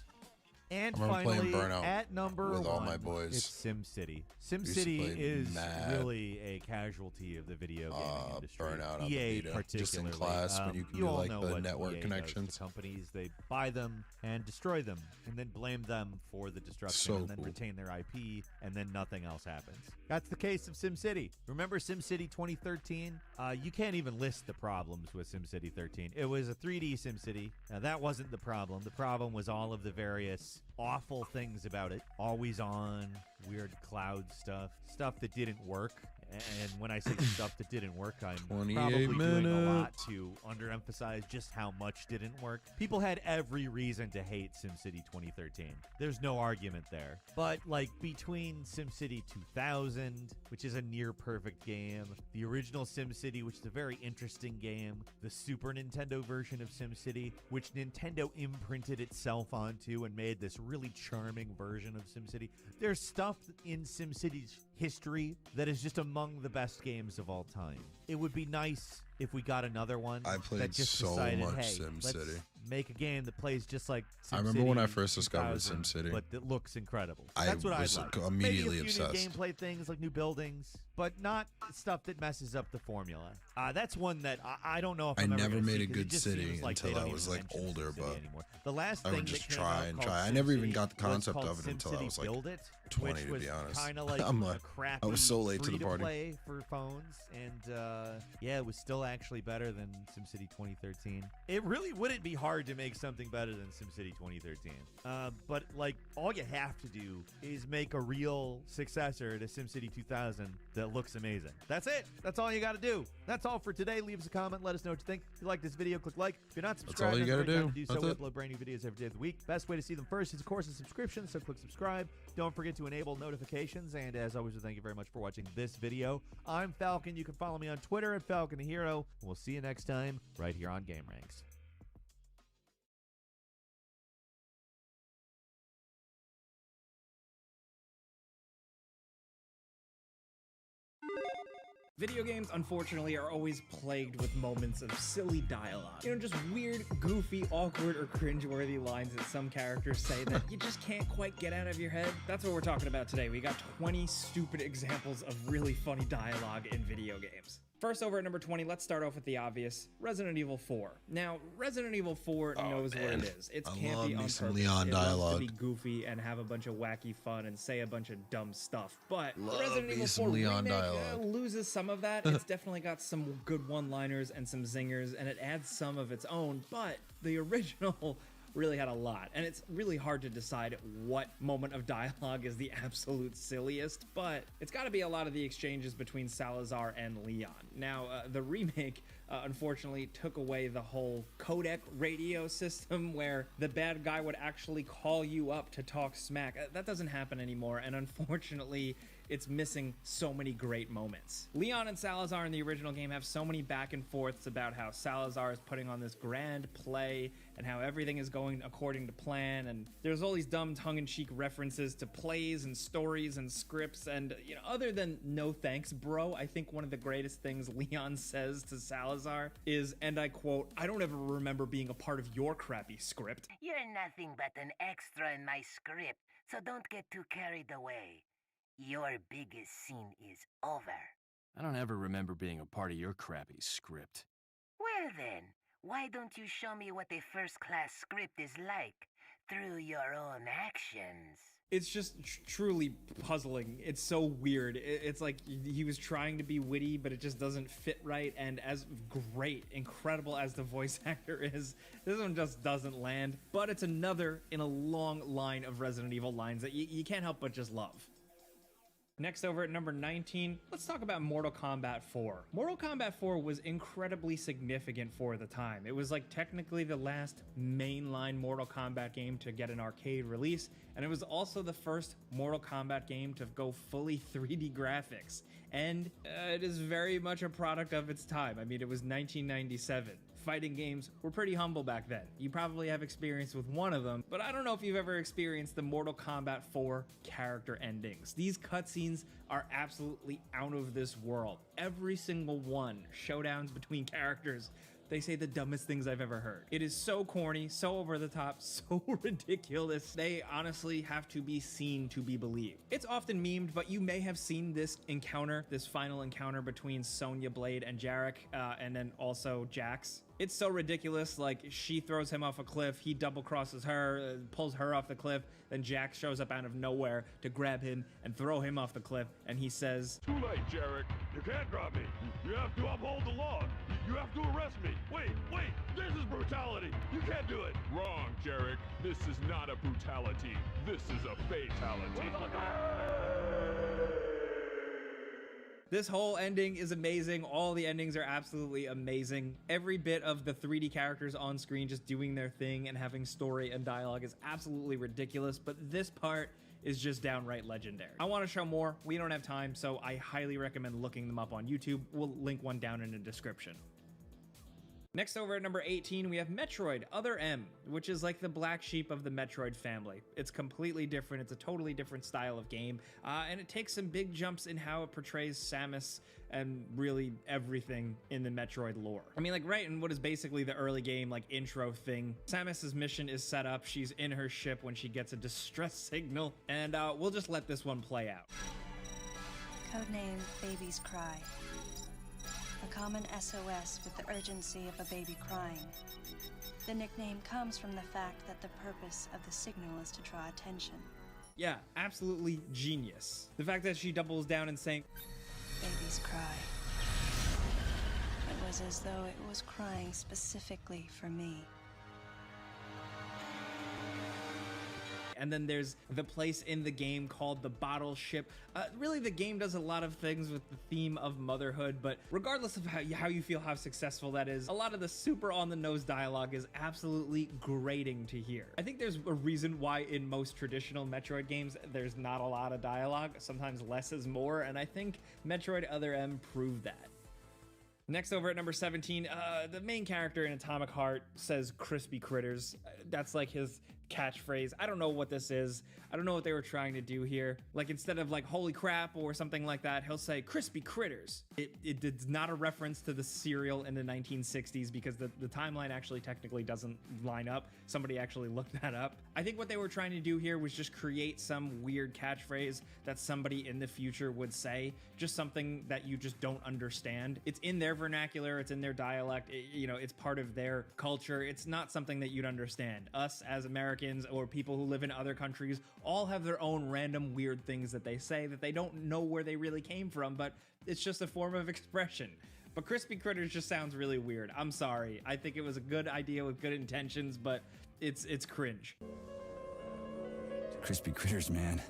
And I'm gonna play finally, Burnout at number with one, all my boys. it's SimCity. Used to SimCity play is mad. really a casualty of the video gaming industry. Burnout on EA the Vita, particularly. just in class when you can you do all like know the what network EA connections. Does to companies, they buy them and destroy them, and then blame them for the destruction, So and then cool. retain their IP, and then nothing else happens. That's the case of SimCity. Remember SimCity 2013? You can't even list the problems with SimCity 13. It was a 3D SimCity. Now, that wasn't the problem. The problem was all of the various awful things about it. Always on, weird cloud stuff that didn't work. And when I say stuff that didn't work, I'm 28 probably doing a lot minutes. to underemphasize just how much didn't work. People had every reason to hate SimCity 2013. There's no argument there. But like between SimCity 2000, which is a near perfect game, the original SimCity, which is a very interesting game, the Super Nintendo version of SimCity, which Nintendo imprinted itself onto and made this really charming version of SimCity. There's stuff in SimCity's history that is just among the best games of all time. It would be nice if we got another one I played that just so decided, much hey, let's SimCity. make a game that plays just like SimCity. I remember when I first discovered 2000, SimCity. but it looks incredible. I That's what was I'd like. immediately Maybe a few obsessed. new gameplay things like new buildings, but not stuff that messes up the formula. That's one that I don't know if I I'm ever never gonna made see, a 'cause it good just city seems like they until I don't was even like mention older, SimCity but anymore. The last I thing would just that came try out and called try. I never even SimCity got the was concept called of it until I SimCity was like Build It, 20, which to was be honest. kind of like I'm a like, crappy I was so late to the party. free-to-play for phones, and yeah, it was still actually better than SimCity 2013. It really wouldn't be hard to make something better than SimCity 2013. But like, all you have to do is make a real successor to SimCity 2000 that looks amazing. That's it. That's all you got to do. That's all for today. Leave us a comment. Let us know what you think. If you like this video, click like. If you're not subscribed, all you now's a gotta great time do. to do so. That's We it. upload brand new videos every day of the week. Best way to see them first is, of course, a subscription, so click subscribe. Don't forget to enable notifications, and as always, thank you very much for watching this video. I'm Falcon. You can follow me on Twitter at Falcon the Hero. We'll see you next time right here on Game Ranks. Video games, unfortunately, are always plagued with moments of silly dialogue. You know, just weird, goofy, awkward, or cringeworthy lines that some characters say that you just can't quite get out of your head. That's what we're talking about today. We got 20 stupid examples of really funny dialogue in video games. First, over at number 20, let's start off with the obvious, Resident Evil 4. Now, Resident Evil 4 knows what it is. It's I campy love on me purpose. some Leon it dialogue. loves to be goofy and have a bunch of wacky fun and say a bunch of dumb stuff. But Love Resident me Evil some 4 Leon remake dialogue. loses some of that. It's definitely got some good one-liners and some zingers, and it adds some of its own. But the original really had a lot, and it's really hard to decide what moment of dialogue is the absolute silliest, but it's got to be a lot of the exchanges between Salazar and Leon. Now, the remake unfortunately took away the whole codec radio system where the bad guy would actually call you up to talk smack. That doesn't happen anymore, and unfortunately it's missing so many great moments. Leon and Salazar in the original game have so many back and forths about how Salazar is putting on this grand play and how everything is going according to plan, and there's all these dumb tongue-in-cheek references to plays and stories and scripts, and you know, other than "no thanks, bro," I think one of the greatest things Leon says to Salazar is, and I quote, "I don't ever remember being a part of your crappy script." You're nothing but an extra in my script, so don't get too carried away. Your biggest scene is over. I don't ever remember being a part of your crappy script. Well then, why don't you show me what a first-class script is like through your own actions? It's just truly puzzling. It's so weird. It's like he was trying to be witty, but it just doesn't fit right. And as great, incredible as the voice actor is, this one just doesn't land. But it's another in a long line of Resident Evil lines that you can't help but just love. Next, over at number 19, let's talk about Mortal Kombat 4. Mortal Kombat 4 was incredibly significant for the time. It was like technically the last mainline Mortal Kombat game to get an arcade release, and it was also the first Mortal Kombat game to go fully 3D graphics. And it is very much a product of its time. I mean, it was 1997. Fighting games were pretty humble back then. You probably have experience with one of them, but I don't know if you've ever experienced the Mortal Kombat 4 character endings. These cutscenes are absolutely out of this world. Every single one, showdowns between characters, they say the dumbest things I've ever heard. It is so corny, so over the top, so ridiculous. They honestly have to be seen to be believed. It's often memed, but you may have seen this encounter, this final encounter between Sonya Blade and Jarek, and then also Jax. It's so ridiculous, like she throws him off a cliff, he double crosses her, pulls her off the cliff, then Jax shows up out of nowhere to grab him and throw him off the cliff, and he says, "Too late, Jarek. You can't drop me. You have to uphold the law. You have to arrest me. Wait, this is brutality. You can't do it." Wrong, Jarek. This is not a brutality. This is a fatality. This whole ending is amazing. All the endings are absolutely amazing. Every bit of the 3D characters on screen just doing their thing and having story and dialogue is absolutely ridiculous, but this part is just downright legendary. I want to show more. We don't have time, so I highly recommend looking them up on YouTube. We'll link one down in the description. Next, over at number 18, we have Metroid Other M, which is like the black sheep of the Metroid family. It's completely different. It's a totally different style of game, and it takes some big jumps in how it portrays Samus and really everything in the Metroid lore. I mean, like right in what is basically the early game, like intro thing, Samus's mission is set up. She's in her ship when she gets a distress signal, and we'll just let this one play out. Codename Baby's Cry. A common SOS with the urgency of a baby crying. The nickname comes from the fact that the purpose of the signal is to draw attention. Yeah, absolutely genius. The fact that she doubles down and saying, Baby's Cry. It was as though it was crying specifically for me. And then there's the place in the game called the Bottle Ship. Really, the game does a lot of things with the theme of motherhood, but regardless of how you feel how successful that is, a lot of the super on-the-nose dialogue is absolutely grating to hear. I think there's a reason why in most traditional Metroid games, there's not a lot of dialogue. Sometimes less is more, and I think Metroid Other M proved that. Next, over at number 17, the main character in Atomic Heart says crispy critters. That's like his catchphrase. I don't know what this is. I don't know what they were trying to do here. Like instead of like holy crap or something like that, he'll say crispy critters. It's not a reference to the cereal in the 1960s because the timeline actually technically doesn't line up. Somebody actually looked that up. I think what they were trying to do here was just create some weird catchphrase that somebody in the future would say, just something that you just don't understand. It's in their vernacular, it's in their dialect, it's part of their culture. It's not something that you'd understand. Us as Americans or people who live in other countries all have their own random weird things that they say that they don't know where they really came from, but it's just a form of expression. But crispy critters just sounds really weird. I'm sorry. I think it was a good idea with good intentions, but it's cringe. Crispy critters, man.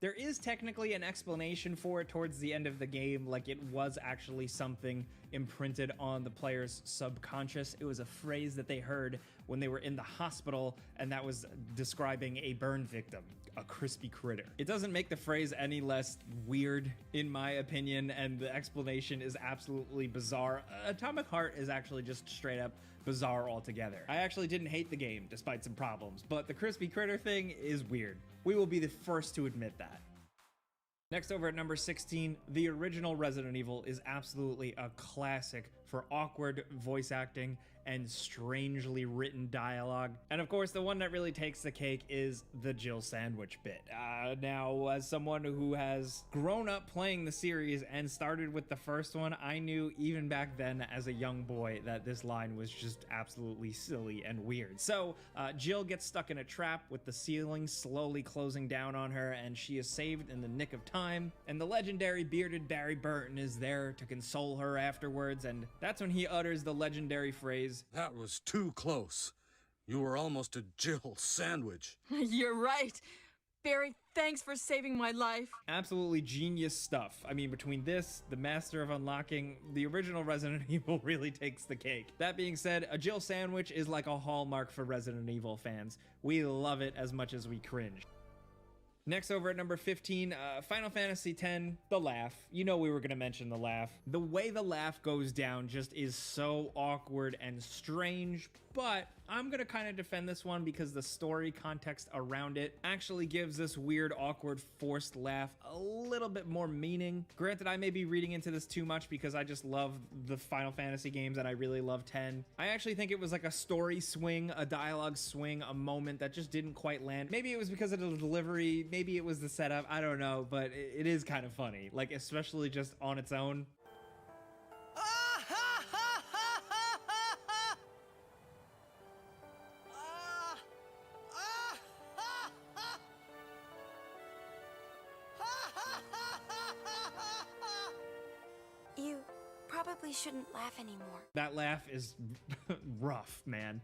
There is technically an explanation for it towards the end of the game, like it was actually something imprinted on the player's subconscious. It was a phrase that they heard when they were in the hospital, and that was describing a burn victim, a crispy critter. It doesn't make the phrase any less weird, in my opinion, and the explanation is absolutely bizarre. Atomic Heart is actually just straight up bizarre altogether. I actually didn't hate the game, despite some problems, but the crispy critter thing is weird. We will be the first to admit that. Next, over at number 16, the original Resident Evil is absolutely a classic for awkward voice acting and strangely written dialogue. And of course, the one that really takes the cake is the Jill sandwich bit. Now, as someone who has grown up playing the series and started with the first one, I knew even back then as a young boy that this line was just absolutely silly and weird. So, Jill gets stuck in a trap with the ceiling slowly closing down on her, and she is saved in the nick of time. And the legendary bearded Barry Burton is there to console her afterwards, and that's when he utters the legendary phrase, "That was too close. You were almost a Jill sandwich." You're right. Barry, thanks for saving my life. Absolutely genius stuff. I mean, between this, the Master of Unlocking, the original Resident Evil really takes the cake. That being said, a Jill sandwich is like a hallmark for Resident Evil fans. We love it as much as we cringe. Next over at number 15, Final Fantasy X, the laugh. You know we were gonna mention the laugh. The way the laugh goes down just is so awkward and strange, but I'm gonna kind of defend this one because the story context around it actually gives this weird, awkward, forced laugh a little bit more meaning. Granted, I may be reading into this too much because I just love the Final Fantasy games and I really love 10. I actually think it was like a story swing, a dialogue swing, a moment that just didn't quite land. Maybe it was because of the delivery, maybe it was the setup, I don't know, but it is kind of funny, like especially just on its own. You probably shouldn't laugh anymore. That laugh is rough, man.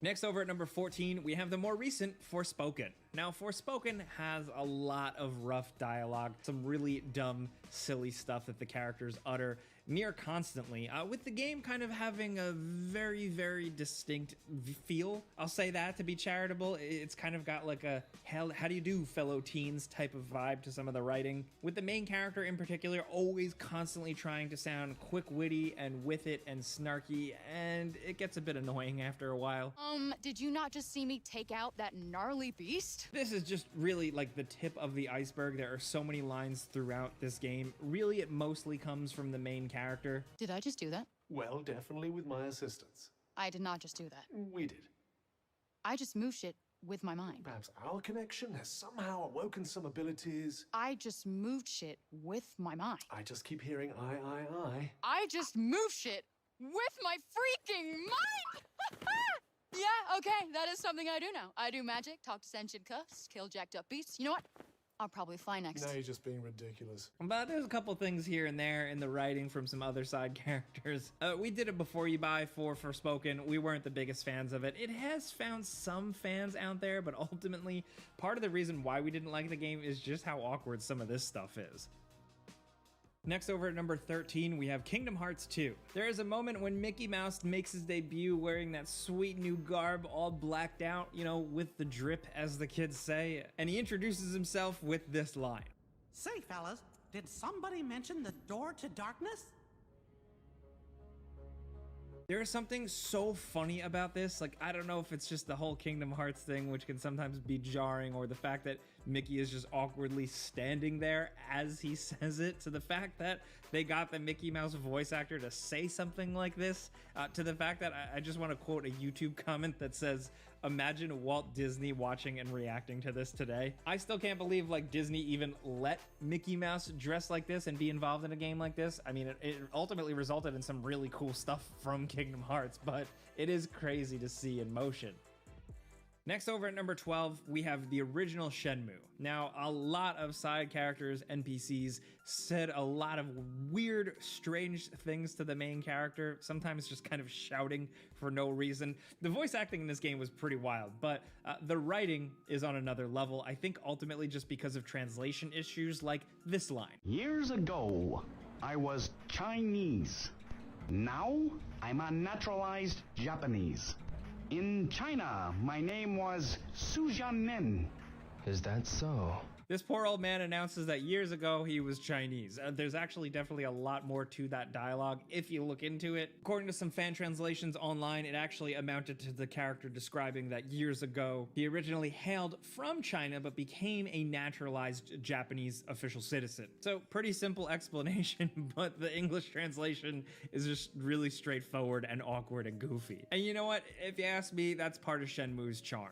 Next over at number 14, we have the more recent Forspoken. Now, Forspoken has a lot of rough dialogue, some really dumb, silly stuff that the characters utter near constantly, with the game kind of having a very, very distinct feel. I'll say that to be charitable. It's kind of got like a how do you do, fellow teens type of vibe to some of the writing, with the main character in particular always constantly trying to sound quick-witty and with it and snarky, and it gets a bit annoying after a while. Did you not just see me take out that gnarly beast? This is just really like the tip of the iceberg. There are so many lines throughout this game. Really, it mostly comes from the main character. Did I just do that? Well, definitely with my assistance. I did not just do that. We did. I just moved shit with my mind. Perhaps our connection has somehow awoken some abilities. I just moved shit with my mind. I just keep hearing I. I just moved shit with my freaking mind! Yeah, okay, that is something I do now. I do magic, talk to sentient cuffs, kill jacked up beasts. You know what? I'll probably fly next. Now you're just being ridiculous. But there's a couple things here and there in the writing from some other side characters. We did it before you buy for Forspoken. We weren't the biggest fans of it. It has found some fans out there, but ultimately, part of the reason why we didn't like the game is just how awkward some of this stuff is. Next over at number 13, we have Kingdom Hearts 2. There is a moment when Mickey Mouse makes his debut wearing that sweet new garb all blacked out, you know, with the drip, as the kids say, and he introduces himself with this line. Say, fellas, did somebody mention the door to darkness? There is something so funny about this. Like, I don't know if it's just the whole Kingdom Hearts thing, which can sometimes be jarring, or the fact that Mickey is just awkwardly standing there as he says it, to the fact that they got the Mickey Mouse voice actor to say something like this, to the fact that I just want to quote a YouTube comment that says, "Imagine Walt Disney watching and reacting to this today." I still can't believe like Disney even let Mickey Mouse dress like this and be involved in a game like this. I mean, it ultimately resulted in some really cool stuff from Kingdom Hearts, but it is crazy to see in motion. Next over at number 12, we have the original Shenmue. Now, a lot of side characters, NPCs, said a lot of weird, strange things to the main character, sometimes just kind of shouting for no reason. The voice acting in this game was pretty wild, but the writing is on another level, I think ultimately just because of translation issues like this line. Years ago, I was Chinese. Now, I'm a naturalized Japanese. In China, my name was Su Jianmin. Is that so? This poor old man announces that years ago he was Chinese. There's actually definitely a lot more to that dialogue if you look into it. According to some fan translations online, it actually amounted to the character describing that years ago he originally hailed from China but became a naturalized Japanese official citizen. So pretty simple explanation, but the English translation is just really straightforward and awkward and goofy. And you know what? If you ask me, that's part of Shenmue's charm.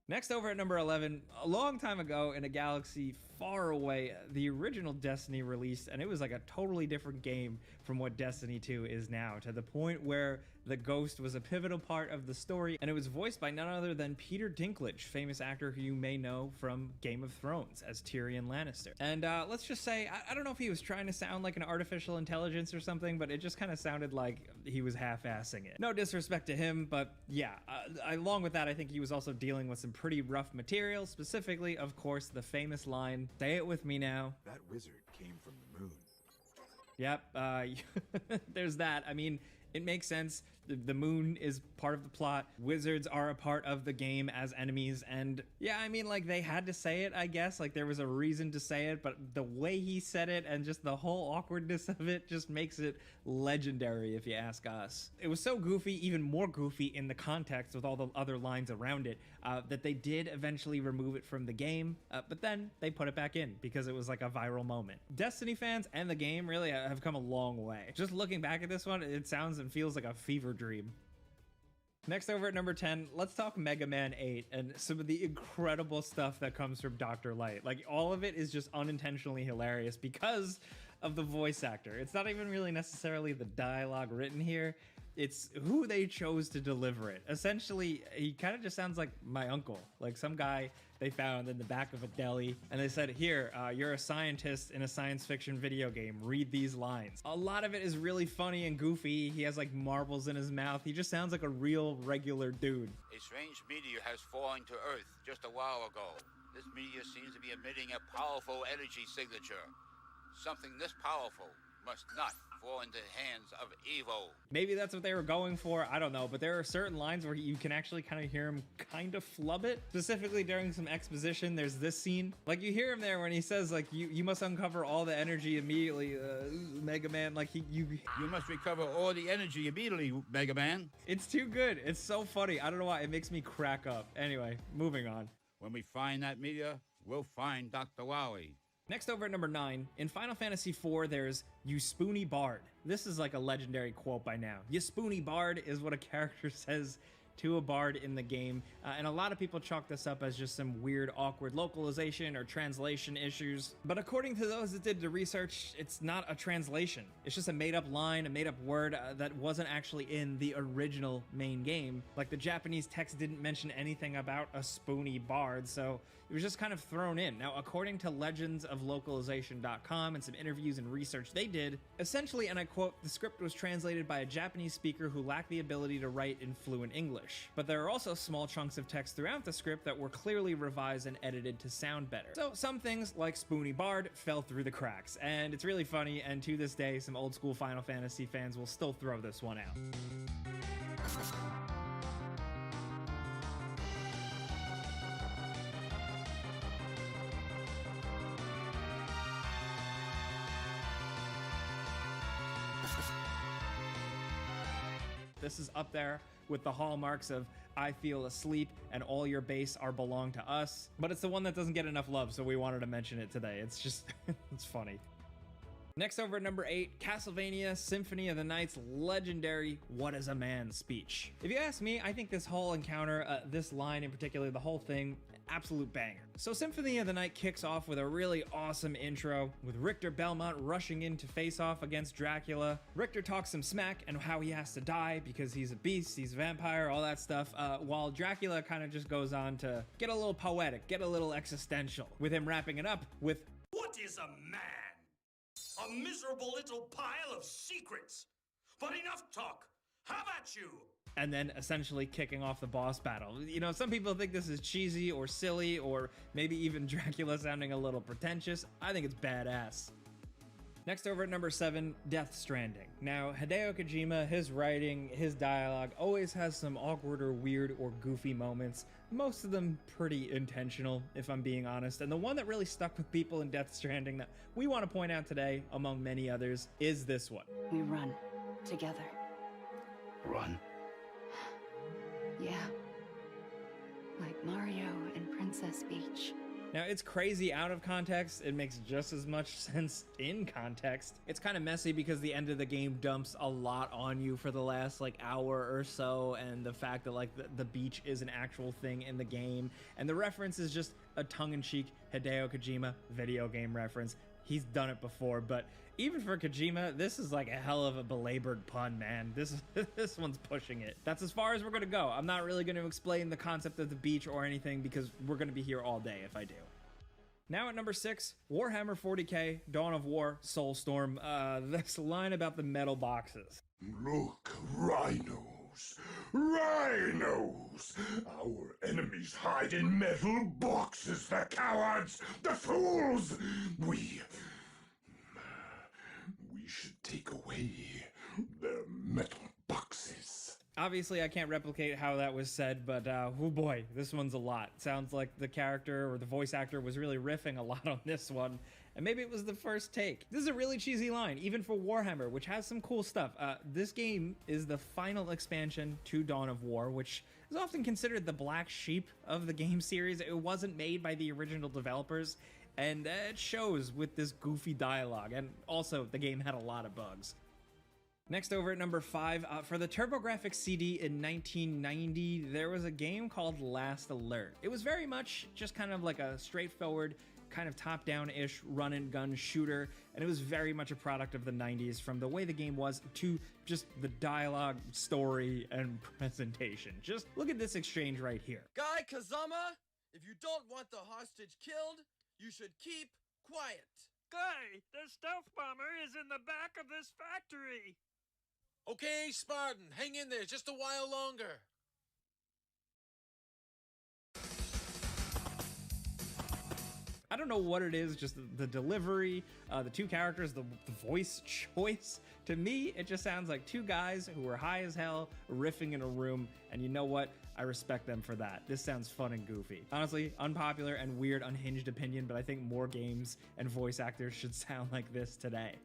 Next over at number 11, a long time ago in a galaxy far away, the original Destiny released, and it was like a totally different game from what Destiny 2 is now, to the point where the Ghost was a pivotal part of the story, and it was voiced by none other than Peter Dinklage, famous actor who you may know from Game of Thrones as Tyrion Lannister. And let's just say, I don't know if he was trying to sound like an artificial intelligence or something, but it just kind of sounded like he was half-assing it. No disrespect to him, but yeah, along with that, I think he was also dealing with some pretty rough material, specifically, of course, the famous line, "Say it with me now." That wizard came from the moon. Yep, there's that. I mean, it makes sense. The moon is part of the plot. Wizards are a part of the game as enemies. And yeah, I mean, like, they had to say it, I guess. Like, there was a reason to say it, but the way he said it and just the whole awkwardness of it just makes it legendary, if you ask us. It was so goofy, even more goofy in the context with all the other lines around it, that they did eventually remove it from the game, but then they put it back in because it was like a viral moment. Destiny fans and the game really have come a long way. Just looking back at this one, it sounds and feels like a fever dream. Next, over at number 10, let's talk Mega Man 8 and some of the incredible stuff that comes from Dr. Light. Like, all of it is just unintentionally hilarious because of the voice actor. It's not even really necessarily the dialogue written here. It's who they chose to deliver it. Essentially, he kind of just sounds like my uncle, like some guy they found in the back of a deli, and they said, here, you're a scientist in a science fiction video game, read these lines. A lot of it is really funny and goofy. He has like marbles in his mouth. He just sounds like a real regular dude. A strange meteor has fallen to Earth just a while ago. This meteor seems to be emitting a powerful energy signature. Something this powerful must not fall into the hands of evil. Maybe that's what they were going for, I don't know, but there are certain lines where you can actually kind of hear him kind of flub it. Specifically during some exposition, there's this scene. Like, you hear him there when he says, like, you must uncover all the energy immediately, Mega Man, like, you must recover all the energy immediately, Mega Man. It's too good. It's so funny. I don't know why, it makes me crack up. Anyway, moving on. When we find that meteor, we'll find Dr. Wowie. Next, over at number 9, in Final Fantasy IV, there's "You Spoony Bard." This is like a legendary quote by now. "You Spoony Bard" is what a character says to a bard in the game, and a lot of people chalk this up as just some weird, awkward localization or translation issues. But according to those that did the research, it's not a translation. It's just a made-up line, a made-up word that wasn't actually in the original main game. Like, the Japanese text didn't mention anything about a spoony bard, so it was just kind of thrown in. Now, according to legendsoflocalization.com and some interviews and research they did, essentially, and I quote, "The script was translated by a Japanese speaker who lacked the ability to write in fluent English. But there are also small chunks of text throughout the script that were clearly revised and edited to sound better. So some things, like Spoony Bard, fell through the cracks, and it's really funny, and to this day, some old school Final Fantasy fans will still throw this one out." This is up there with the hallmarks of "I Feel Asleep" and "All Your Bass Are Belong to Us," but it's the one that doesn't get enough love, so we wanted to mention it today. It's just, it's funny. Next, over at number 8, Castlevania Symphony of the Night's legendary "What is a Man" speech. If you ask me, I think this whole encounter, this line in particular, the whole thing, absolute banger. So Symphony of the Night kicks off with a really awesome intro, with Richter Belmont rushing in to face off against Dracula. Richter talks some smack and how he has to die because he's a beast, he's a vampire, all that stuff, while Dracula kind of just goes on to get a little poetic, get a little existential, with him wrapping it up with, "What is a man? A miserable little pile of secrets. But enough talk. How about you?" And then essentially kicking off the boss battle. You know, some people think this is cheesy or silly, or maybe even Dracula sounding a little pretentious. I think it's badass. Next, over at number 7, Death Stranding. Now, Hideo Kojima, his writing, his dialogue always has some awkward or weird or goofy moments. Most of them pretty intentional, if I'm being honest. And the one that really stuck with people in Death Stranding that we want to point out today, among many others, is this one. "We run together." Run? Yeah. Like Mario and Princess Peach. Now, it's crazy out of context. It makes just as much sense in context. It's kind of messy because the end of the game dumps a lot on you for the last like hour or so, and the fact that like the beach is an actual thing in the game, and the reference is just a tongue-in-cheek Hideo Kojima video game reference. He's done it before, but even for Kojima, this is like a hell of a belabored pun, man. This one's pushing it. That's as far as we're gonna go. I'm not really gonna explain the concept of the beach or anything because we're gonna be here all day if I do. Now at number 6, Warhammer 40k, Dawn of War, Soulstorm. This line about the metal boxes. "Look, rhinos! Rhinos! Our enemies hide in metal boxes, the cowards! The fools! We should take away their metal boxes." Obviously, I can't replicate how that was said, but oh boy, this one's a lot. Sounds like the character or the voice actor was really riffing a lot on this one, and maybe it was the first take. This is a really cheesy line, even for Warhammer, which has some cool stuff. This game is the final expansion to Dawn of War, which is often considered the black sheep of the game series. It wasn't made by the original developers, and it shows with this goofy dialogue, and also the game had a lot of bugs. Next, over at number 5, for the TurboGrafx CD in 1990, there was a game called Last Alert. It was very much just kind of like a straightforward, kind of top-down-ish run-and-gun shooter, and it was very much a product of the 90s, from the way the game was to just the dialogue, story, and presentation. Just look at this exchange right here. Guy Kazama, if you don't want the hostage killed, you should keep quiet. Guy, the stealth bomber is in the back of this factory. Okay, Spartan, hang in there just a while longer. I don't know what it is, just the delivery, the two characters, the voice choice. To me, it just sounds like two guys who are high as hell riffing in a room, and you know what? I respect them for that. This sounds fun and goofy. Honestly, unpopular and weird, unhinged opinion, but I think more games and voice actors should sound like this today.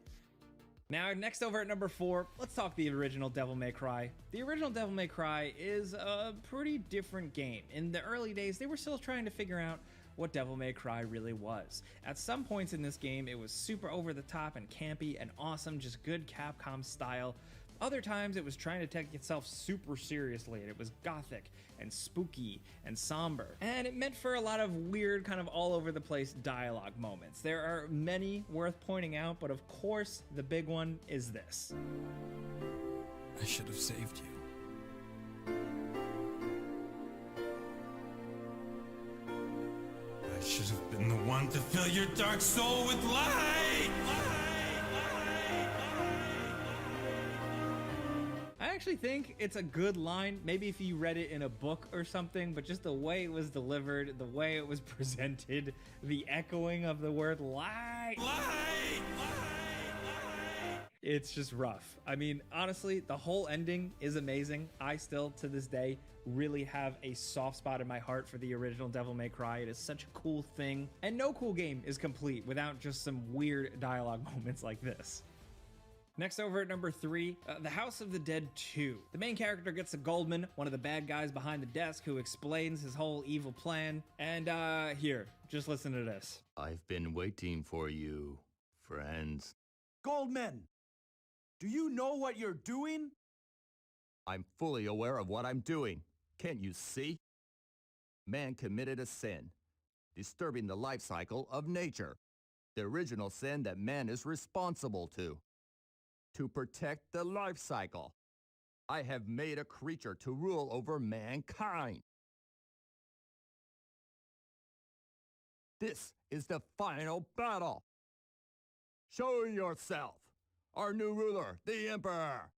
Now, next over at number 4, let's talk the original Devil May Cry. The original Devil May Cry is a pretty different game. In the early days, they were still trying to figure out what Devil May Cry really was. At some points in this game, it was super over the top and campy and awesome, just good Capcom style. Other times, it was trying to take itself super seriously, and it was gothic and spooky and somber. And it meant for a lot of weird, kind of all over the place dialogue moments. There are many worth pointing out, but of course, the big one is this. I should have saved you. I should have been the one to fill your dark soul with light! I actually think it's a good line, maybe if you read it in a book or something, but just the way it was delivered, the way it was presented, the echoing of the word light. It's just rough. I mean, honestly, the whole ending is amazing. I still, to this day, really have a soft spot in my heart for the original Devil May Cry. It is such a cool thing, and no cool game is complete without just some weird dialogue moments like this. Next, over at number 3, The House of the Dead 2. The main character gets a Goldman, one of the bad guys behind the desk, who explains his whole evil plan. And here, just listen to this. I've been waiting for you, friends. Goldman, do you know what you're doing? I'm fully aware of what I'm doing. Can't you see? Man committed a sin, disturbing the life cycle of nature. The original sin that man is responsible to protect the life cycle. I have made a creature to rule over mankind. This is the final battle. Show yourself, our new ruler, the Emperor.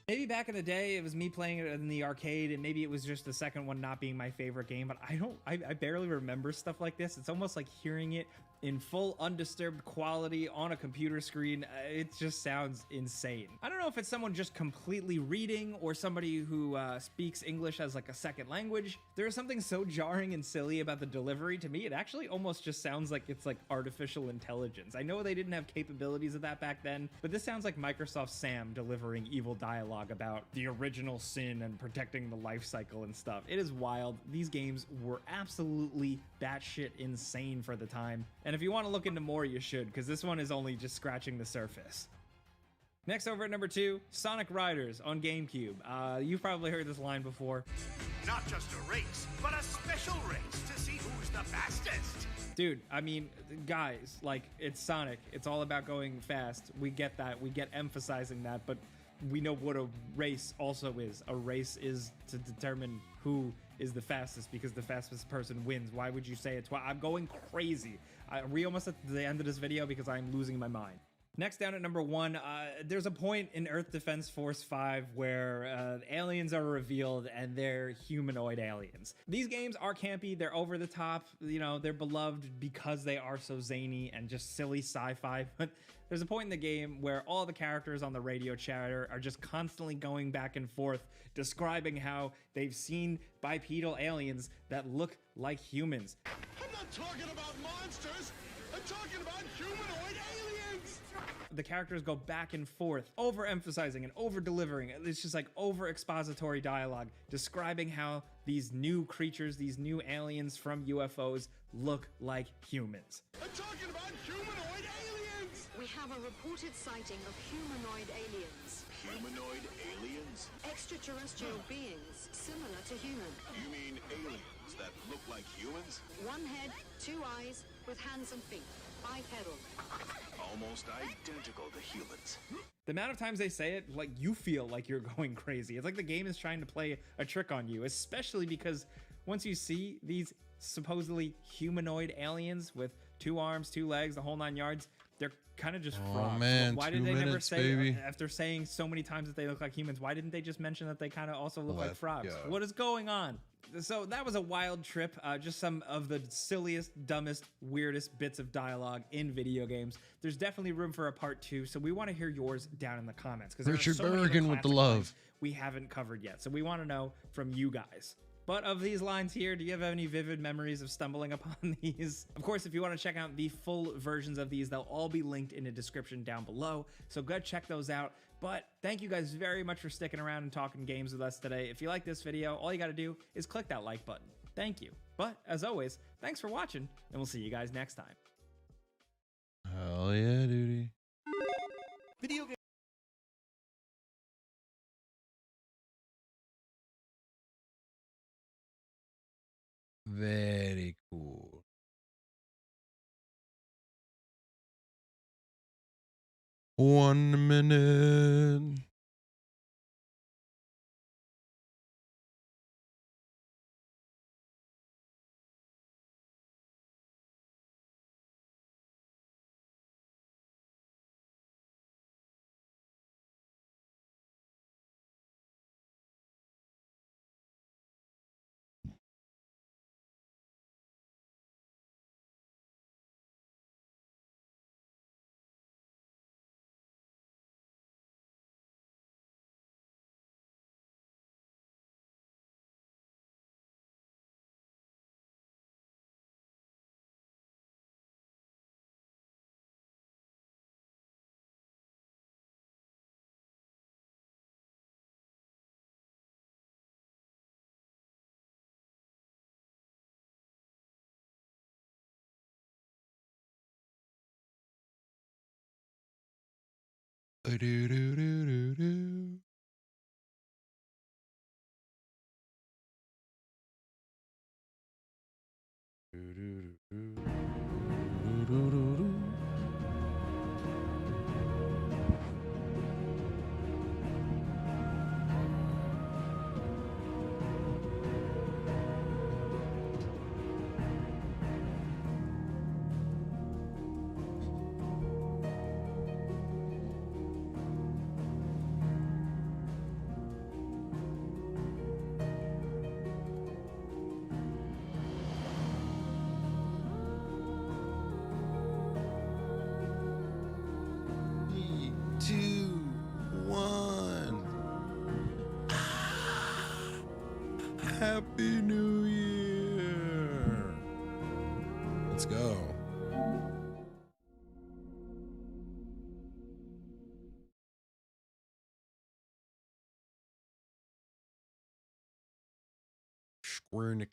Maybe back in the day, it was me playing it in the arcade, and maybe it was just the second one not being my favorite game, but I barely remember stuff like this. It's almost like hearing it in full undisturbed quality on a computer screen. It just sounds insane. I don't know if it's someone just completely reading or somebody who speaks English as like a second language. There is something so jarring and silly about the delivery. To me, it actually almost just sounds like it's like artificial intelligence. I know they didn't have capabilities of that back then, but this sounds like Microsoft Sam delivering evil dialogue about the original sin and protecting the life cycle and stuff. It is wild. These games were absolutely batshit insane for the time. And if you want to look into more, you should, because this one is only just scratching the surface. Next, over at number 2, Sonic Riders on GameCube. You've probably heard this line before. Not just a race, but a special race to see who's the fastest. Dude, I mean, guys, like, it's Sonic. It's all about going fast. We get that. We get emphasizing that, but we know what a race also is. A race is to determine who is the fastest, because the fastest person wins. Why would you say it's why I'm going crazy? We almost at the end of this video because I'm losing my mind. Next, down at number 1, there's a point in Earth Defense Force 5 where aliens are revealed and they're humanoid aliens. These games are campy, they're over the top, you know, they're beloved because they are so zany and just silly sci-fi, but there's a point in the game where all the characters on the radio chatter are just constantly going back and forth describing how they've seen bipedal aliens that look like humans. I'm not talking about monsters. I'm talking about humanoid aliens. The characters go back and forth, overemphasizing and over-delivering. It's just like over-expository dialogue describing how these new creatures, these new aliens from UFOs look like humans. I'm talking about humanoid aliens. We have a reported sighting of humanoid aliens. Humanoid aliens? Extraterrestrial beings similar to human. You mean aliens that look like humans? One head, 2 eyes, with hands and feet. Bipedal. Almost identical to humans. The amount of times they say it, like, you feel like you're going crazy. It's like the game is trying to play a trick on you, especially because once you see these supposedly humanoid aliens with 2 arms, 2 legs, the whole 9 yards, they're kind of just frogs. Man, why 2 did they never minutes, say, baby. after saying so many times that they look like humans, why didn't they just mention that they kind of also look like Let's frogs? go. What is going on? So that was a wild trip, just some of the silliest, dumbest, weirdest bits of dialogue in video games. There's definitely room for a part 2, so we want to hear yours down in the comments. Because Richard so many other Bergen with the classic love. lines we haven't covered yet, so we want to know from you guys. But of these lines here, do you have any vivid memories of stumbling upon these? Of course, if you want to check out the full versions of these, they'll all be linked in the description down below, so go check those out. But thank you guys very much for sticking around and talking games with us today. If you like this video, all you got to do is click that like button. Thank you. But as always, thanks for watching, and we'll see you guys next time. Hell yeah, duty. Video game. Very cool. One minute. Do-do-do-do-do. Do-do-do-do. Happy New Year. Let's go. Square Enix.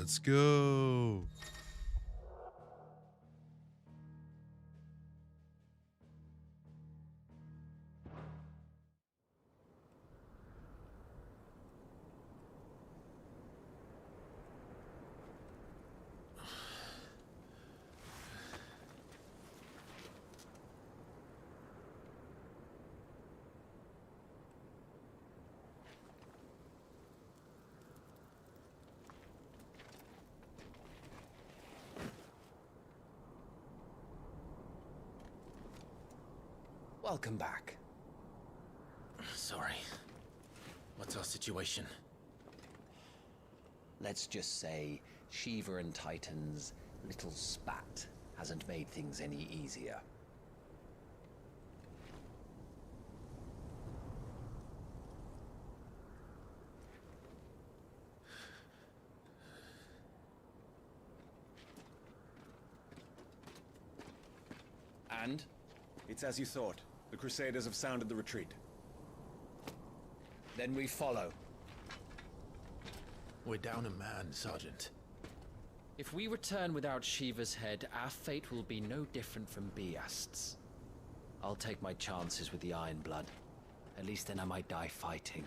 Let's go. Welcome back. Sorry. What's our situation? Let's just say Shiva and Titan's little spat hasn't made things any easier. And? It's as you thought. The Crusaders have sounded the retreat. Then we follow. We're down a man, Sergeant. If we return without Shiva's head, our fate will be no different from Biast's. I'll take my chances with the Iron Blood. At least then I might die fighting.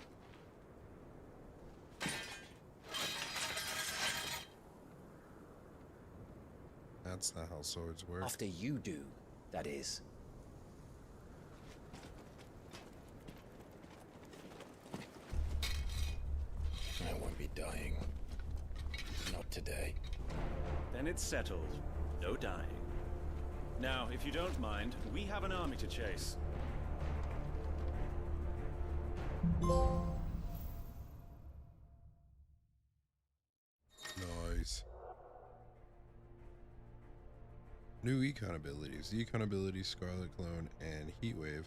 That's not how swords work. After you do, that is. I won't be dying. Not today. Then it's settled. No dying. Now, if you don't mind, we have an army to chase. Nice. New econ abilities. The econ abilities Scarlet Clone and Heatwave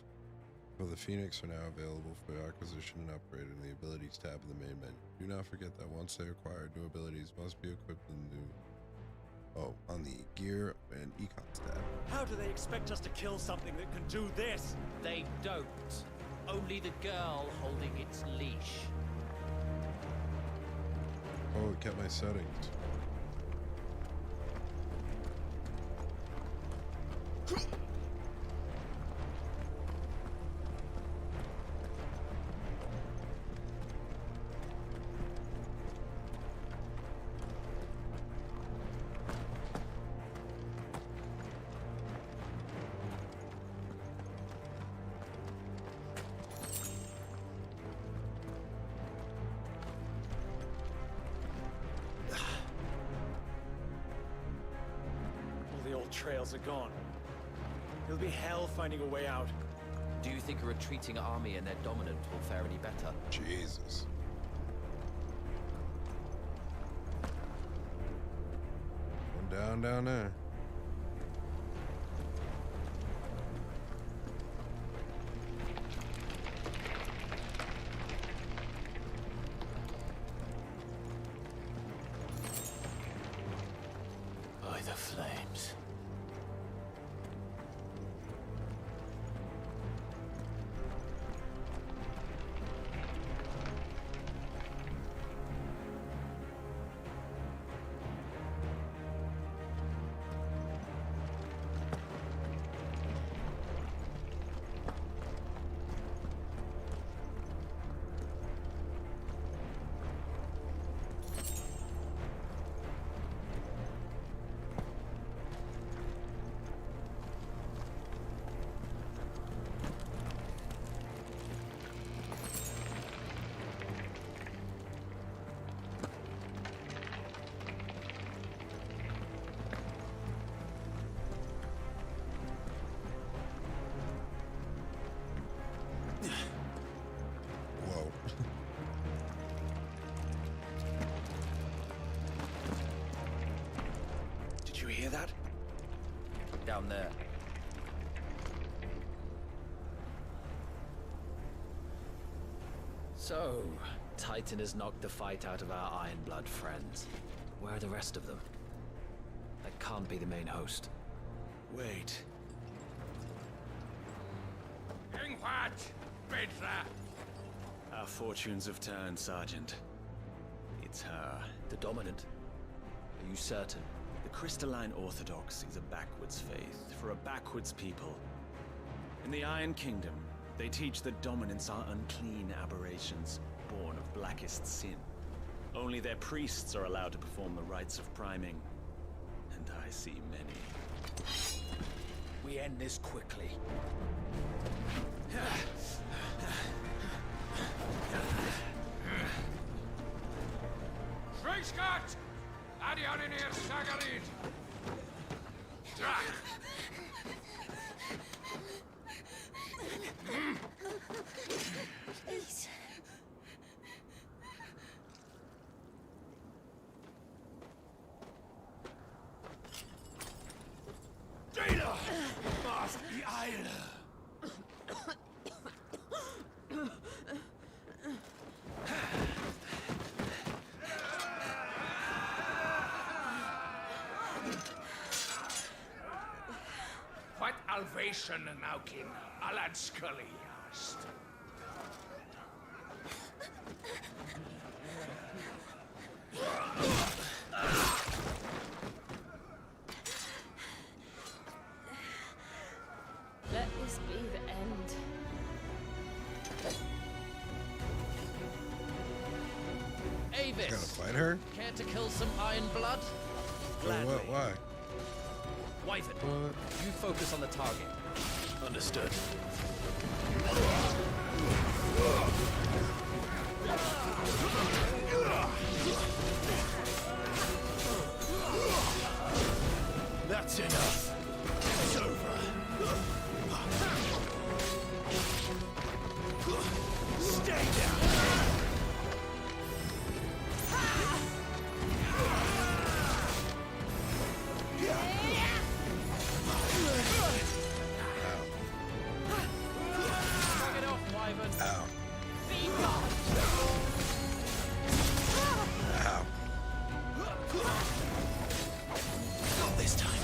for the Phoenix are now available for acquisition and upgrade in the abilities tab of the main menu. Do not forget that once they acquire, new abilities must be equipped in the on the gear and econs tab. How do they expect us to kill something that can do this? They don't. Only the girl holding its leash. Oh, it kept my settings. Trails are gone. It'll be hell finding a way out. Do you think a retreating army and their dominant will fare any better? Jesus. One down there. By the flames. Whoa. Did you hear that? Down there. So, Titan has knocked the fight out of our Iron Blood friends. Where are the rest of them? That can't be the main host. Wait. Our fortunes have turned, Sergeant. It's her. The dominant. Are you certain? The crystalline orthodox is a backwards faith for a backwards people. In the Iron Kingdom, they teach that dominants are unclean aberrations, born of blackest sin. Only their priests are allowed to perform the rites of priming, and I see many. We end this quickly. Schweigskart! Adioninir Sagarid! Please. Data! Must be Eile! What Alvation Naukin Alad Scullyast? Let this be the end. Avis! Gotta fight her? Care to kill some iron blood? What? Why? Wyvern, What? you focus on the target. Understood. That's enough. It's over. Stay down. Knock it off, Wyvern. Ow. Be gone! Ow. Not this time.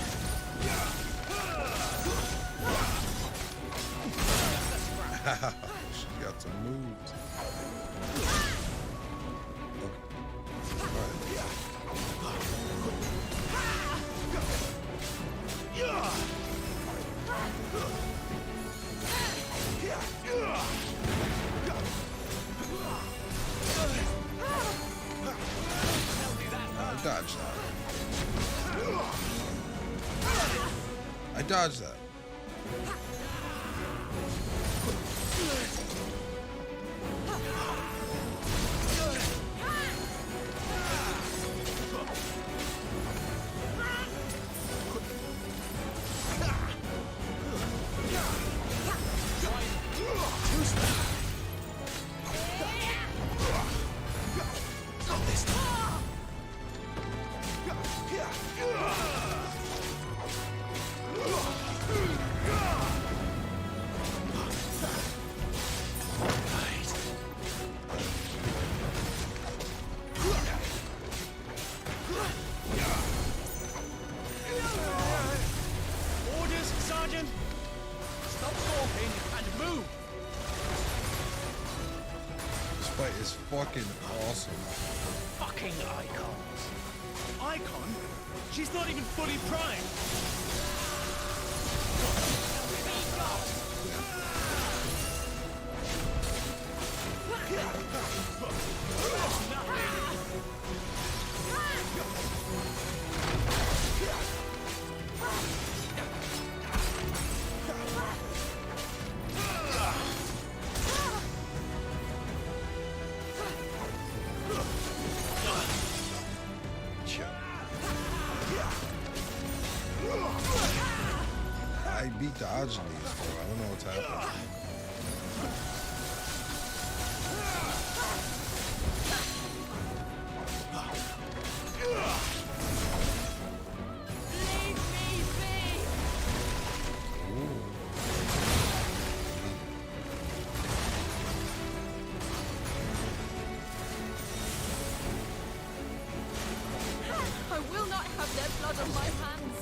Ow. She got some moves. I dodged that. I dodged that. Orders, Sergeant! Stop talking and move! This fight is fucking awesome. Fucking icons. Icon? She's not even fully primed. I be dodging these, bro. I don't know what's happening. Leave me be! I will not have their blood on my hands.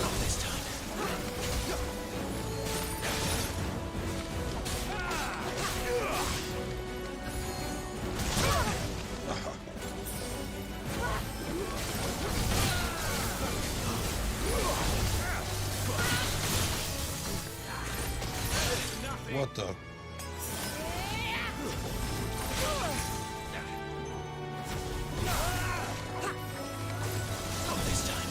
Not this time. What the? Not this time.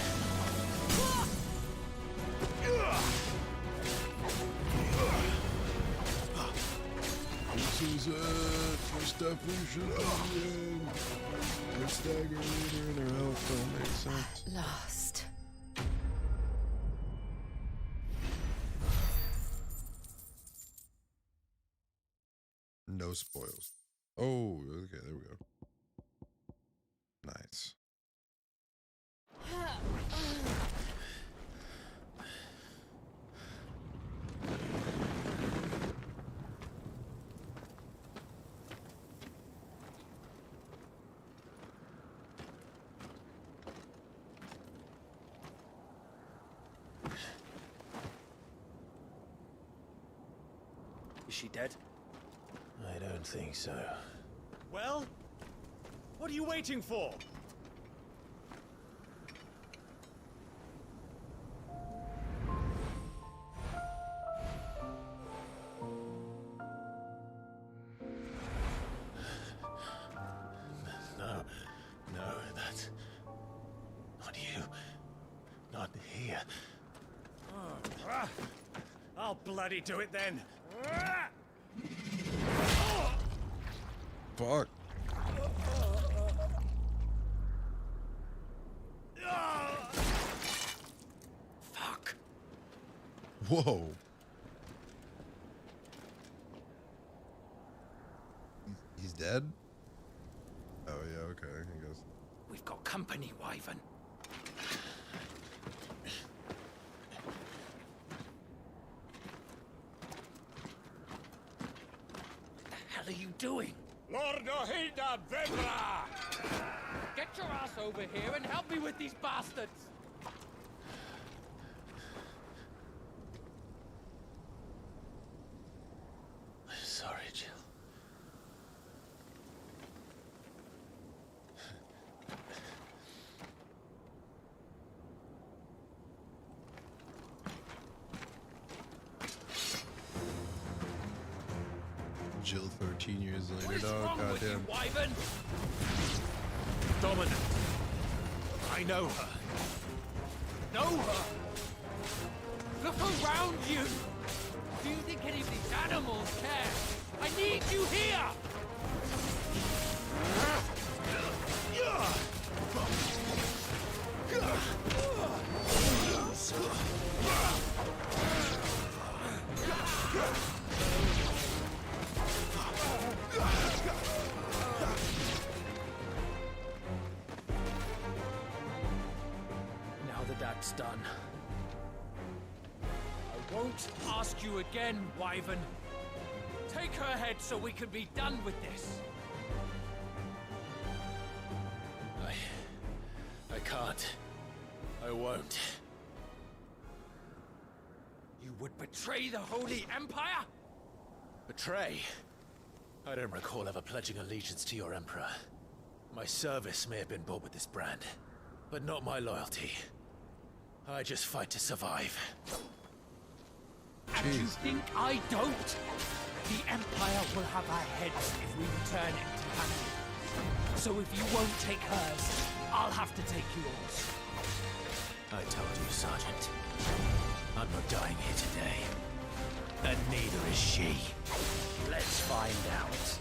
This is it. First evolution of the end. Their stagger leader and their health don't make sense. Lost. No spoils. Oh, okay, there we go. Nice. Is she dead? I don't think so. Well, what are you waiting for? No, that's not you. Not here. I'll bloody do it then. Fuck. Fuck. Whoa. He's dead? Oh, yeah, okay, I guess. We've got company, Wyvern. What the hell are you doing? Lord Ohilda Vendra! Get your ass over here and help me with these bastards! Sorry, Jill. Jill 13 years What later, is dog. wrong with you, Goddamn. Wyvern? Dominant. I know her. Know her? Look around you! Do you think any of these animals care? I need you here! Now that that's done, I won't ask you again, Wyvern. Take her head so we can be done with this. I can't. I won't. You would betray the Holy Empire? Betray? I don't recall ever pledging allegiance to your Emperor. My service may have been bought with this brand, but not my loyalty. I just fight to survive. And you think I don't? The Empire will have our heads if we return empty-handed. So if you won't take hers, I'll have to take yours. I told you, Sergeant. I'm not dying here today. And neither is she. Let's find out.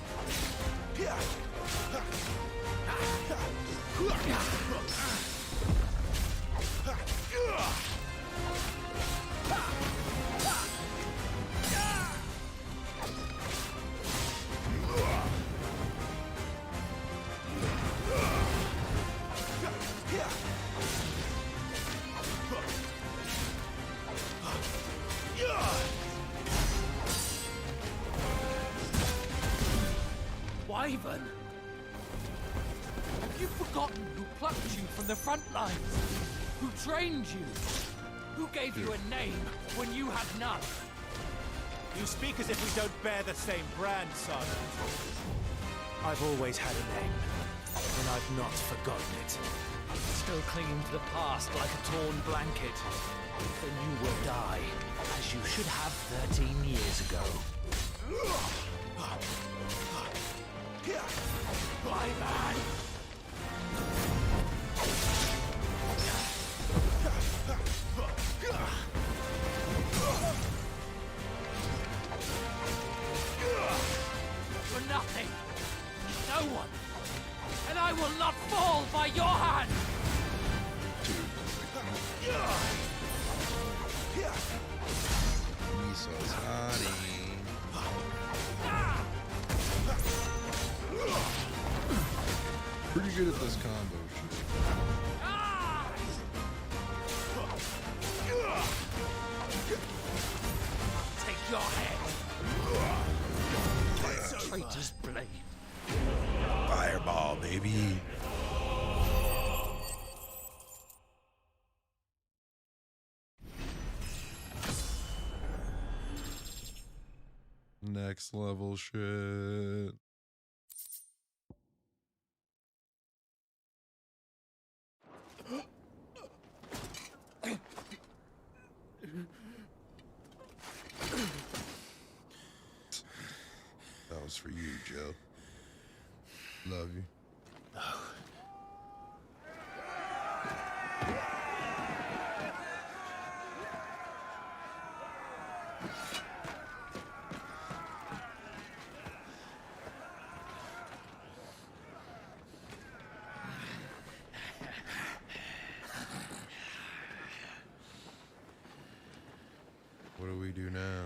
Wyvern! Have you forgotten who plucked you from the front lines? Who trained you? Who gave you a name when you had none? You speak as if we don't bear the same brand, Sergeant. I've always had a name, and I've not forgotten it. Still clinging to the past like a torn blanket. Then you will die, as you should have 13 years ago. My man! For nothing. No one. And I will not fall by your hand! He's so sorry. Pretty good at this combo shit. Take your head. Traitor's blade. Fireball, baby. Next level shit. That was for you, Joe. Love you. What do we do now?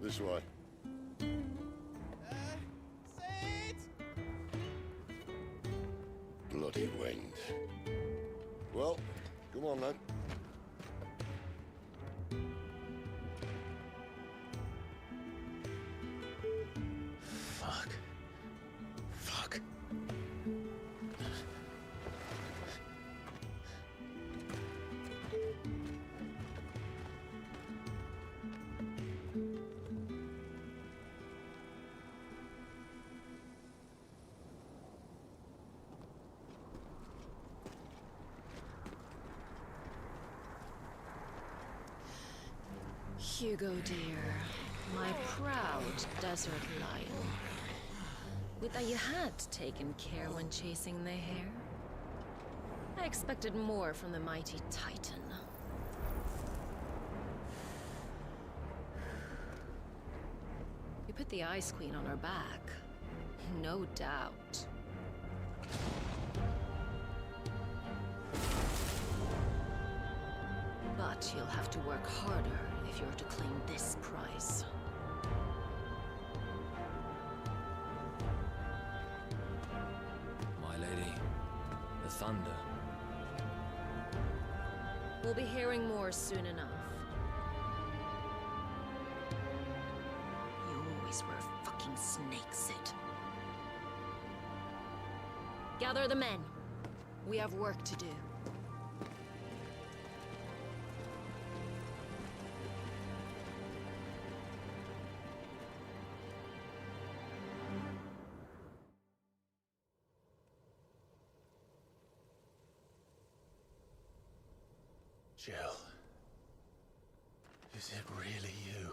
This way. Bloody wind. Well, come on then. Fuck. Fuck. Hugo, dear, my proud desert lion. Would that you had taken care when chasing the hare? I expected more from the mighty Titan. You put the Ice Queen on her back, no doubt. But you'll have to work harder if you're to claim this prize. My lady, the thunder. We'll be hearing more soon enough. You always were a fucking snake, Sid. Gather the men. We have work to do. Jill. Is it really you?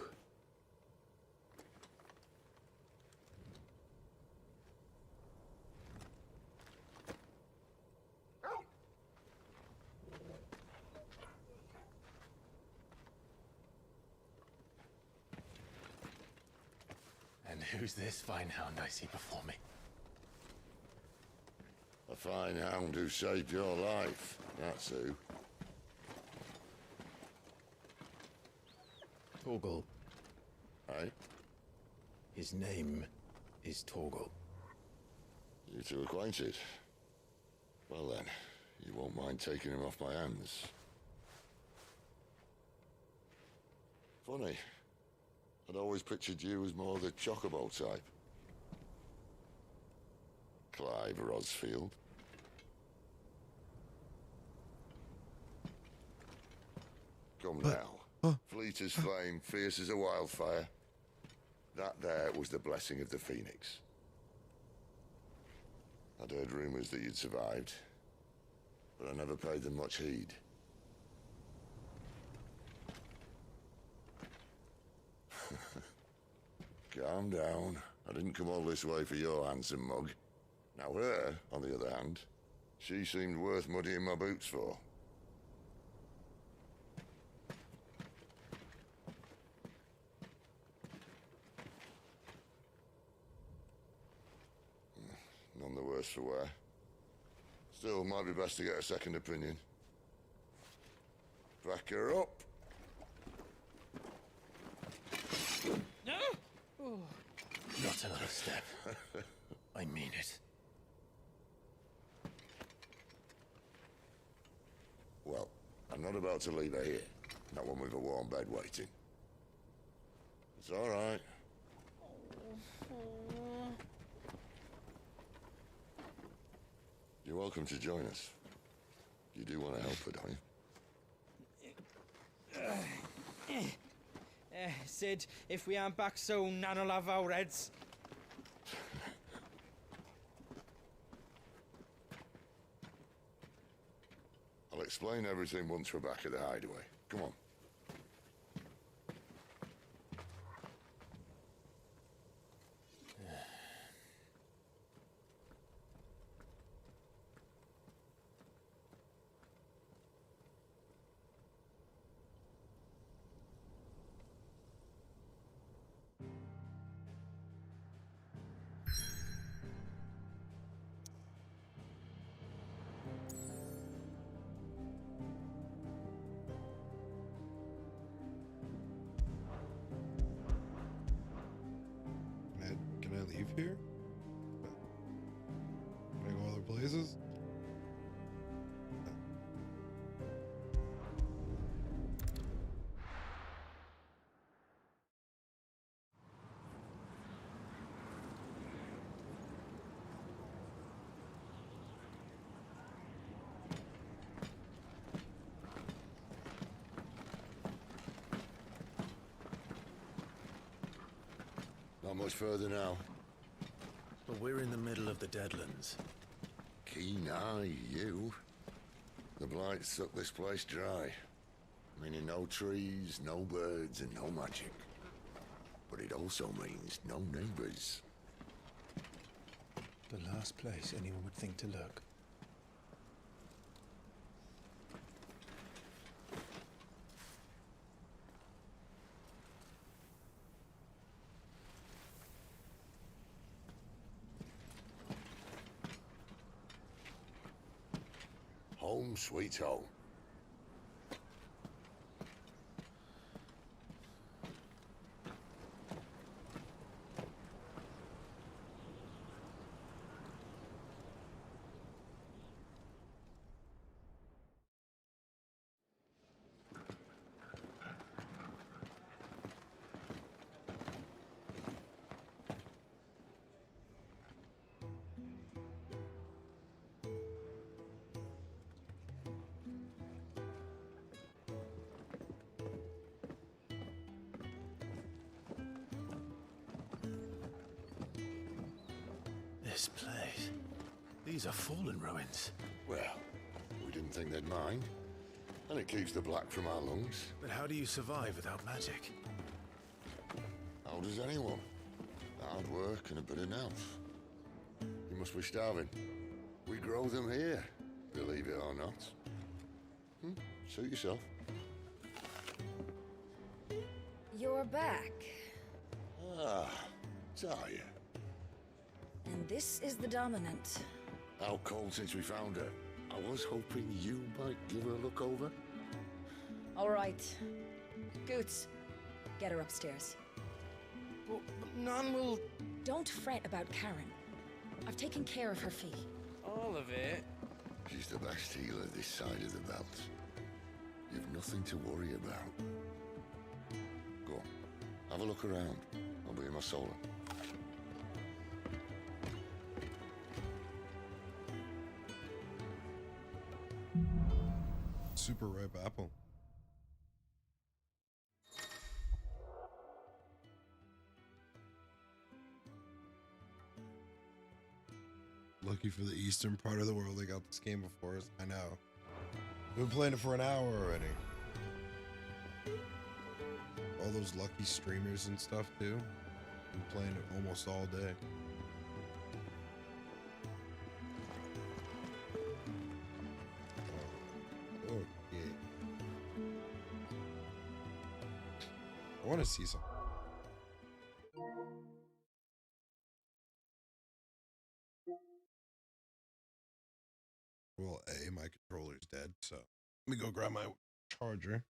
And who's this fine hound I see before me? A fine hound who saved your life, that's who. Torgal. Aye? His name is Torgal. You two acquainted? Well then, you won't mind taking him off my hands. Funny. I'd always pictured you as more the chocobo type. Clive Rosfield. Come now. Fleet as flame, fierce as a wildfire. That there was the blessing of the Phoenix. I'd heard rumors that you'd survived, but I never paid them much heed. Calm down. I didn't come all this way for your handsome mug. Now her, on the other hand, she seemed worth muddying my boots for. None the worse for wear. Still, might be best to get a second opinion. Back her up. Not another step. I mean it. Well, I'm not about to leave her here. Not one with a warm bed waiting. It's all right. You're welcome to join us. You do want to help her, don't you? Sid, if we aren't back soon, Nan'll have our heads. I'll explain everything once we're back at the hideaway. Come on. Can I leave here? Can I go other places? Not much further now. But we're in the middle of the Deadlands. Keen eye, you. The blight sucked this place dry. Meaning no trees, no birds, and no magic. But it also means no neighbors. The last place anyone would think to look. Home sweet home. This place. These are fallen ruins. Well, we didn't think they'd mind. And it keeps the black from our lungs. But how do you survive without magic? How does anyone? Hard work and a bit of nerve. You must be starving. We grow them here, believe it or not. Suit yourself. You're back. Ah, Talia. And this is the Dominant. Out cold since we found her. I was hoping you might give her a look over. All right. Goots, get her upstairs. Well, none will... Don't fret about Karen. I've taken care of her fee. All of it? She's the best healer this side of the belt. You've nothing to worry about. Go on, have a look around. I'll be in my solar. Super ripe apple. Lucky for the eastern part of the world, they got this game before us. I know. We've been playing it for an hour already. All those lucky streamers and stuff too. Been playing it almost all day. Okay. I want to see something. Well, my controller's dead, so let me go grab my charger.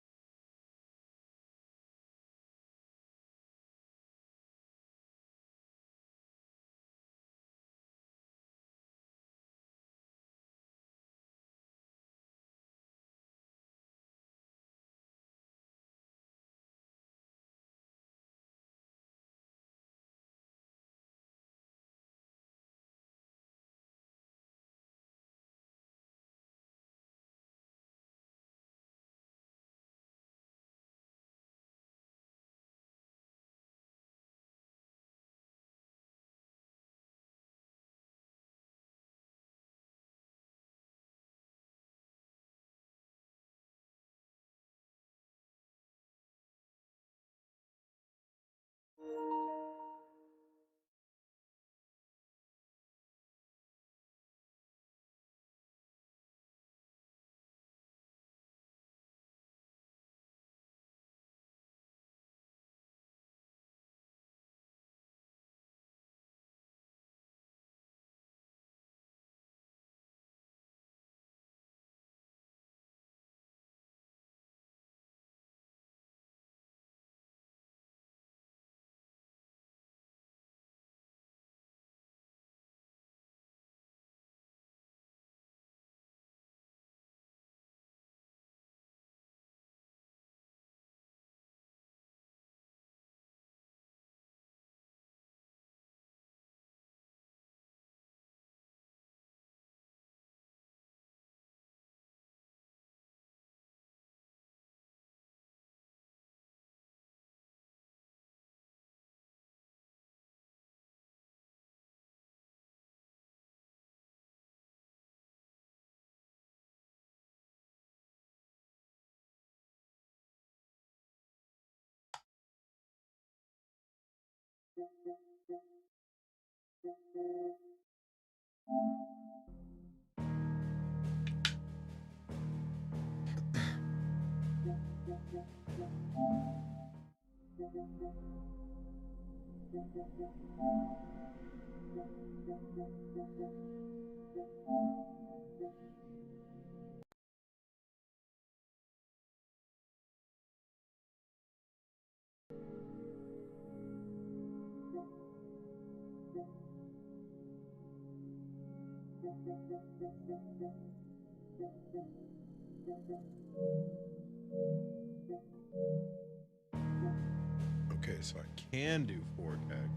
Okay, so I can do 4K.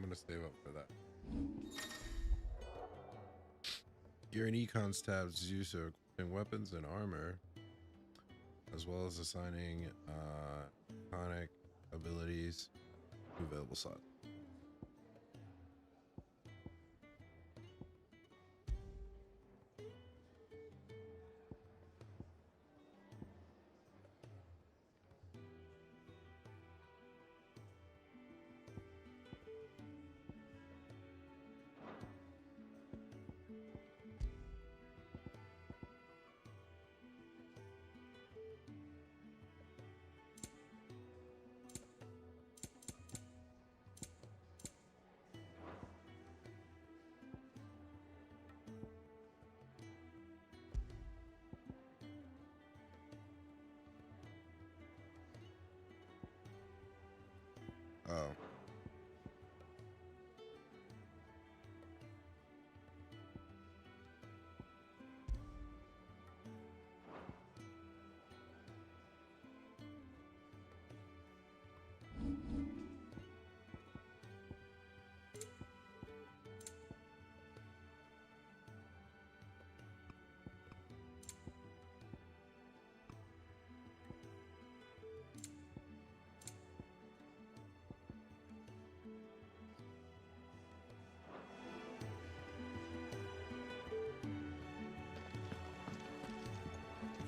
gonna save up for that. Gear and econs tabs use of equipping weapons and armor, as well as assigning iconic abilities to available slots. Oh.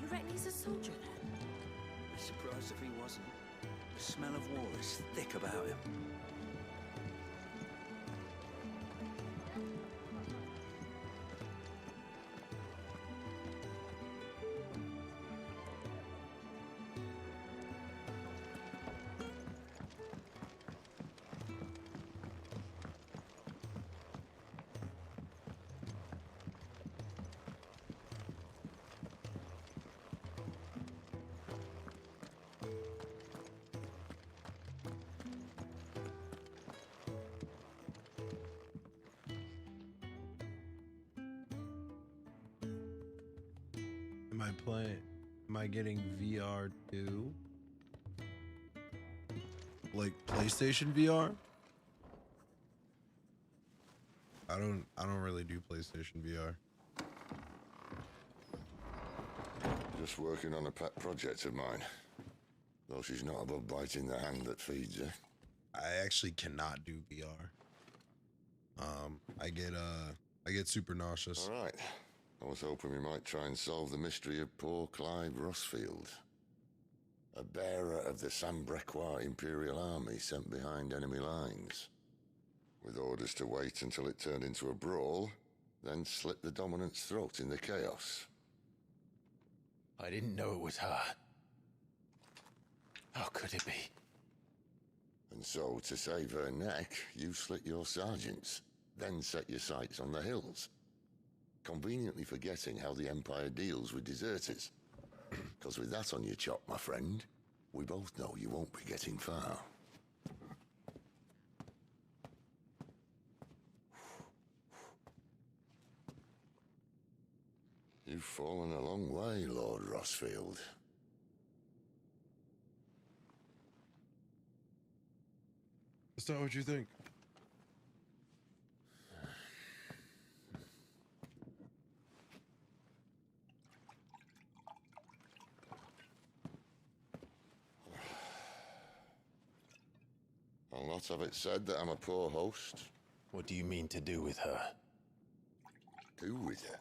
You reckon he's a soldier then? Be surprised if he wasn't. The smell of war is thick about him. Am I playing? Am I getting VR too? Like PlayStation VR? I don't really do PlayStation VR. Just working on a pet project of mine. Though she's not above biting the hand that feeds her. I actually cannot do VR. I get super nauseous. All right. I was hoping we might try and solve the mystery of poor Clive Rossfield. A bearer of the Sambrequois Imperial Army sent behind enemy lines. With orders to wait until it turned into a brawl, then slit the dominant's throat in the chaos. I didn't know it was her. How could it be? And so, to save her neck, you slit your sergeants, then set your sights on the hills. Conveniently forgetting how the Empire deals with deserters. Because with that on your chop, my friend, we both know you won't be getting far. You've fallen a long way, Lord Rossfield. Is that what you think? I'll not have it said that I'm a poor host. What do you mean to do with her? Do with her?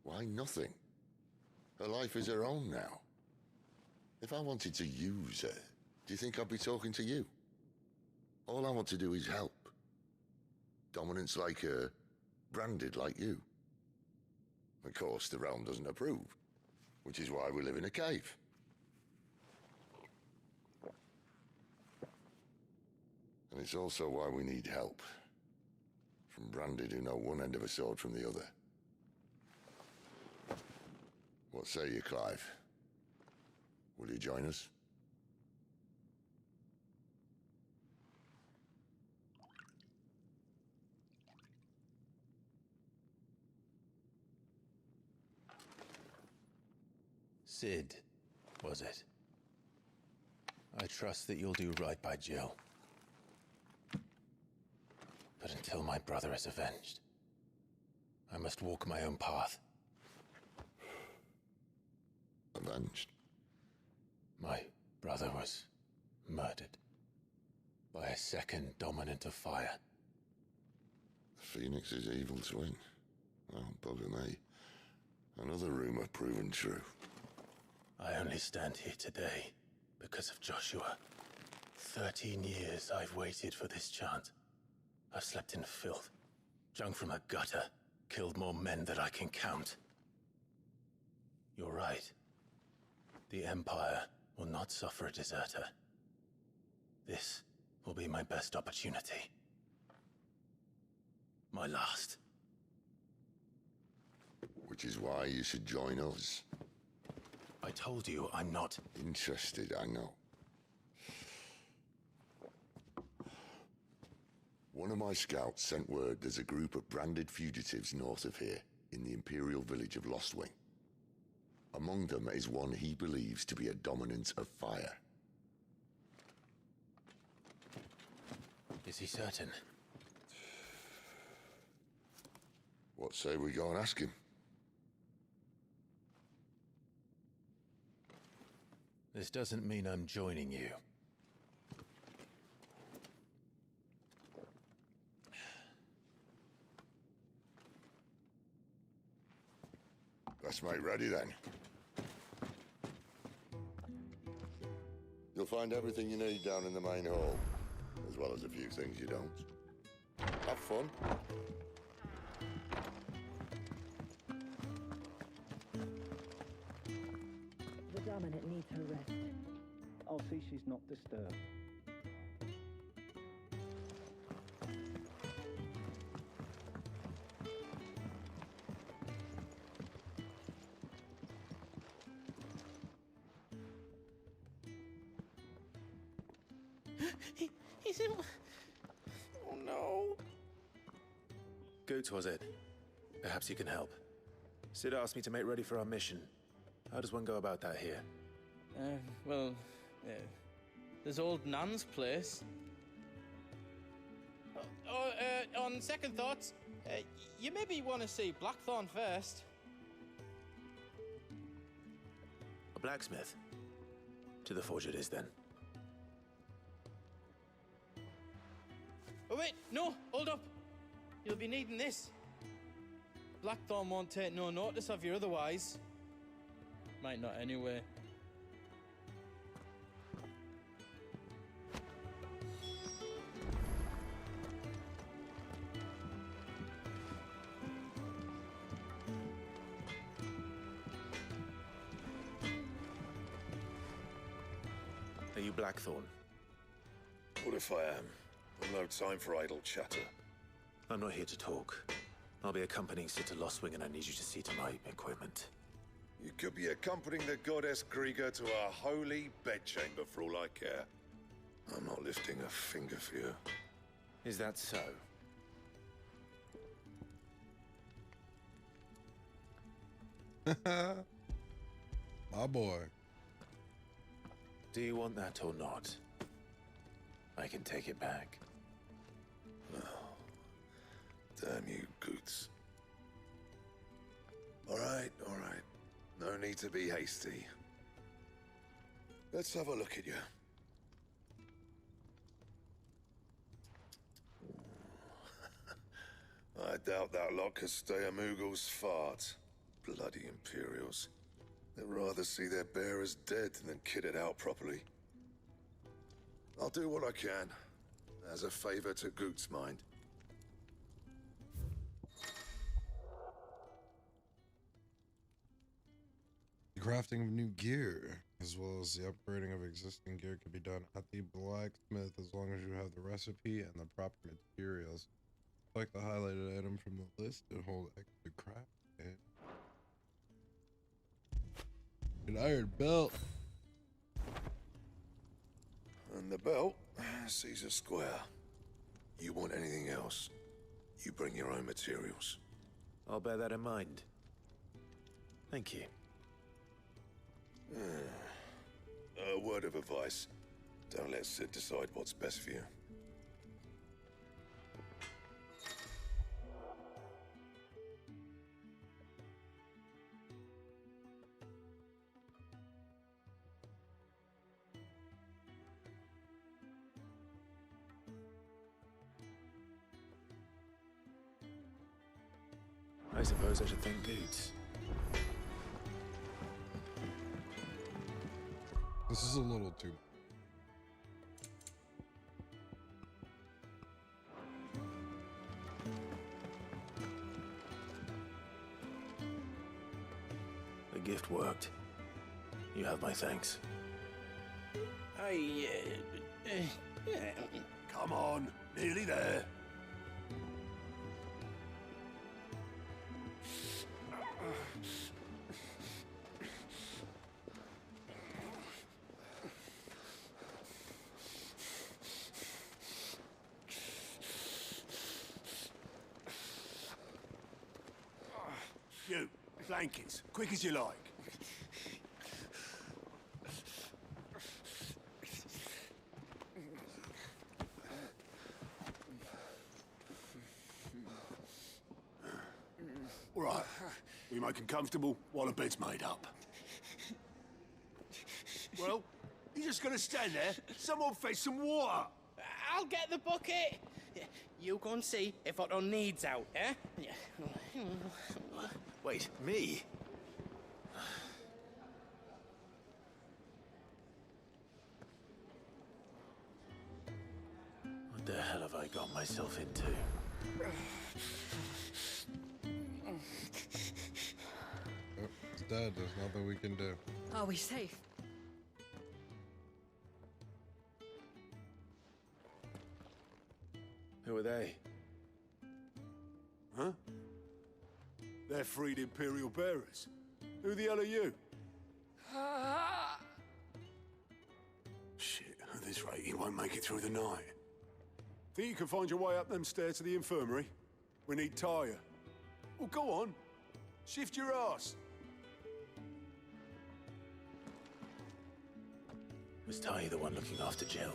Why, nothing. Her life is her own now. If I wanted to use her, do you think I'd be talking to you? All I want to do is help. Dominants like her, branded like you. Of course, the realm doesn't approve, which is why we live in a cave. And it's also why we need help. From branded who know one end of a sword from the other. What say you, Clive? Will you join us? Sid, was it? I trust that you'll do right by Jill. But until my brother is avenged, I must walk my own path. Avenged? My brother was murdered by a second dominant of fire. Phoenix's evil twin. Oh, bugger me. Another rumor proven true. I only stand here today because of Joshua. 13 years I've waited for this chance. I've slept in filth, drunk from a gutter, killed more men than I can count. You're right. The Empire will not suffer a deserter. This will be my best opportunity. My last. Which is why you should join us. I told you I'm not interested, I know. One of my scouts sent word there's a group of branded fugitives north of here, in the Imperial village of Lostwing. Among them is one he believes to be a dominant of fire. Is he certain? What say we go and ask him? This doesn't mean I'm joining you. Let's make ready then. You'll find everything you need down in the main hall, as well as a few things you don't. Have fun. The dominant needs her rest. I'll see she's not disturbed. He's in... Oh no. Goots, was it? Perhaps you can help. Sid asked me to make ready for our mission. How does one go about that here? Well, there's old Nan's place. On second thoughts, you maybe want to see Blackthorn first. A blacksmith? To the forge it is, then. Oh wait, no, hold up. You'll be needing this. Blackthorn won't take no notice of you otherwise. Might not anyway. Are you Blackthorn? What if I am? I've no time for idle chatter. I'm not here to talk. I'll be accompanying Sid to Lostwing, and I need you to see to my equipment. You could be accompanying the goddess Krieger to our holy bedchamber for all I care. I'm not lifting a finger for you. Is that so? My boy. Do you want that or not? I can take it back. Oh, damn you, Goots. All right. No need to be hasty. Let's have a look at you. I doubt that lot could stay a Moogle's fart. Bloody Imperials. They'd rather see their bearers dead than kitted out properly. I'll do what I can, as a favor to Goot's mind. The crafting of new gear, as well as the upgrading of existing gear, can be done at the blacksmith as long as you have the recipe and the proper materials. Select the highlighted item from the list and hold extra craft. An iron belt. And the belt sees a square. You want anything else, you bring your own materials. I'll bear that in mind. Thank you. A word of advice. Don't let Sid decide what's best for you. I suppose I should thank Boots. This is a little too. The gift worked. You have my thanks. Come on, nearly there. You, blankets, quick as you like. Right, we make him comfortable while the bed's made up. Well, you just gonna stand there? Someone fetch some water. I'll get the bucket. You go and see if Otto needs out, eh? Wait, me? What the hell have I got myself into? Oh, it's dead. There's nothing we can do. Are we safe? Who are they? Huh? They're freed Imperial bearers. Who the hell are you? Shit, at this rate, he won't make it through the night. Think you can find your way up them stairs to the infirmary? We need Tyre. Well, go on. Shift your ass. Was Ty the one looking after Jill?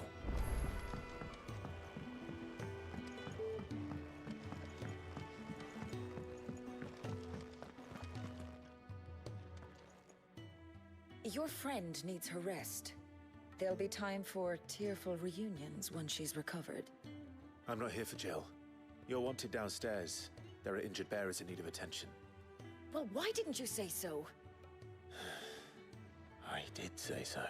Your friend needs her rest. There'll be time for tearful reunions once she's recovered. I'm not here for Jill. You're wanted downstairs. There are injured bearers in need of attention. Well, why didn't you say so? I did say so.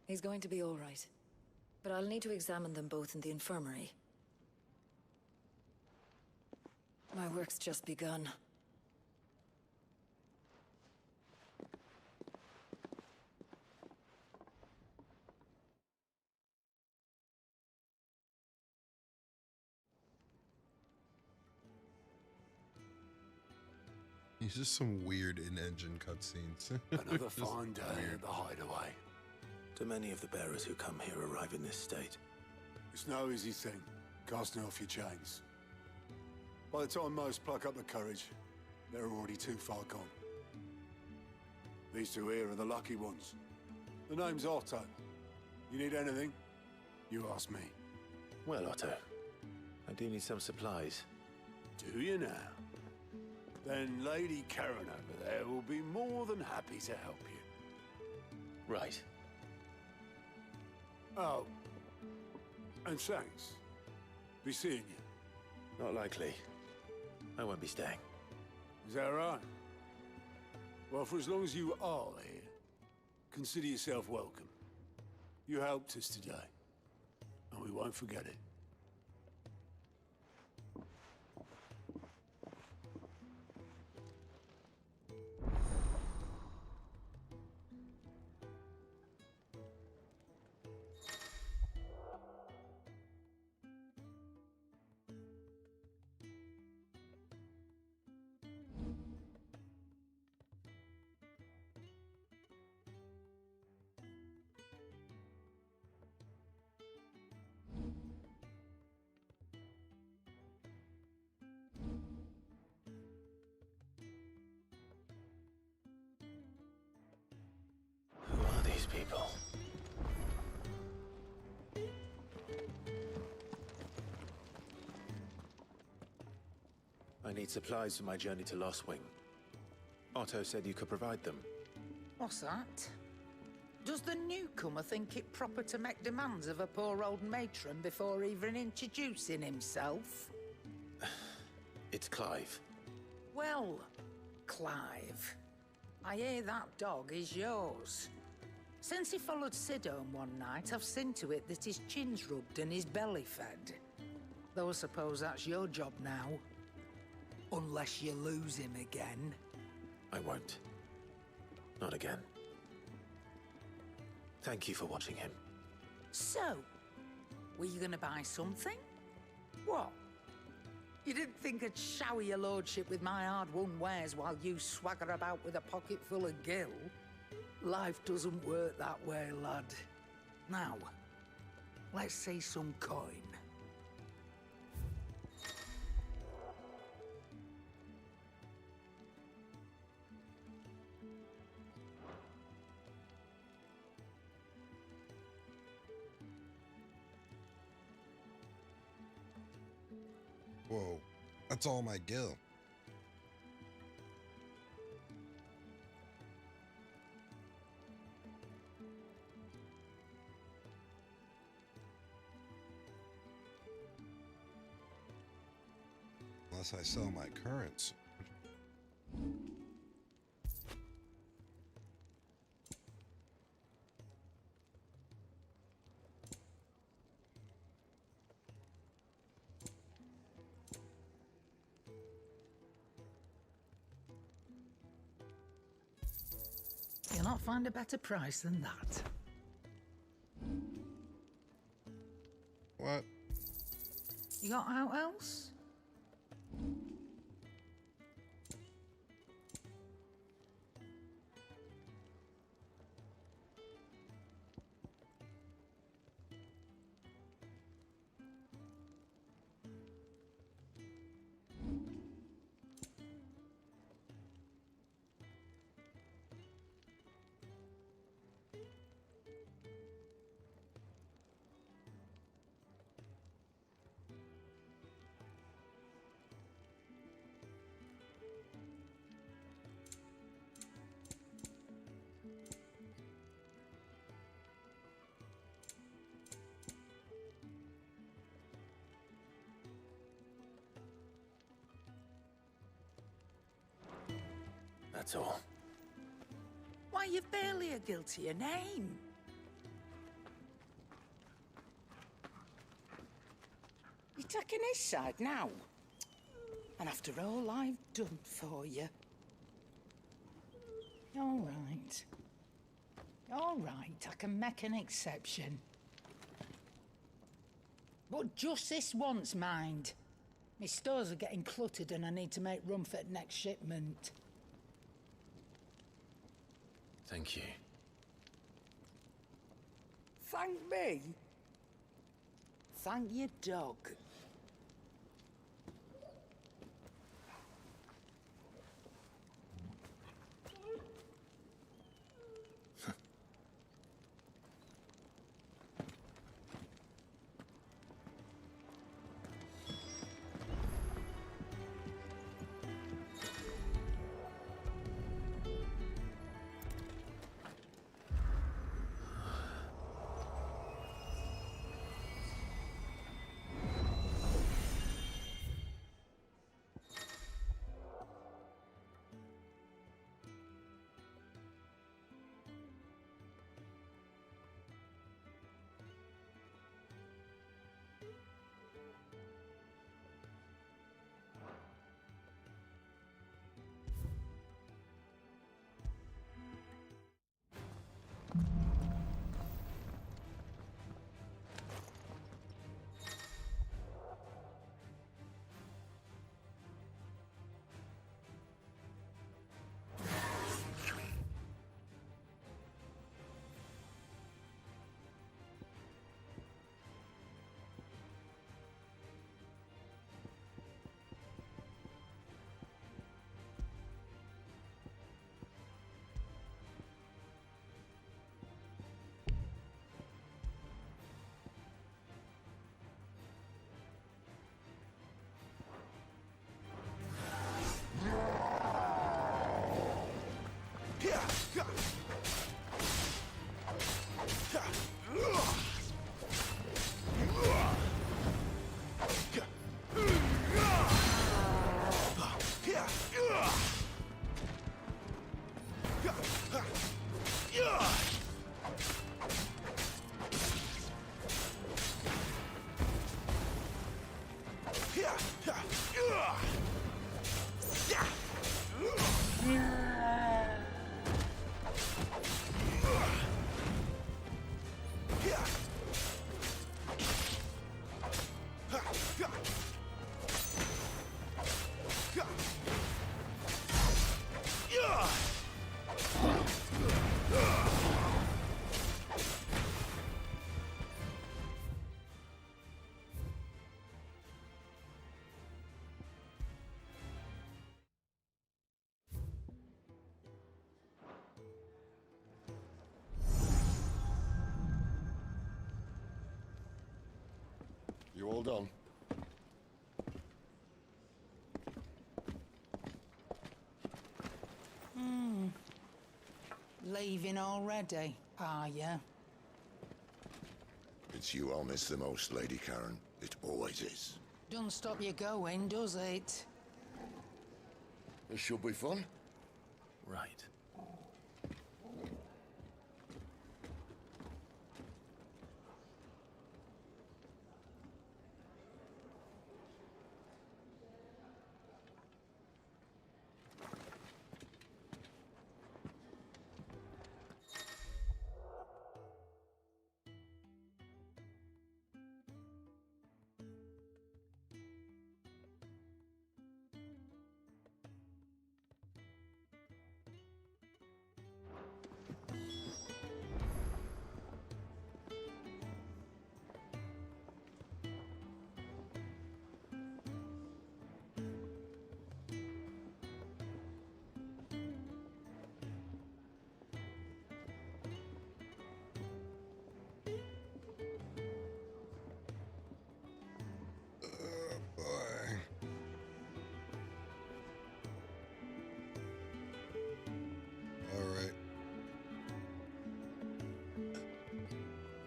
He's going to be all right. But I'll need to examine them both in the infirmary. My work's just begun. These are some weird in-engine cutscenes. Another Just fine day weird. at the hideaway. Do many of the bearers who come here arrive in this state? It's no easy thing, casting off your chains. By the time most pluck up the courage, they're already too far gone. These two here are the lucky ones. The name's Otto. You need anything, you ask me. Well, Otto, I do need some supplies. Do you now? Then Lady Karen over there will be more than happy to help you. Right. Oh, and thanks. Be seeing you. Not likely. I won't be staying. Is that right? Well, for as long as you are here, consider yourself welcome. You helped us today, and we won't forget it. I need supplies for my journey to Lostwing. Otto said you could provide them. What's that? Does the newcomer think it proper to make demands of a poor old matron before even introducing himself? It's Clive. Well, Clive, I hear that dog is yours. Since he followed Sid home one night, I've seen to it that his chin's rubbed and his belly fed. Though I suppose that's your job now. Unless you lose him again. I won't. Not again. Thank you for watching him. So, were you gonna buy something? What? You didn't think I'd shower your lordship with my hard-won wares while you swagger about with a pocket full of gil? Life doesn't work that way, lad. Now, let's see some coin. Whoa, that's all my gil. Unless I sell my currents. You'll not find a better price than that. What? You got out else? That's all. Why, you've barely a guiltier name. You're taking his side now. And after all I've done for you. All right. All right, I can make an exception. But just this once, mind. My stores are getting cluttered and I need to make room for the next shipment. Thank you. Thank me? Thank your dog. You all done? Leaving already, are ya? It's you I'll miss the most, Lady Karen. It always is. Don't stop you going, does it? This should be fun. Right.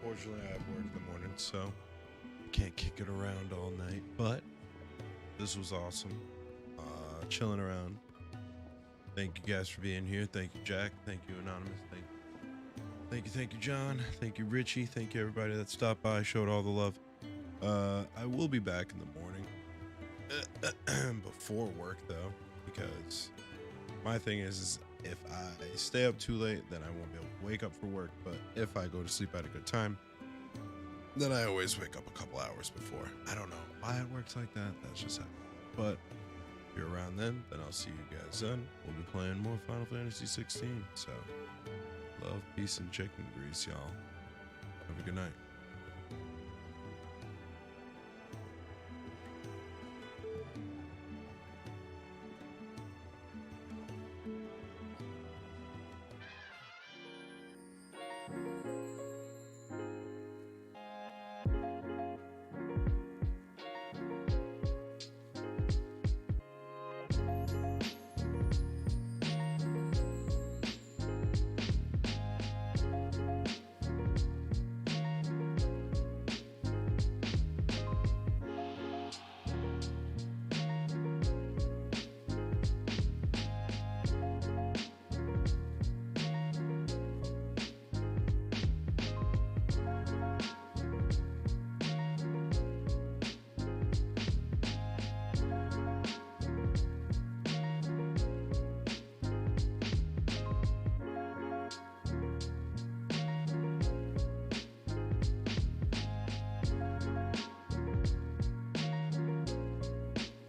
Fortunately, I have work in the morning, so can't kick it around all night. But this was awesome. Chilling around. Thank you guys for being here. Thank you, Jack. Thank you, Anonymous. Thank you, John. Thank you, Richie. Thank you, everybody that stopped by, showed all the love. I will be back in the morning before work, though, because my thing is if I stay up too late, then I won't be able to wake up for work. But if I go to sleep at a good time, then I always wake up a couple hours before. I don't know why it works like that. That's just how. But if you're around then I'll see you guys then. We'll be playing more Final Fantasy 16. So, love, peace, and chicken grease, y'all. Have a good night.